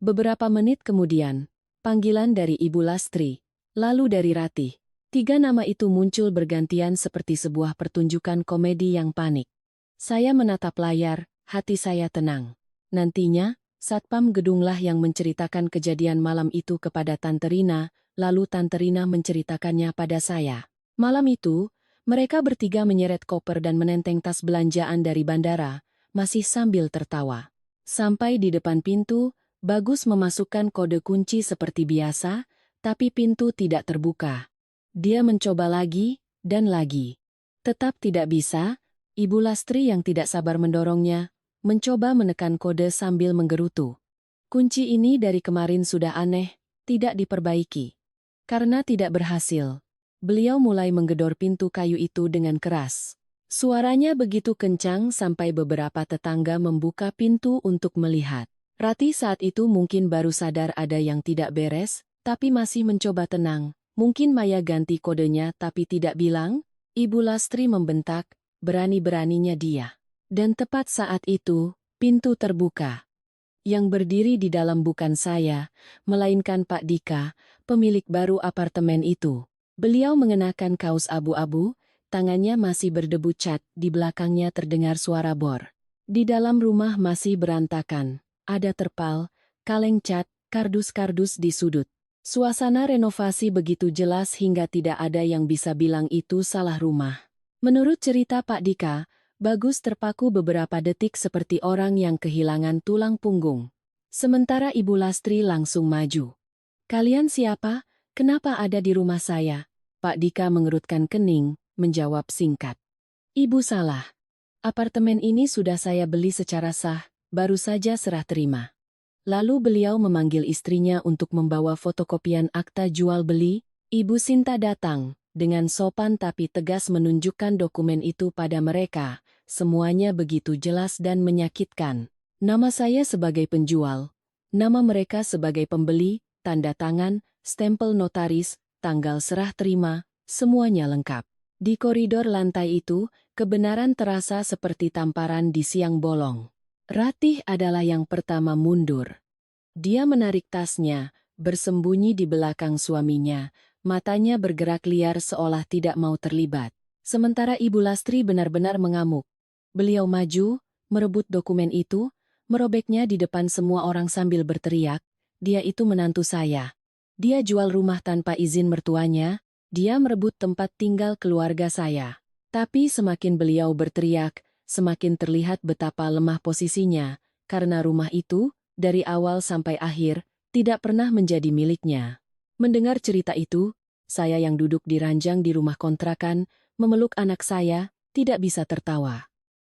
Beberapa menit kemudian, panggilan dari Ibu Lastri, lalu dari Ratih. 3 nama itu muncul bergantian seperti sebuah pertunjukan komedi yang panik. Saya menatap layar, hati saya tenang. Nantinya, Satpam Gedunglah yang menceritakan kejadian malam itu kepada Tante Rina, lalu Tante Rina menceritakannya pada saya. Malam itu, mereka bertiga menyeret koper dan menenteng tas belanjaan dari bandara, masih sambil tertawa. Sampai di depan pintu, Bagus memasukkan kode kunci seperti biasa, tapi pintu tidak terbuka. Dia mencoba lagi, dan lagi. Tetap tidak bisa, Ibu Lastri yang tidak sabar mendorongnya, mencoba menekan kode sambil menggerutu. Kunci ini dari kemarin sudah aneh, tidak diperbaiki. Karena tidak berhasil, beliau mulai menggedor pintu kayu itu dengan keras. Suaranya begitu kencang sampai beberapa tetangga membuka pintu untuk melihat. Ratih saat itu mungkin baru sadar ada yang tidak beres, tapi masih mencoba tenang. Mungkin Maya ganti kodenya tapi tidak bilang. Ibu Lastri membentak, berani-beraninya dia. Dan tepat saat itu, pintu terbuka. Yang berdiri di dalam bukan saya, melainkan Pak Dika, pemilik baru apartemen itu. Beliau mengenakan kaos abu-abu, tangannya masih berdebu cat, di belakangnya terdengar suara bor. Di dalam rumah masih berantakan. Ada terpal, kaleng cat, kardus-kardus di sudut. Suasana renovasi begitu jelas hingga tidak ada yang bisa bilang itu salah rumah. Menurut cerita Pak Dika, Bagus terpaku beberapa detik seperti orang yang kehilangan tulang punggung. Sementara Ibu Lastri langsung maju. "Kalian siapa? Kenapa ada di rumah saya?" Pak Dika mengerutkan kening, menjawab singkat. "Ibu salah. Apartemen ini sudah saya beli secara sah, baru saja serah terima." Lalu beliau memanggil istrinya untuk membawa fotokopian akta jual beli. Ibu Sinta datang, dengan sopan tapi tegas menunjukkan dokumen itu pada mereka. Semuanya begitu jelas dan menyakitkan. Nama saya sebagai penjual, nama mereka sebagai pembeli, tanda tangan, stempel notaris, tanggal serah terima, semuanya lengkap. Di koridor lantai itu, kebenaran terasa seperti tamparan di siang bolong. Ratih adalah yang pertama mundur. Dia menarik tasnya, bersembunyi di belakang suaminya, matanya bergerak liar seolah tidak mau terlibat. Sementara Ibu Lastri benar-benar mengamuk. Beliau maju, merebut dokumen itu, merobeknya di depan semua orang sambil berteriak, "Dia itu menantu saya. Dia jual rumah tanpa izin mertuanya, dia merebut tempat tinggal keluarga saya." Tapi semakin beliau berteriak, semakin terlihat betapa lemah posisinya, karena rumah itu, dari awal sampai akhir, tidak pernah menjadi miliknya. Mendengar cerita itu, saya yang duduk di ranjang di rumah kontrakan, memeluk anak saya, tidak bisa tertawa.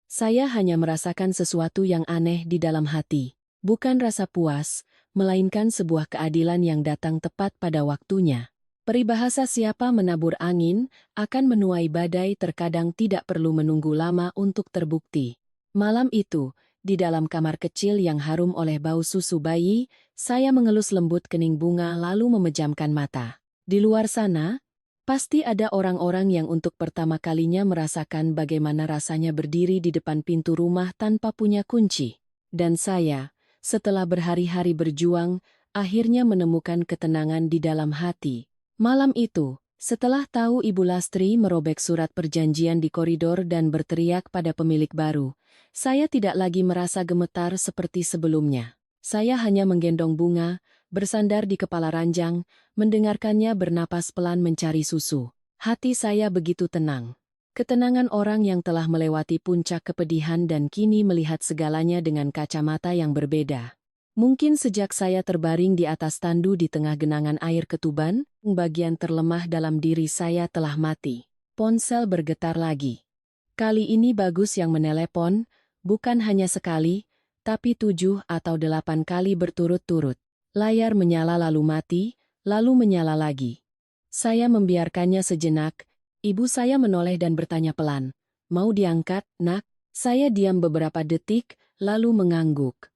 Saya hanya merasakan sesuatu yang aneh di dalam hati. Bukan rasa puas, melainkan sebuah keadilan yang datang tepat pada waktunya. Peribahasa siapa menabur angin, akan menuai badai terkadang tidak perlu menunggu lama untuk terbukti. Malam itu, di dalam kamar kecil yang harum oleh bau susu bayi, saya mengelus lembut kening bunga lalu memejamkan mata. Di luar sana, pasti ada orang-orang yang untuk pertama kalinya merasakan bagaimana rasanya berdiri di depan pintu rumah tanpa punya kunci. Dan saya, setelah berhari-hari berjuang, akhirnya menemukan ketenangan di dalam hati. Malam itu, setelah tahu Ibu Lastri merobek surat perjanjian di koridor dan berteriak pada pemilik baru, saya tidak lagi merasa gemetar seperti sebelumnya. Saya hanya menggendong bunga, bersandar di kepala ranjang, mendengarkannya bernapas pelan mencari susu. Hati saya begitu tenang. Ketenangan orang yang telah melewati puncak kepedihan dan kini melihat segalanya dengan kacamata yang berbeda. Mungkin sejak saya terbaring di atas tandu di tengah genangan air ketuban, bagian terlemah dalam diri saya telah mati. Ponsel bergetar lagi. Kali ini Bagus yang menelepon, bukan hanya sekali, tapi 7 atau 8 kali berturut-turut. Layar menyala lalu mati, lalu menyala lagi. Saya membiarkannya sejenak, ibu saya menoleh dan bertanya pelan, "Mau diangkat, nak?" Saya diam beberapa detik, lalu mengangguk.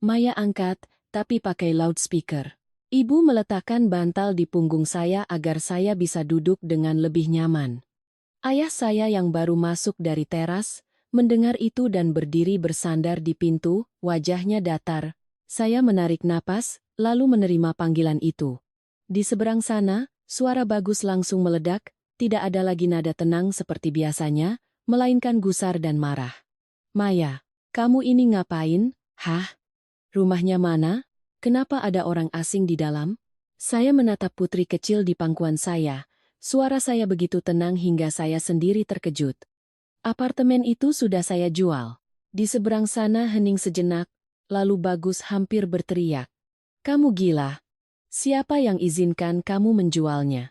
Maya angkat, tapi pakai loudspeaker. Ibu meletakkan bantal di punggung saya agar saya bisa duduk dengan lebih nyaman. Ayah saya yang baru masuk dari teras, Mendengar itu dan berdiri bersandar di pintu, wajahnya datar. Saya menarik napas, lalu menerima panggilan itu. Di seberang sana, suara Bagus langsung meledak, tidak ada lagi nada tenang seperti biasanya, melainkan gusar dan marah. Maya, kamu ini ngapain? Hah? Rumahnya mana? Kenapa ada orang asing di dalam? Saya menatap putri kecil di pangkuan saya. Suara saya begitu tenang hingga saya sendiri terkejut. Apartemen itu sudah saya jual. Di seberang sana hening sejenak, lalu Bagus hampir berteriak. Kamu gila. Siapa yang izinkan kamu menjualnya?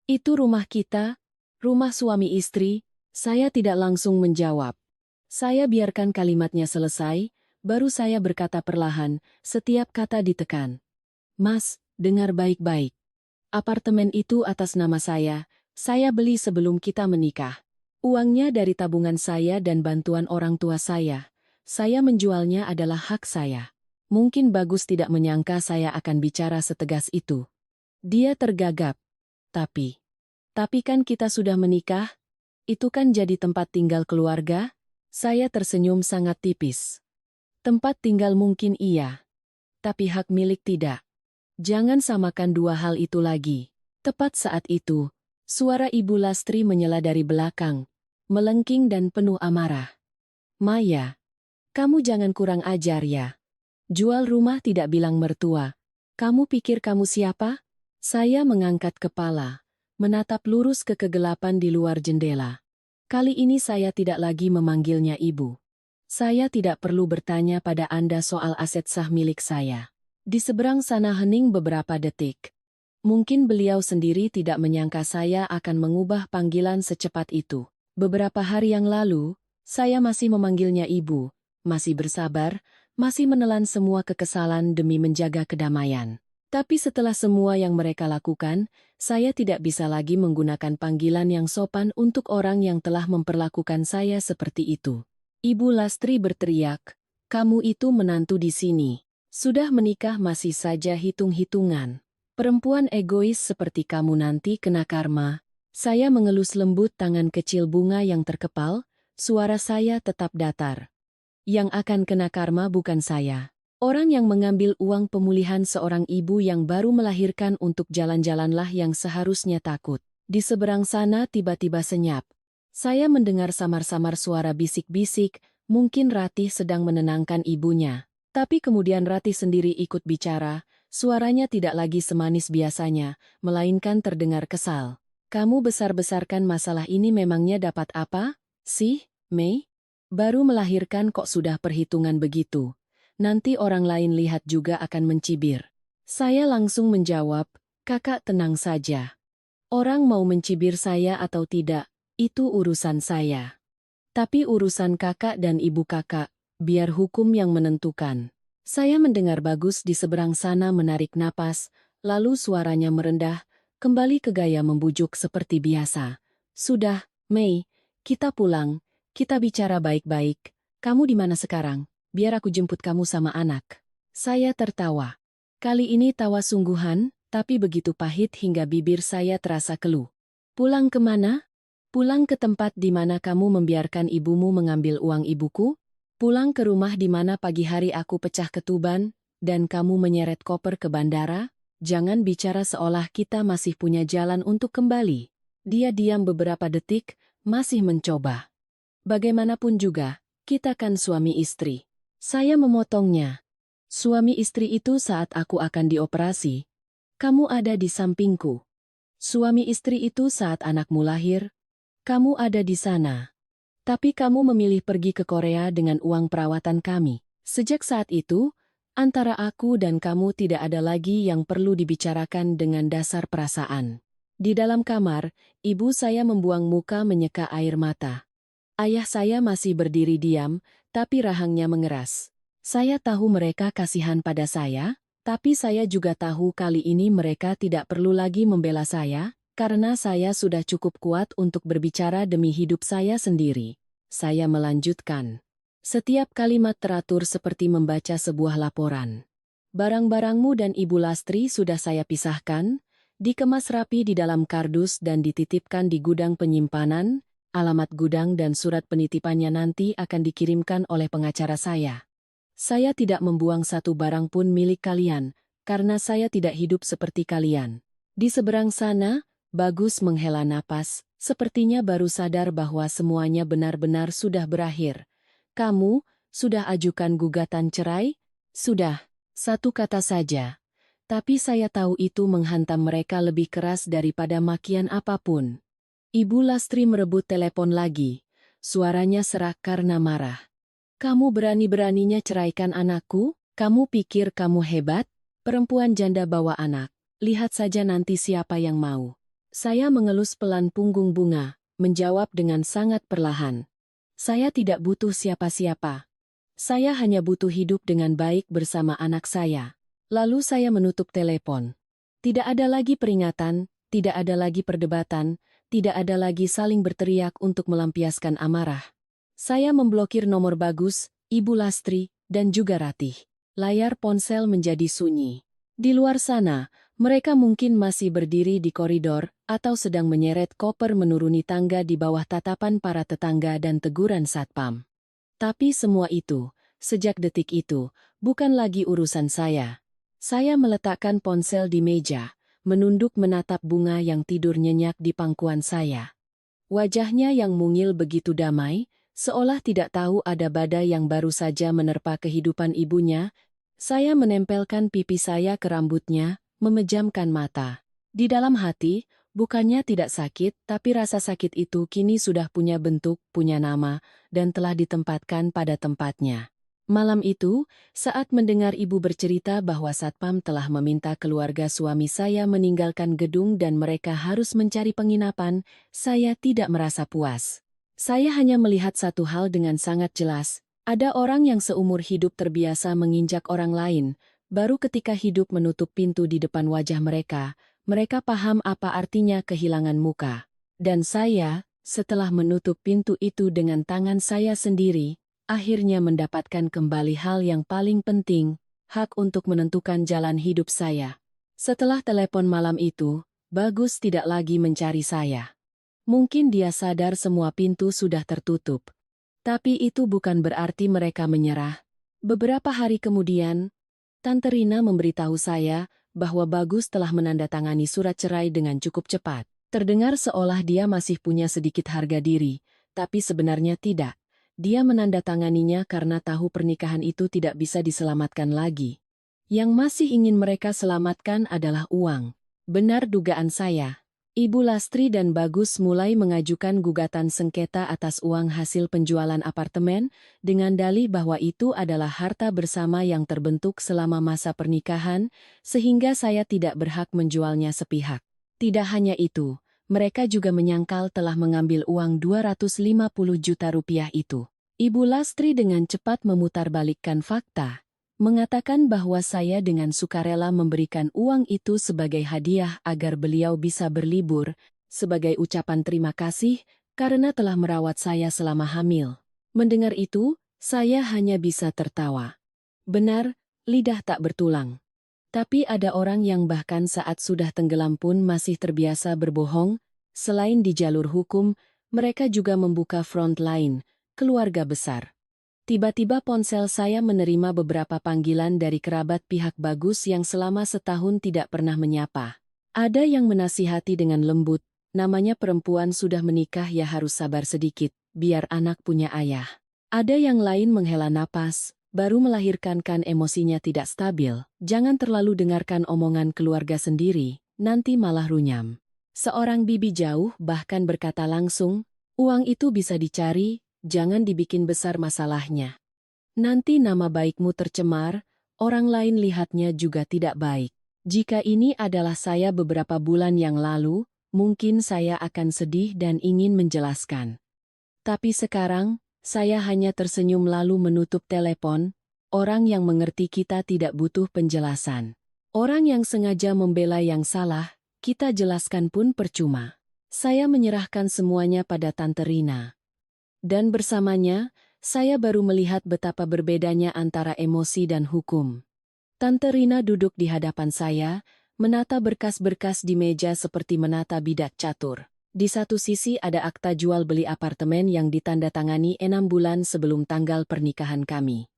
Itu rumah kita, rumah suami istri. Saya tidak langsung menjawab. Saya biarkan kalimatnya selesai, baru saya berkata perlahan, setiap kata ditekan. Mas, dengar baik-baik. Apartemen itu atas nama saya beli sebelum kita menikah. Uangnya dari tabungan saya dan bantuan orang tua saya. Saya menjualnya adalah hak saya. Mungkin Bagus tidak menyangka saya akan bicara setegas itu. Dia tergagap. Tapi kan kita sudah menikah? Itu kan jadi tempat tinggal keluarga? Saya tersenyum sangat tipis. Tempat tinggal mungkin iya, tapi hak milik tidak. Jangan samakan dua hal itu lagi. Tepat saat itu, suara Ibu Lastri menyela dari belakang, melengking dan penuh amarah. Maya, kamu jangan kurang ajar ya. Jual rumah tidak bilang mertua. Kamu pikir kamu siapa? Saya mengangkat kepala, menatap lurus ke kegelapan di luar jendela. Kali ini saya tidak lagi memanggilnya ibu. Saya tidak perlu bertanya pada Anda soal aset sah milik saya. Di seberang sana hening beberapa detik. Mungkin beliau sendiri tidak menyangka saya akan mengubah panggilan secepat itu. Beberapa hari yang lalu, saya masih memanggilnya ibu, masih bersabar, masih menelan semua kekesalan demi menjaga kedamaian. Tapi setelah semua yang mereka lakukan, saya tidak bisa lagi menggunakan panggilan yang sopan untuk orang yang telah memperlakukan saya seperti itu. Ibu Lastri berteriak, kamu itu menantu di sini. Sudah menikah masih saja hitung-hitungan. Perempuan egois seperti kamu nanti kena karma. Saya mengelus lembut tangan kecil bunga yang terkepal, suara saya tetap datar. Yang akan kena karma bukan saya. Orang yang mengambil uang pemulihan seorang ibu yang baru melahirkan untuk jalan-jalanlah yang seharusnya takut. Di seberang sana tiba-tiba senyap. Saya mendengar samar-samar suara bisik-bisik, mungkin Ratih sedang menenangkan ibunya. Tapi kemudian Ratih sendiri ikut bicara, suaranya tidak lagi semanis biasanya, melainkan terdengar kesal. Kamu besar-besarkan masalah ini memangnya dapat apa, sih, Mei? Baru melahirkan kok sudah perhitungan begitu. Nanti orang lain lihat juga akan mencibir. Saya langsung menjawab, kakak tenang saja. Orang mau mencibir saya atau tidak, itu urusan saya. Tapi urusan kakak dan ibu kakak, biar hukum yang menentukan. Saya mendengar Bagus di seberang sana menarik napas, lalu suaranya merendah, kembali ke gaya membujuk seperti biasa. Sudah, Mei, kita pulang, kita bicara baik-baik. Kamu di mana sekarang? Biar aku jemput kamu sama anak. Saya tertawa. Kali ini tawa sungguhan, tapi begitu pahit hingga bibir saya terasa keluh. Pulang kemana? Pulang ke tempat di mana kamu membiarkan ibumu mengambil uang ibuku? Pulang ke rumah di mana pagi hari aku pecah ketuban, dan kamu menyeret koper ke bandara? Jangan bicara seolah kita masih punya jalan untuk kembali. Dia diam beberapa detik, masih mencoba. Bagaimanapun juga, kita kan suami istri. Saya memotongnya. Suami istri itu saat aku akan dioperasi. Kamu ada di sampingku. Suami istri itu saat anakmu lahir. Kamu ada di sana. Tapi kamu memilih pergi ke Korea dengan uang perawatan kami. Sejak saat itu, antara aku dan kamu tidak ada lagi yang perlu dibicarakan dengan dasar perasaan. Di dalam kamar, ibu saya membuang muka menyeka air mata. Ayah saya masih berdiri diam, tapi rahangnya mengeras. Saya tahu mereka kasihan pada saya, tapi saya juga tahu kali ini mereka tidak perlu lagi membela saya, karena saya sudah cukup kuat untuk berbicara demi hidup saya sendiri. Saya melanjutkan. Setiap kalimat teratur seperti membaca sebuah laporan. Barang-barangmu dan Ibu Lastri sudah saya pisahkan, dikemas rapi di dalam kardus dan dititipkan di gudang penyimpanan. alamat gudang dan surat penitipannya nanti akan dikirimkan oleh pengacara saya. Saya tidak membuang satu barang pun milik kalian, karena saya tidak hidup seperti kalian. Di seberang sana, Bagus menghela napas, sepertinya baru sadar bahwa semuanya benar-benar sudah berakhir. Kamu, sudah ajukan gugatan cerai? Sudah. Satu kata saja. Tapi saya tahu itu menghantam mereka lebih keras daripada makian apapun. Ibu Lastri merebut telepon lagi. Suaranya serak karena marah. Kamu berani-beraninya ceraikan anakku? Kamu pikir kamu hebat? Perempuan janda bawa anak. Lihat saja nanti siapa yang mau. Saya mengelus pelan punggung Bunga, menjawab dengan sangat perlahan. Saya tidak butuh siapa-siapa. Saya hanya butuh hidup dengan baik bersama anak saya. Lalu saya menutup telepon. Tidak ada lagi peringatan, tidak ada lagi perdebatan, tidak ada lagi saling berteriak untuk melampiaskan amarah. Saya memblokir nomor Bagus, Ibu Lastri, dan juga Ratih. Layar ponsel menjadi sunyi. Di luar sana, mereka mungkin masih berdiri di koridor atau sedang menyeret koper menuruni tangga di bawah tatapan para tetangga dan teguran satpam. Tapi semua itu, sejak detik itu, bukan lagi urusan saya. Saya meletakkan ponsel di meja, menunduk menatap Bunga yang tidur nyenyak di pangkuan saya. Wajahnya yang mungil begitu damai, seolah tidak tahu ada badai yang baru saja menerpa kehidupan ibunya. Saya menempelkan pipi saya ke rambutnya, memejamkan mata. Di dalam hati, bukannya tidak sakit, tapi rasa sakit itu kini sudah punya bentuk, punya nama, dan telah ditempatkan pada tempatnya. Malam itu, saat mendengar ibu bercerita bahwa Satpam telah meminta keluarga suami saya meninggalkan gedung dan mereka harus mencari penginapan, saya tidak merasa puas. Saya hanya melihat satu hal dengan sangat jelas. Ada orang yang seumur hidup terbiasa menginjak orang lain, baru ketika hidup menutup pintu di depan wajah mereka, mereka paham apa artinya kehilangan muka. Dan saya, setelah menutup pintu itu dengan tangan saya sendiri, akhirnya mendapatkan kembali hal yang paling penting, hak untuk menentukan jalan hidup saya. Setelah telepon malam itu, Bagus tidak lagi mencari saya. Mungkin dia sadar semua pintu sudah tertutup. Tapi itu bukan berarti mereka menyerah. Beberapa hari kemudian, Tante Rina memberitahu saya bahwa Bagus telah menandatangani surat cerai dengan cukup cepat. Terdengar seolah dia masih punya sedikit harga diri, tapi sebenarnya tidak. Dia menandatanganinya karena tahu pernikahan itu tidak bisa diselamatkan lagi. Yang masih ingin mereka selamatkan adalah uang. Benar dugaan saya. Ibu Lastri dan Bagus mulai mengajukan gugatan sengketa atas uang hasil penjualan apartemen dengan dalih bahwa itu adalah harta bersama yang terbentuk selama masa pernikahan, sehingga saya tidak berhak menjualnya sepihak. Tidak hanya itu, mereka juga menyangkal telah mengambil uang 250 juta rupiah itu. Ibu Lastri dengan cepat memutarbalikkan fakta, mengatakan bahwa saya dengan sukarela memberikan uang itu sebagai hadiah agar beliau bisa berlibur, sebagai ucapan terima kasih karena telah merawat saya selama hamil. Mendengar itu, saya hanya bisa tertawa. Benar, lidah tak bertulang. Tapi ada orang yang bahkan saat sudah tenggelam pun masih terbiasa berbohong. Selain di jalur hukum, mereka juga membuka front line, keluarga besar. Tiba-tiba ponsel saya menerima beberapa panggilan dari kerabat pihak Bagus yang selama setahun tidak pernah menyapa. Ada yang menasihati dengan lembut, namanya perempuan sudah menikah ya harus sabar sedikit, biar anak punya ayah. Ada yang lain menghela napas, baru melahirkan kan emosinya tidak stabil, jangan terlalu dengarkan omongan keluarga sendiri, nanti malah runyam. Seorang bibi jauh bahkan berkata langsung, uang itu bisa dicari, jangan dibikin besar masalahnya. Nanti nama baikmu tercemar, orang lain lihatnya juga tidak baik. Jika ini adalah saya beberapa bulan yang lalu, mungkin saya akan sedih dan ingin menjelaskan. Tapi sekarang, saya hanya tersenyum lalu menutup telepon. Orang yang mengerti kita tidak butuh penjelasan. Orang yang sengaja membela yang salah, kita jelaskan pun percuma. Saya menyerahkan semuanya pada Tante Rina. Dan bersamanya, saya baru melihat betapa berbedanya antara emosi dan hukum. Tante Rina duduk di hadapan saya, menata berkas-berkas di meja seperti menata bidak catur. Di satu sisi ada akta jual beli apartemen yang ditandatangani 6 bulan sebelum tanggal pernikahan kami.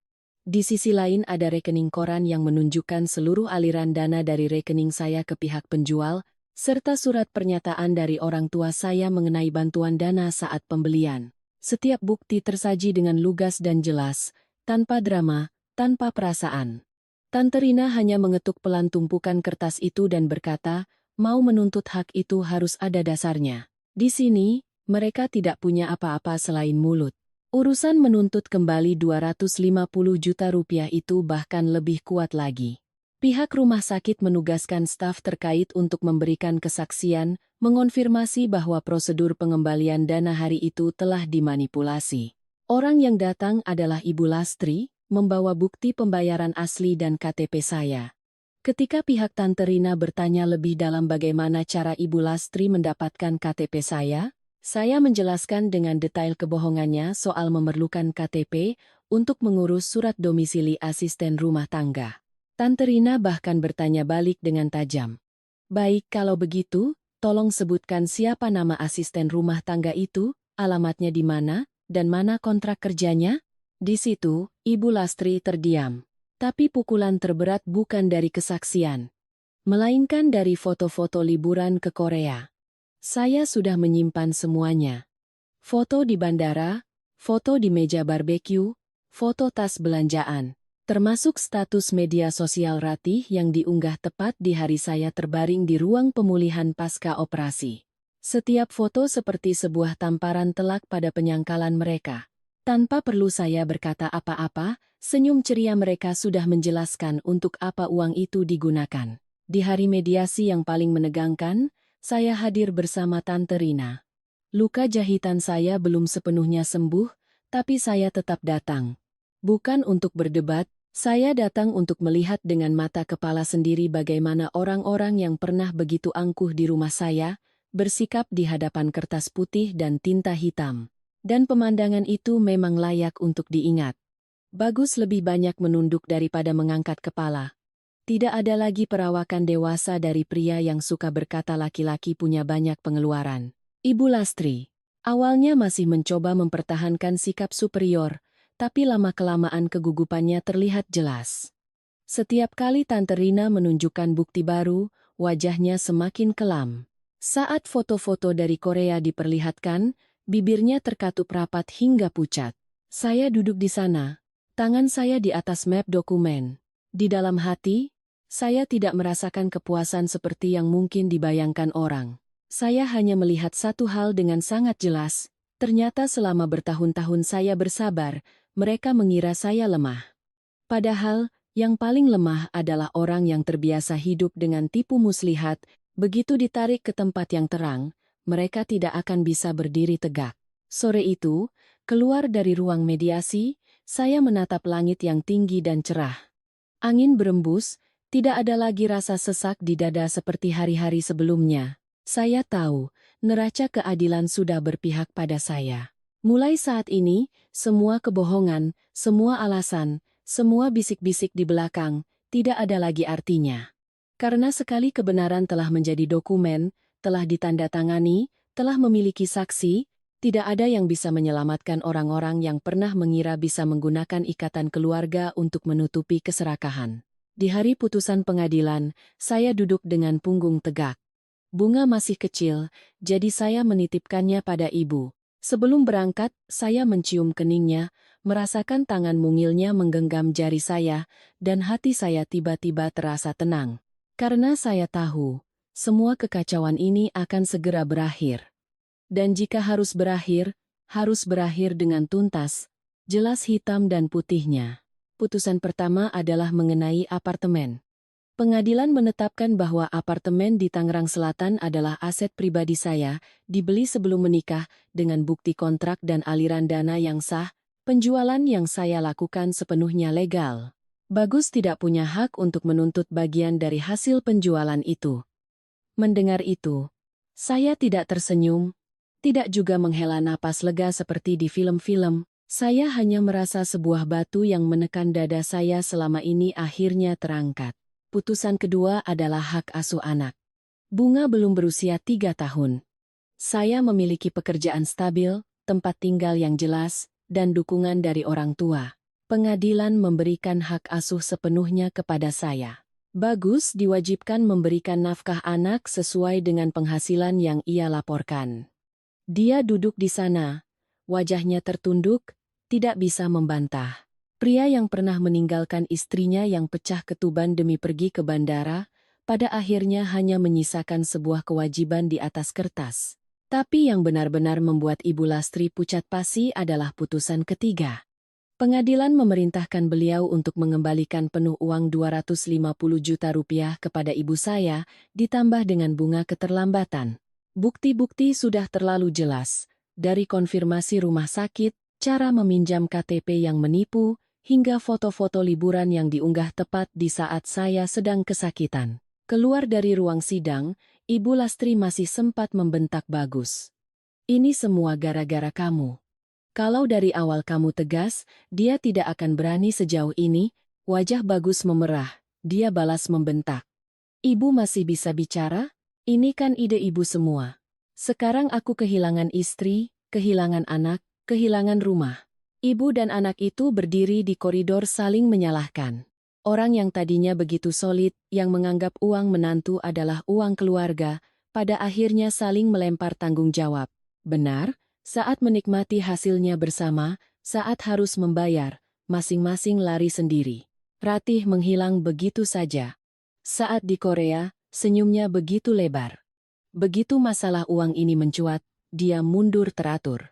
Di sisi lain ada rekening koran yang menunjukkan seluruh aliran dana dari rekening saya ke pihak penjual, serta surat pernyataan dari orang tua saya mengenai bantuan dana saat pembelian. Setiap bukti tersaji dengan lugas dan jelas, tanpa drama, tanpa perasaan. Tante Rina hanya mengetuk pelan tumpukan kertas itu dan berkata, mau menuntut hak itu harus ada dasarnya. Di sini, mereka tidak punya apa-apa selain mulut. Urusan menuntut kembali 250 juta rupiah itu bahkan lebih kuat lagi. Pihak rumah sakit menugaskan staf terkait untuk memberikan kesaksian, mengonfirmasi bahwa prosedur pengembalian dana hari itu telah dimanipulasi. Orang yang datang adalah Ibu Lastri, membawa bukti pembayaran asli dan KTP saya. Ketika pihak Tante Rina bertanya lebih dalam bagaimana cara Ibu Lastri mendapatkan KTP saya menjelaskan dengan detail kebohongannya soal memerlukan KTP untuk mengurus surat domisili asisten rumah tangga. Tante Rina bahkan bertanya balik dengan tajam. Baik, kalau begitu, tolong sebutkan siapa nama asisten rumah tangga itu, alamatnya di mana, dan mana kontrak kerjanya? Di situ, Ibu Lastri terdiam. Tapi pukulan terberat bukan dari kesaksian, melainkan dari foto-foto liburan ke Korea. Saya sudah menyimpan semuanya. Foto di bandara, foto di meja barbeque, foto tas belanjaan, termasuk status media sosial Ratih yang diunggah tepat di hari saya terbaring di ruang pemulihan pasca operasi. Setiap foto seperti sebuah tamparan telak pada penyangkalan mereka. Tanpa perlu saya berkata apa-apa, senyum ceria mereka sudah menjelaskan untuk apa uang itu digunakan. Di hari mediasi yang paling menegangkan, saya hadir bersama Tante Rina. Luka jahitan saya belum sepenuhnya sembuh, tapi saya tetap datang. Bukan untuk berdebat, saya datang untuk melihat dengan mata kepala sendiri bagaimana orang-orang yang pernah begitu angkuh di rumah saya, bersikap di hadapan kertas putih dan tinta hitam. Dan pemandangan itu memang layak untuk diingat. Bagus lebih banyak menunduk daripada mengangkat kepala. Tidak ada lagi perawakan dewasa dari pria yang suka berkata laki-laki punya banyak pengeluaran. Ibu Lastri, awalnya masih mencoba mempertahankan sikap superior, tapi lama-kelamaan kegugupannya terlihat jelas. Setiap kali Tante Rina menunjukkan bukti baru, wajahnya semakin kelam. Saat foto-foto dari Korea diperlihatkan, bibirnya terkatup rapat hingga pucat. Saya duduk di sana, tangan saya di atas map dokumen. Di dalam hati, saya tidak merasakan kepuasan seperti yang mungkin dibayangkan orang. Saya hanya melihat satu hal dengan sangat jelas, ternyata selama bertahun-tahun saya bersabar, mereka mengira saya lemah. Padahal, yang paling lemah adalah orang yang terbiasa hidup dengan tipu muslihat, begitu ditarik ke tempat yang terang, mereka tidak akan bisa berdiri tegak. Sore itu, keluar dari ruang mediasi, saya menatap langit yang tinggi dan cerah. Angin berembus, tidak ada lagi rasa sesak di dada seperti hari-hari sebelumnya. Saya tahu, neraca keadilan sudah berpihak pada saya. Mulai saat ini, semua kebohongan, semua alasan, semua bisik-bisik di belakang, tidak ada lagi artinya. Karena sekali kebenaran telah menjadi dokumen, telah ditandatangani, telah memiliki saksi, tidak ada yang bisa menyelamatkan orang-orang yang pernah mengira bisa menggunakan ikatan keluarga untuk menutupi keserakahan. Di hari putusan pengadilan, saya duduk dengan punggung tegak. Bunga masih kecil, jadi saya menitipkannya pada ibu. Sebelum berangkat, saya mencium keningnya, merasakan tangan mungilnya menggenggam jari saya, dan hati saya tiba-tiba terasa tenang. Karena saya tahu, semua kekacauan ini akan segera berakhir. Dan jika harus berakhir dengan tuntas, jelas hitam dan putihnya. Putusan pertama adalah mengenai apartemen. Pengadilan menetapkan bahwa apartemen di Tangerang Selatan adalah aset pribadi saya, dibeli sebelum menikah, dengan bukti kontrak dan aliran dana yang sah, penjualan yang saya lakukan sepenuhnya legal. Bagus tidak punya hak untuk menuntut bagian dari hasil penjualan itu. Mendengar itu, saya tidak tersenyum, tidak juga menghela napas lega seperti di film-film. Saya hanya merasa sebuah batu yang menekan dada saya selama ini akhirnya terangkat. Putusan kedua adalah hak asuh anak. Bunga belum berusia 3 tahun. Saya memiliki pekerjaan stabil, tempat tinggal yang jelas, dan dukungan dari orang tua. Pengadilan memberikan hak asuh sepenuhnya kepada saya. Bagus diwajibkan memberikan nafkah anak sesuai dengan penghasilan yang ia laporkan. Dia duduk di sana, wajahnya tertunduk, tidak bisa membantah. Pria yang pernah meninggalkan istrinya yang pecah ketuban demi pergi ke bandara, pada akhirnya hanya menyisakan sebuah kewajiban di atas kertas. Tapi yang benar-benar membuat Ibu Lastri pucat pasi adalah putusan ketiga. Pengadilan memerintahkan beliau untuk mengembalikan penuh uang 250 juta rupiah kepada ibu saya, ditambah dengan bunga keterlambatan. Bukti-bukti sudah terlalu jelas, dari konfirmasi rumah sakit, cara meminjam KTP yang menipu, hingga foto-foto liburan yang diunggah tepat di saat saya sedang kesakitan. Keluar dari ruang sidang, Ibu Lastri masih sempat membentak Bagus. "Ini semua gara-gara kamu. Kalau dari awal kamu tegas, dia tidak akan berani sejauh ini." Wajah Bagus memerah, dia balas membentak. "Ibu masih bisa bicara? Ini kan ide ibu semua. Sekarang aku kehilangan istri, kehilangan anak, kehilangan rumah." Ibu dan anak itu berdiri di koridor saling menyalahkan. Orang yang tadinya begitu solid, yang menganggap uang menantu adalah uang keluarga, pada akhirnya saling melempar tanggung jawab. Benar? Saat menikmati hasilnya bersama, saat harus membayar, masing-masing lari sendiri. Ratih menghilang begitu saja. Saat di Korea, senyumnya begitu lebar. Begitu masalah uang ini mencuat, dia mundur teratur.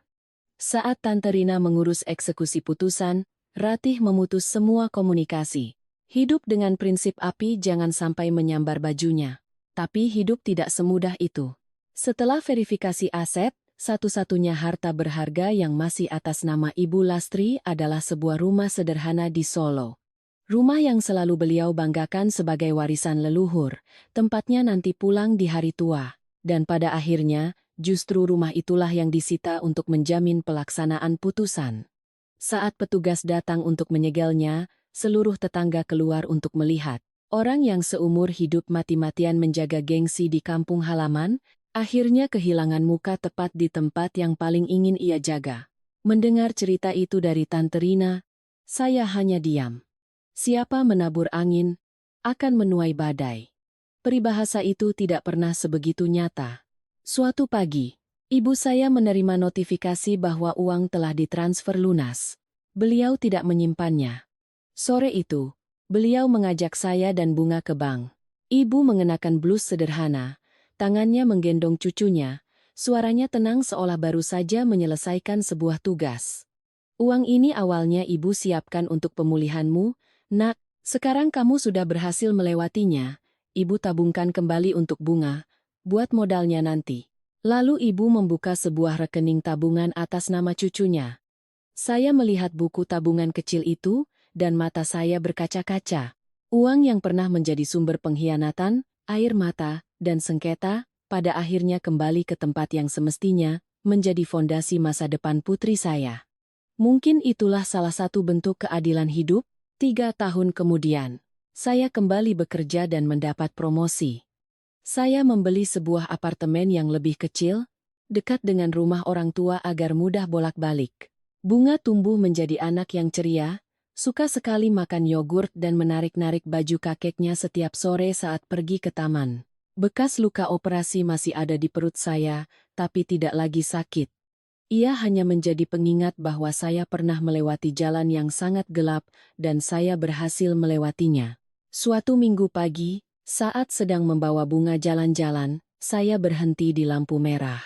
Saat Tante Rina mengurus eksekusi putusan, Ratih memutus semua komunikasi. Hidup dengan prinsip api jangan sampai menyambar bajunya. Tapi hidup tidak semudah itu. Setelah verifikasi aset, satu-satunya harta berharga yang masih atas nama Ibu Lastri adalah sebuah rumah sederhana di Solo. Rumah yang selalu beliau banggakan sebagai warisan leluhur, tempatnya nanti pulang di hari tua. Dan pada akhirnya, justru rumah itulah yang disita untuk menjamin pelaksanaan putusan. Saat petugas datang untuk menyegelnya, seluruh tetangga keluar untuk melihat. Orang yang seumur hidup mati-matian menjaga gengsi di kampung halaman, akhirnya kehilangan muka tepat di tempat yang paling ingin ia jaga. Mendengar cerita itu dari Tante Rina, saya hanya diam. Siapa menabur angin, akan menuai badai. Peribahasa itu tidak pernah sebegitu nyata. Suatu pagi, ibu saya menerima notifikasi bahwa uang telah ditransfer lunas. Beliau tidak menyimpannya. Sore itu, beliau mengajak saya dan Bunga ke bank. Ibu mengenakan blus sederhana, tangannya menggendong cucunya, suaranya tenang seolah baru saja menyelesaikan sebuah tugas. "Uang ini awalnya ibu siapkan untuk pemulihanmu, nak. Sekarang kamu sudah berhasil melewatinya. Ibu tabungkan kembali untuk Bunga, buat modalnya nanti." Lalu ibu membuka sebuah rekening tabungan atas nama cucunya. Saya melihat buku tabungan kecil itu, dan mata saya berkaca-kaca. Uang yang pernah menjadi sumber pengkhianatan, air mata, dan sengketa, pada akhirnya kembali ke tempat yang semestinya, menjadi fondasi masa depan putri saya. Mungkin itulah salah satu bentuk keadilan hidup. 3 tahun kemudian, saya kembali bekerja dan mendapat promosi. Saya membeli sebuah apartemen yang lebih kecil, dekat dengan rumah orang tua agar mudah bolak-balik. Bunga tumbuh menjadi anak yang ceria, suka sekali makan yogurt dan menarik-narik baju kakeknya setiap sore saat pergi ke taman. Bekas luka operasi masih ada di perut saya, tapi tidak lagi sakit. Ia hanya menjadi pengingat bahwa saya pernah melewati jalan yang sangat gelap, dan saya berhasil melewatinya. Suatu minggu pagi, saat sedang membawa Bunga jalan-jalan, saya berhenti di lampu merah.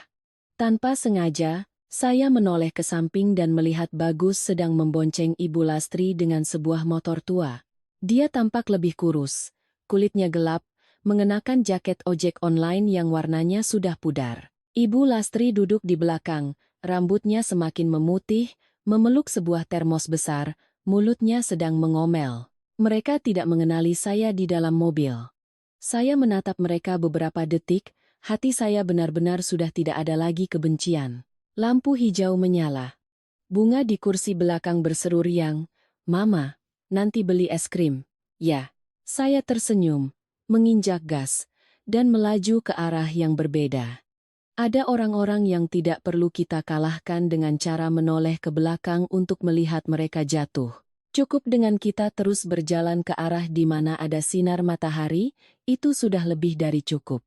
Tanpa sengaja, saya menoleh ke samping dan melihat Bagus sedang membonceng Ibu Lastri dengan sebuah motor tua. Dia tampak lebih kurus, kulitnya gelap, mengenakan jaket ojek online yang warnanya sudah pudar. Ibu Lastri duduk di belakang, rambutnya semakin memutih, memeluk sebuah termos besar, mulutnya sedang mengomel. Mereka tidak mengenali saya di dalam mobil. Saya menatap mereka beberapa detik, hati saya benar-benar sudah tidak ada lagi kebencian. Lampu hijau menyala. Bunga di kursi belakang berseru riang, "Mama, nanti beli es krim." Ya, saya tersenyum, menginjak gas, dan melaju ke arah yang berbeda. Ada orang-orang yang tidak perlu kita kalahkan dengan cara menoleh ke belakang untuk melihat mereka jatuh. Cukup dengan kita terus berjalan ke arah di mana ada sinar matahari, itu sudah lebih dari cukup.